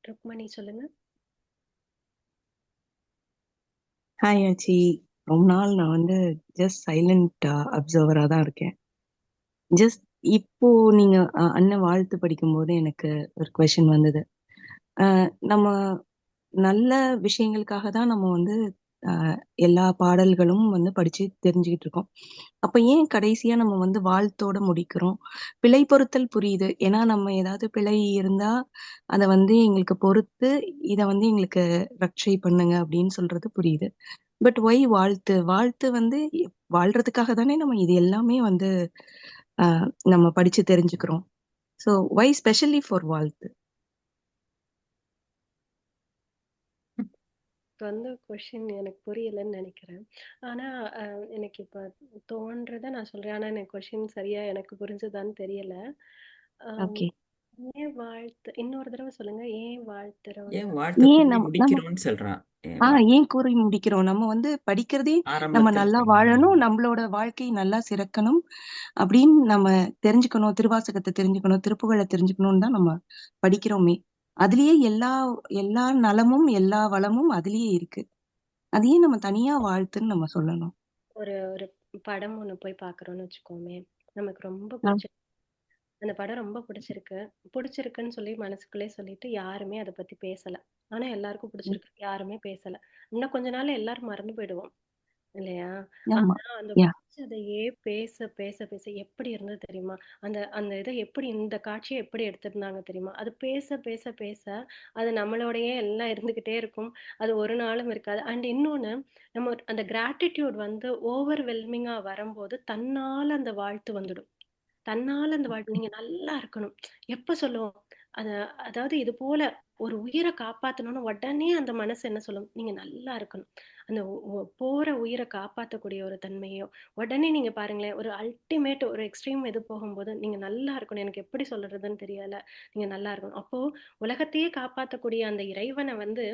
ருக்மணி சொல்லுங்க. ஹாய் ஆச்சி. ரொம்ப நாள் நான் வந்து ஜஸ்ட் சைலண்ட் அப்சர்வரா தான் இருக்கேன். ஜஸ்ட் இப்போ நீங்க அண்ணன் வாழ்த்து படிக்கும்போது எனக்கு ஒரு கொஸ்டின் வந்தது. நம்ம நல்ல விஷயங்களுக்காக தான் நம்ம வந்து எல்லா பாடல்களும் வந்து படிச்சு தெரிஞ்சுக்கிட்டு இருக்கோம். அப்ப ஏன் கடைசியா நம்ம வந்து வாழ்த்தோட முடிக்கிறோம்? பிழை பொறுத்தல் புரியுது. ஏன்னா நம்ம ஏதாவது பிழை இருந்தா அதை வந்து எங்களுக்கு பொறுத்து இதை வந்து எங்களுக்கு ரட்சை பண்ணுங்க அப்படின்னு சொல்றது புரியுது. பட் ஒய் வாழ்த்து? வாழ்த்து வந்து வாழ்றதுக்காக தானே நம்ம இது எல்லாமே வந்து நம்ம படிச்சு தெரிஞ்சுக்கிறோம். ஸோ ஒய் ஸ்பெஷலி ஃபார் வாழ்த்து? வந்து கொஷின் எனக்கு புரியலன்னு நினைக்கிறேன். ஆனா எனக்கு இப்ப தோன்றதை நான் சொல்றேன். ஆனா எனக்கு கொஷின் சரியா எனக்கு புரிஞ்சுதான்னு தெரியல. ஓகே. ஏன் வாழ்த்து? இன்னொரு தடவை சொல்லுங்க. ஏன் வாழ்த்துறோம்? ஏன் வாழ்த்து ஏன் கூறி முடிக்கிறோம்னு சொல்றான். ஏன் கூறி முடிக்கிறோம்? நம்ம வந்து படிக்கிறதே நம்ம ஆரம்பத்தில் நல்லா வாழணும், நம்மளோட வாழ்க்கை நல்லா சிறக்கணும் அப்படின்னு நம்ம தெரிஞ்சுக்கணும், திருவாசகத்தை தெரிஞ்சுக்கணும், திருப்புகழை தெரிஞ்சுக்கணும்னு தான் நம்ம படிக்கிறோமே. அதுலயே எல்லா எல்லா நலமும் எல்லா வளமும் அதுலயே இருக்கு. அதையே நம்ம தனியா வாழ்த்துன்னு நம்ம சொல்லணும். ஒரு ஒரு படம் ஒண்ணு போய் பாக்குறோம்னு வச்சுக்கோமே, நமக்கு ரொம்ப ஆ. பிடிச்சிருக்கு. அந்த படம் ரொம்ப பிடிச்சிருக்குன்னு சொல்லி மனசுக்குள்ளே சொல்லிட்டு யாருமே அதை பத்தி பேசல. ஆனா எல்லாருக்கும் பிடிச்சிருக்கு, யாருமே பேசல. இன்னும் கொஞ்ச நாள்ல எல்லாரும் மறந்து போயிடுவோம் இல்லையா? ஆமா. ஆனா அந்த யா. பிடிச்சதையே பேச பேச பேச எப்படி இருந்தது தெரியுமா? அந்த அந்த இதை எப்படி, இந்த காட்சியை எப்படி எடுத்திருந்தாங்க தெரியுமா? அது பேச பேச பேச அது நம்மளோடயே எல்லாம் இருந்துகிட்டே இருக்கும். அது ஒரு நாளும் இருக்காது. அண்ட் இன்னொன்னு, நம்ம அந்த கிராட்டிடியூட் வந்து ஓவர்வெல்மிங்கா வரும்போது தன்னால அந்த வாழ்த்து வந்துடும். தன்னால அந்த வாழ்த்து நீங்க நல்லா இருக்கணும். எப்ப சொல்லுவோம்? அத அதாவது இது போல ஒரு உயிரை காப்பாத்தணும்னு உடனே அந்த மனசு என்ன சொல்லும்? நீங்க நல்லா இருக்கணும். அந்த போற உயிரை காப்பாத்தக்கூடிய ஒரு தன்மையோ உடனே நீங்க பாருங்களேன், ஒரு அல்டிமேட் ஒரு எக்ஸ்ட்ரீம் இது போகும்போது நீங்க நல்லா இருக்கணும். எனக்கு எப்படி சொல்றதுன்னு தெரியல. நீங்க நல்லா இருக்கணும். அப்போ உலகத்தையே காப்பாத்தக்கூடிய அந்த இறைவனை வந்து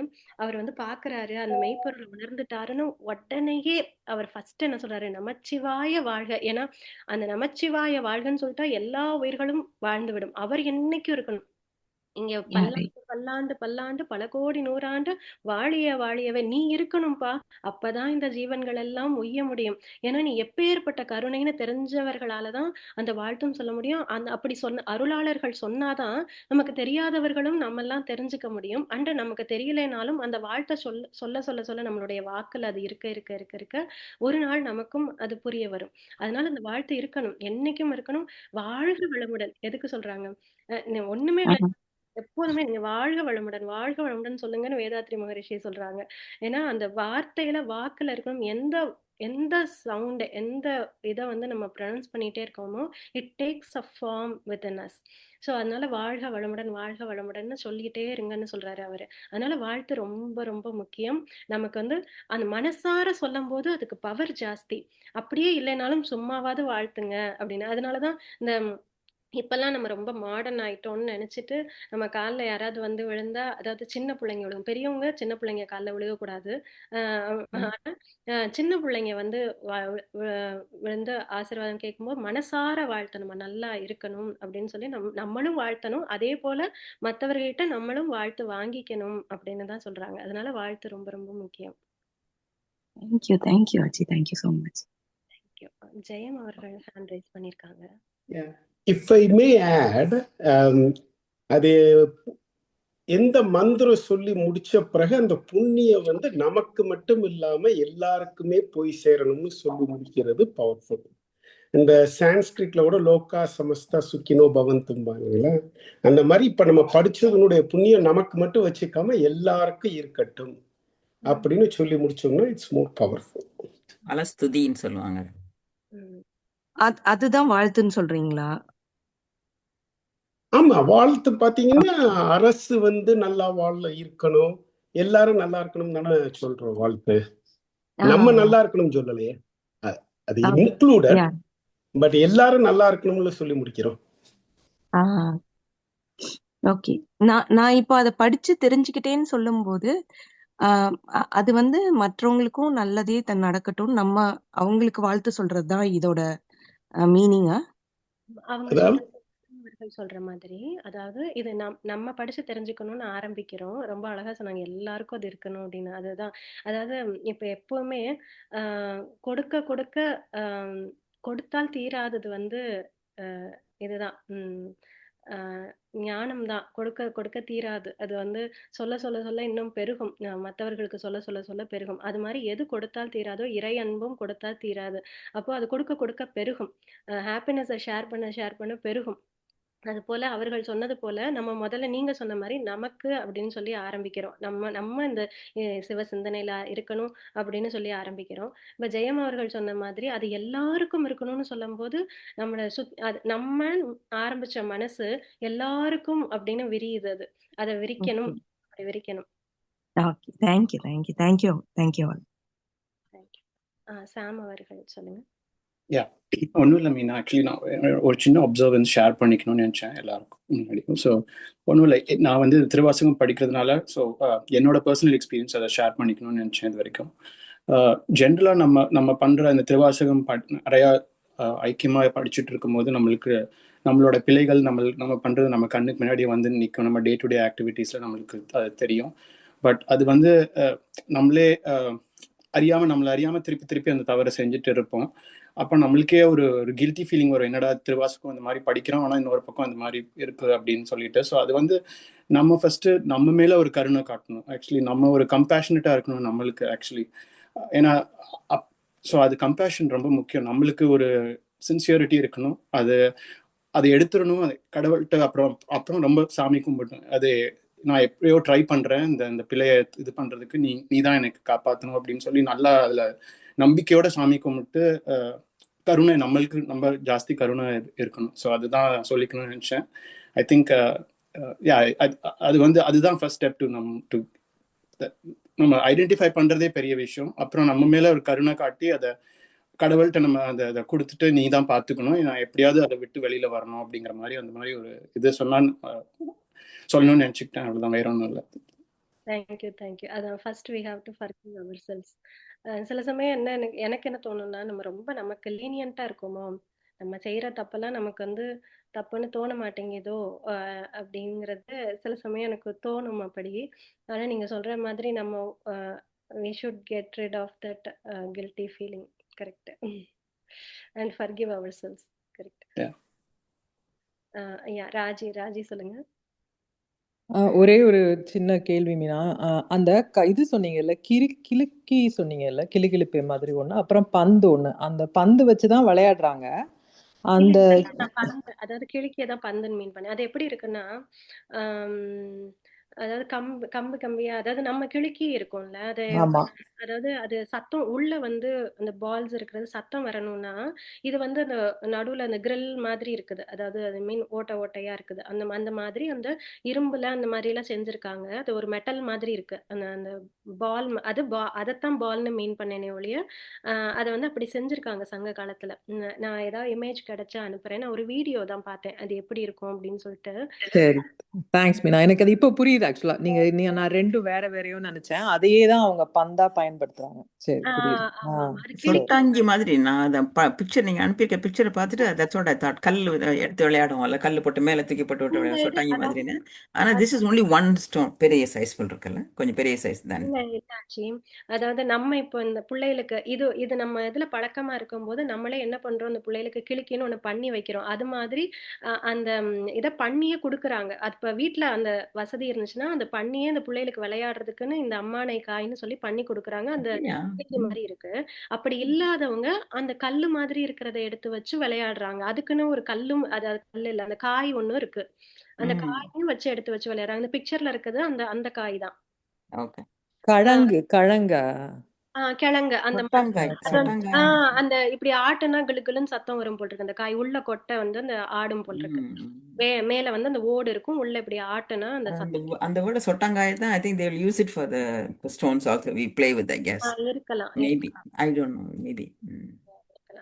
அவர் வந்து பாக்குறாரு, அந்த மெய்ப்பொருளை உணர்ந்துட்டாருன்னு உடனேயே அவர் ஃபர்ஸ்ட் என்ன சொல்றாரு? நமச்சிவாய வாழ்க. ஏன்னா அந்த நமச்சிவாய வாழ்கன்னு சொல்லிட்டா எல்லா உயிர்களும் வாழ்ந்துவிடும். அவர் என்னைக்கும் இருக்கணும். இங்க யா, ரைட். பல்லாண்டு பல்லாண்டு பல்லாண்டு பல கோடி நூறாண்டு வாழிய வாழியவே நீ இருக்கணும்பா. அப்பதான் இந்த ஜீவன்கள் எல்லாம் உய்ய முடியும். ஏன்னா நீ எப்பேற்பட்ட கருணைன்னு தெரிஞ்சவர்களாலதான் அந்த வாழ்த்தும் சொல்ல முடியும். அந்த அப்படி சொன்ன அருளாளர்கள் சொன்னாதான் நமக்கு தெரியாதவர்களும் நம்ம எல்லாம் தெரிஞ்சுக்க முடியும். அண்ட் நமக்கு தெரியலைனாலும் அந்த வாழ்த்தை சொல்ல சொல்ல சொல்ல சொல்ல நம்மளுடைய வாக்குல அது இருக்க இருக்க இருக்க இருக்க ஒரு நாள் நமக்கும் அது புரிய வரும். அதனால அந்த வாழ்த்து இருக்கணும், என்னைக்கும் இருக்கணும். வாழ்க வளமுடன். எதுக்கு சொல்றாங்க? ஒண்ணுமே இல்லை. ஆமா. எப்போதுமே நீங்க வாழ்க வளமுடன் சொல்லுங்கன்னு வேதாத்ரி மகரிஷி சொல்றாங்க. ஏன்னா அந்த வார்த்தையில வாக்குல இருக்கணும். எந்த எந்த சவுண்ட் எந்த இத வந்து நம்ம ப்ரொனவுன்ஸ் பண்ணிட்டே இருக்கோமோ, it takes a form within us. So அதனால வாழ்க வளமுடன்னு சொல்லிட்டே இருங்கன்னு சொல்றாரு அவரு. அதனால வாழ்த்து ரொம்ப ரொம்ப முக்கியம். நமக்கு வந்து அந்த மனசார சொல்லும்போது அதுக்கு பவர் ஜாஸ்தி. அப்படியே இல்லைனாலும் சும்மாவாவது வாழ்த்துங்க அப்படின்னு. அதனாலதான் இந்த இப்பல்லாம் நம்ம ரொம்ப மாடர்ன் ஆயிட்டோம்னு நினைச்சிட்டு நம்ம கால்ல யாராவது வந்து விழுந்தா, அதாவது சின்ன பிள்ளைங்க விழுகும். பெரியவங்க சின்ன பிள்ளைங்க கால்ல விழுகக்கூடாது. ஆனா சின்ன பிள்ளைங்க வந்து விழுந்து ஆசீர்வாதம் கேட்கும்போது மனசார வாழ்த்தணும். நம்ம நல்லா இருக்கணும் அப்படின்னு சொல்லி நம்மளும் வாழ்த்தணும். அதே போல மற்றவர்கிட்ட நம்மளும் வாழ்த்து வாங்கிக்கணும் அப்படின்னு தான் சொல்றாங்க. அதனால வாழ்த்து ரொம்ப ரொம்ப முக்கியம். தேங்க்யூ ஆச்சி, தேங்க்யூ ஸோ மச். தேங்க்யூ. ஜெயம் அவர்கள் ஹேண்ட் ரைஸ் பண்ணியிருக்காங்க. இஃப் ஐ மே ஆட், அது எந்த மந்திரம் சொல்லி முடிச்ச பிறகு அந்த புண்ணியம் வந்து நமக்கு மட்டும் இல்லாம எல்லாருக்குமே போய் சேரணும்னு சொல்லி முடிக்கிறது பவர்ஃபுல். இந்த சான்ஸ்கிரிட்ல கூட லோகா சமஸ்தா சுக்கினோ பவந்தும்பாங்களா, அந்த மாதிரி இப்ப நம்ம படிச்சதனுடைய புண்ணியம் நமக்கு மட்டும் வச்சுக்காம எல்லாருக்கும் இருக்கட்டும் அப்படின்னு சொல்லி முடிச்சோம்னா இட்ஸ் மோர் பவர்ஃபுல். அலஸ்துதின்னு சொல்லுவாங்க. அதுதான் வாழ்த்துன்னு சொல்றீங்களா? ஆமா, வாழ்த்து பாத்தீங்கன்னா அரசு வந்து நல்லா இருக்கணும், எல்லாரும் நல்லா இருக்கணும் தானே சொல்றோம். வாழ்த்து நம்ம நல்லா இருக்கணும் சொல்லலையே, அது இன்க்ளூடட், பட் எல்லாரும் நல்லா இருக்கணும்னு சொல்லி முடிக்கிறோம். ஓகே, நான் இப்போ அதை படிச்சு தெரிஞ்சுக்கிட்டேன்னு சொல்லும்போது அது வந்து மற்றவங்களுக்கும் நல்லதே நடக்கட்டும், நம்ம அவங்களுக்கு வாழ்த்து சொல்றதுதான் இதோட மீனிங்கா? அவங்க சொல்ற மாதிரி, அதாவது இது நம்ம படிச்சு தெரிஞ்சுக்கணும்னு ஆரம்பிக்கிறோம். ரொம்ப அழகா சொன்னாங்க, எல்லாருக்கும் அது இருக்கணும் அப்படின்னு. அதுதான், அதாவது இப்ப எப்பவுமே கொடுக்க கொடுக்க கொடுத்தால் தீராதது வந்து இதுதான் ஞானம் தான். கொடுக்க கொடுக்க தீராது. அது வந்து சொல்ல சொல்ல சொல்ல இன்னும் பெருகும். மற்றவர்களுக்கு சொல்ல சொல்ல சொல்ல பெருகும். அது மாதிரி எது கொடுத்தால் தீராதோ இறை அன்பும் கொடுத்தால் தீராது. அப்போ அது கொடுக்க கொடுக்க பெருகும். ஹாப்பினஸை ஷேர் பண்ண பெருகும். அது போல அவர்கள் சொன்னது போல நம்ம முதல்ல நீங்க சொன்ன மாதிரி நமக்கு அப்படின்னு சொல்லி ஆரம்பிக்கிறோம். நம்ம இந்த சிவ சிந்தனையில இருக்கணும் அப்படின்னு சொல்லி ஆரம்பிக்கிறோம். இப்ப ஜெயம் அவர்கள் சொன்ன மாதிரி அது எல்லாருக்கும் இருக்கணும்னு சொல்லும் போது நம்ம ஆரம்பிச்ச மனசு எல்லாருக்கும் அப்படின்னு விரியுது. அதை விரிக்கணும். தேங்க்யூ. சாம் அவர்கள் சொல்லுங்க. ஒன்றும் இல்லை மீனா, ஆக்சுவலி நான் ஒரு சின்ன அப்சர்வன்ஸ் ஷேர் பண்ணிக்கணும்னு நினச்சேன் எல்லாருக்கும் முன்னாடியும். ஸோ ஒன்றும் இல்லை, நான் வந்து திருவாசகம் படிக்கிறதுனால ஸோ என்னோட பர்சனல் எக்ஸ்பீரியன்ஸ் அதை ஷேர் பண்ணிக்கணும்னு நினச்சேன். இது வரைக்கும் ஜென்ரலாக நம்ம பண்ணுற அந்த திருவாசகம் நிறையா ஐக்கியமாக படிச்சுட்டு இருக்கும்போது நம்மளோட பிள்ளைகள் நம்ம பண்ணுறது நம்ம கண்ணுக்கு முன்னாடி வந்து நிற்கும். நம்ம டே டு டே ஆக்டிவிட்டீஸில் நம்மளுக்கு அது தெரியும். பட் அது வந்து நம்மளே நம்மளை அறியாமல் திருப்பி அந்த தவறை செஞ்சுட்டு இருப்போம். அப்போ நம்மளுக்கே ஒரு கில்ட்டி ஃபீலிங் வரும், என்னடா திருவாசகம் இந்த மாதிரி படிக்கிறோம் ஆனால் இன்னொரு பக்கம் இந்த மாதிரி இருக்குது அப்படின்னு சொல்லிட்டு. ஸோ அது வந்து நம்ம ஃபஸ்ட்டு நம்ம மேலே ஒரு கருணை காட்டணும். ஆக்சுவலி நம்ம ஒரு கம்பேஷனட்டாக இருக்கணும் நம்மளுக்கு ஆக்சுவலி. ஏன்னா ஸோ அது கம்பேஷன் ரொம்ப முக்கியம். நம்மளுக்கு ஒரு சின்சியரிட்டி இருக்கணும். அதை எடுத்துடணும். அது கடவுள்கிட்ட அப்புறம் ரொம்ப சாமி கும்பிடணும். அது நான் எப்படியோ ட்ரை பண்ணுறேன் இந்த பிள்ளைய இது பண்ணுறதுக்கு, நீ தான் எனக்கு காப்பாற்றணும் அப்படின்னு சொல்லி நல்லா அதில் நம்பிக்கையோட சாமி கும்பிட்டு கருணை நம்ம ஜாஸ்தி கருணை இருக்கணும். ஸோ அதுதான் சொல்லிக்கணும்னு நினச்சேன். ஐ திங்க் அது வந்து அதுதான் ஃபர்ஸ்ட் ஸ்டெப் டு நம்ம ஐடென்டிஃபை பண்ணுறதே பெரிய விஷயம். அப்புறம் நம்ம மேலே ஒரு கருணை காட்டி அதை கடவுள்கிட்ட நம்ம அதை கொடுத்துட்டு நீ தான் பார்த்துக்கணும், நான் எப்படியாவது அதை விட்டு வெளியில் வரணும் அப்படிங்கிற மாதிரி அந்த மாதிரி ஒரு இது சொல்லணும்னு நினச்சிக்கிட்டேன். அவ்வளோதான், வேற ஒன்றும் இல்லை. தேங்க்யூ. அதான் first we have to forgive ourselves. சில சமயம் எனக்கு என்ன தோணும்னா, நம்ம ரொம்ப நமக்கு லீனியண்டா இருக்கோமோ, நம்ம செய்யற தப்பெல்லாம் நமக்கு வந்து தப்புன்னு தோண மாட்டேங்குதோ அப்படிங்கிறது சில சமயம் எனக்கு தோணும் அப்படி. ஆனா நீங்க சொல்ற மாதிரி நம்ம we should get rid of that guilty feeling. Correct. And forgive ourselves. Correct. Raji சொல்லுங்க. ஒரே ஒரு சின்ன கேள்வி மீனா, அந்த இது சொன்னீங்கல்ல, கிளுக்கி சொன்னீங்கல்ல, கிளுகிளுப்பே மாதிரி ஒண்ணு, அப்புறம் பந்து ஒண்ணு, அந்த பந்து வச்சுதான் விளையாடுறாங்க. அந்த நான் பந்து, அதாவது கிழக்கியதான் பந்துன்னு மீன் பண்ணேன். அது எப்படி இருக்குன்னா, அதாவது கம்பு கம்பு கம்பியா, அதாவது நம்ம கிழக்கி இருக்கும்ல அது, ஆமா அதாவது அது சத்தம் உள்ள வந்து அந்த பால்ஸ் இருக்கிறது சத்தம் வரணும்னா, இது வந்து அந்த நடுவுல அந்த கிரில் மாதிரி இருக்குது, அதாவது அது மீன் ஓட்டை ஓட்டையா இருக்குது, அந்த அந்த மாதிரி அந்த இரும்புல அந்த மாதிரி எல்லாம் செஞ்சிருக்காங்க. அது ஒரு மெட்டல் மாதிரி இருக்கு அந்த அந்த பால், அது அதைத்தான் பால்னு மீன் பண்ணேனே ஒழிய அதை வந்து அப்படி செஞ்சிருக்காங்க சங்க காலத்துல. நான் ஏதாவது இமேஜ் கிடைச்சா அனுப்புறேன். நான் ஒரு வீடியோ தான் பார்த்தேன் அது எப்படி இருக்கும் அப்படின்னு சொல்லிட்டு. சரி, தேங்க்ஸ் மீனா. எனக்கு அது இப்போ புரியுது. ஆக்சுவலா நான் ரெண்டு வேற வேறையோ நினைச்சேன். அதையே தான் அவங்க பந்தா பயன்படுத்துறாங்க. சரி, புரியுது. ஆமா அது சரி. சொட்டாங்கி மாதிரி நான் அந்த பிக்சர் நீங்க அனுப்பியிருக்க பிக்சரை பார்த்துட்டு தட்ஸ் வாட் ஐ தாட். கல் எடுத்து விளையாடுவோம்ல, கல் போட்டு மேல தூக்கி போட்டு விட்டு இந்த இது சொட்டாங்கி அதாவது மாதிரின்னு. ஆனா this is only one stone. பெரிய சைஸ் போல் இருக்குல்ல, கொஞ்சம் பெரிய சைஸ் தானே. இல்ல இல்லாச்சி, அதாவது நம்ம இப்போ இந்த பிள்ளைகளுக்கு இது இது நம்ம இதுல பழக்கமா இருக்கும்போது நம்மளே என்ன பண்றோம், இந்த பிள்ளைகளுக்கு கிளிக்கின்னு ஒண்ணு பண்ணி வைக்கிறோம். அது மாதிரி அந்த இதை பண்ணியே கொடுக்குறாங்க. அது இப்ப வீட்டுல அந்த வசதி இருந்துச்சுன்னா அந்த பண்ணியே அந்த பிள்ளைகளுக்கு விளையாடுறதுக்குன்னு இந்த அம்மானை காயின்னு சொல்லி பண்ணி கொடுக்குறாங்க. அந்த அப்படியா? கிளிக்கு மாதிரி இருக்கு. அப்படி இல்லாதவங்க அந்த கல்லு மாதிரி இருக்கிறத எடுத்து வச்சு விளையாடுறாங்க. அதுக்குன்னு ஒரு கல்லும், அதாவது கல்லு இல்ல, அந்த காய் ஒண்ணும் இருக்கு. அந்த காயையும் வச்சு எடுத்து வச்சு விளையாடுறாங்க. அந்த பிக்சர்ல இருக்குது அந்த அந்த காய் தான். ஓகே. கிழங்கா கிழங்கு அந்த மாதிரி. சொட்டாங்காய் அது வந்து சொட்டாங்காய். அந்த இப்படி ஆட்டுனா கிளுகிளுன்னு சத்தம் வரும் போல் இருக்கு. அந்த காய் உள்ள கொட்டை வந்து அந்த ஆடும் போல் இருக்கு. மேல வந்து அந்த ஓடு இருக்கும், உள்ள இப்படி ஆட்டுனா அந்த சத்தம் அந்த வேர்டு சொட்டாங்காய் தான். I think they will use it for the stones also. We play with I guess. இருக்கலாம். Maybe, I don't know, maybe.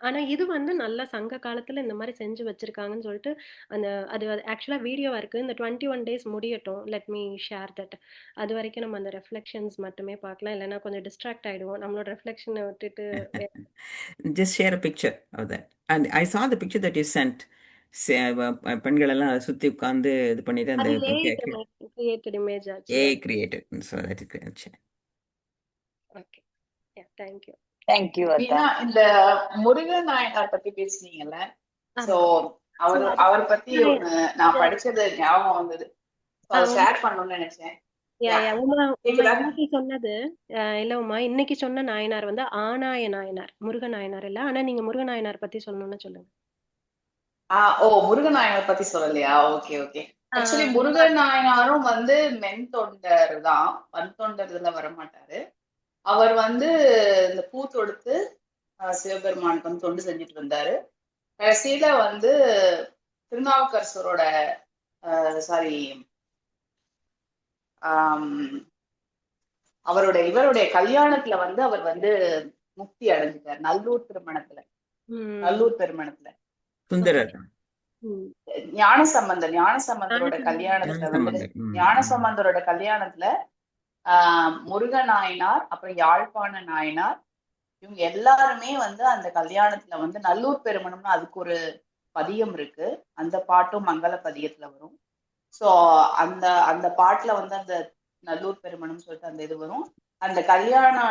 ஆனா இது வந்து நல்ல சங்க காலத்துல இந்த மாதிரி செஞ்சு வச்சிருக்காங்கன்னு சொல்லிட்டு அந்த அது ஆக்சுவலா வீடியோவா இருக்கு. இந்த 21 days முடியட்டும், லெட் மீ ஷேர் தட். அது வரைக்கும் நம்ம அந்த ரெஃப்ளெக்ஷன்ஸ் மட்டுமே பார்க்கலாம், இல்லைன்னா கொஞ்சம் டிஸ்ட்ராக்ட் ஆயிடுவோம். நம்மளோட ரெஃப்ளெக்ஷனை விட்டுட்டு Just share a picture of that. And I saw the picture that you sent. பெண்கள் எல்லாம் அதை சுத்தி உட்கார்ந்து இது பண்ணிட்டு அந்த கிரியேட்டட் இமேஜ் ஆச்சு. created. So that is good. Okay, thank you. Thank you. இந்த முருகன் நாயனார் பத்தி பேசுனீங்கல்ல, சோ அவர் பத்தி ஒண்ணு நான் படிச்சது ஞாபகம் வந்தது, அதை ஷேர் பண்ணணும்னு நினைச்சேன். இன்னைக்கு சொன்னது இல்ல உமா, இன்னைக்கு சொன்ன நாயனார் வந்து ஆனாய நாயனார், முருகன் நாயனார் இல்ல. ஆனா நீங்க முருகன் நாயனார் பத்தி சொல்லணும்னு சொல்லுங்க. முருகன் நாயனார் பத்தி சொல்லலையா? Okay okay. ஆக்சுவலி முருகன் நாயனாரும் வந்து மென் தொண்டர் தான், பன் தொண்டர் இதுல வரமாட்டாரு. அவர் வந்து இந்த பூ தொடுத்து சிவபெருமானுக்கு வந்து தொண்டு செஞ்சுட்டு இருந்தாரு. கடைசியில வந்து திருநாவுக்கரசரோட இவருடைய கல்யாணத்துல வந்து அவர் வந்து முக்தி அடைஞ்சிட்டார். நல்லூர் திருமணத்துல ஞானசம்பந்தரோட கல்யாணத்துல முருகநாயனார் அப்புறம் யாழ்ப்பாண நாயனார் இவங்க எல்லாருமே வந்து அந்த கல்யாணத்துல வந்து நல்லூர் பெருமணம்னு அதுக்கு ஒரு பதியம் இருக்கு. அந்த பாட்டும் மங்கள பதியத்துல வரும். சோ அந்த பாட்டுல வந்து அந்த நல்லூர் பெருமணம் சொல்லிட்டு அந்த இது வரும். அந்த கல்யாணம்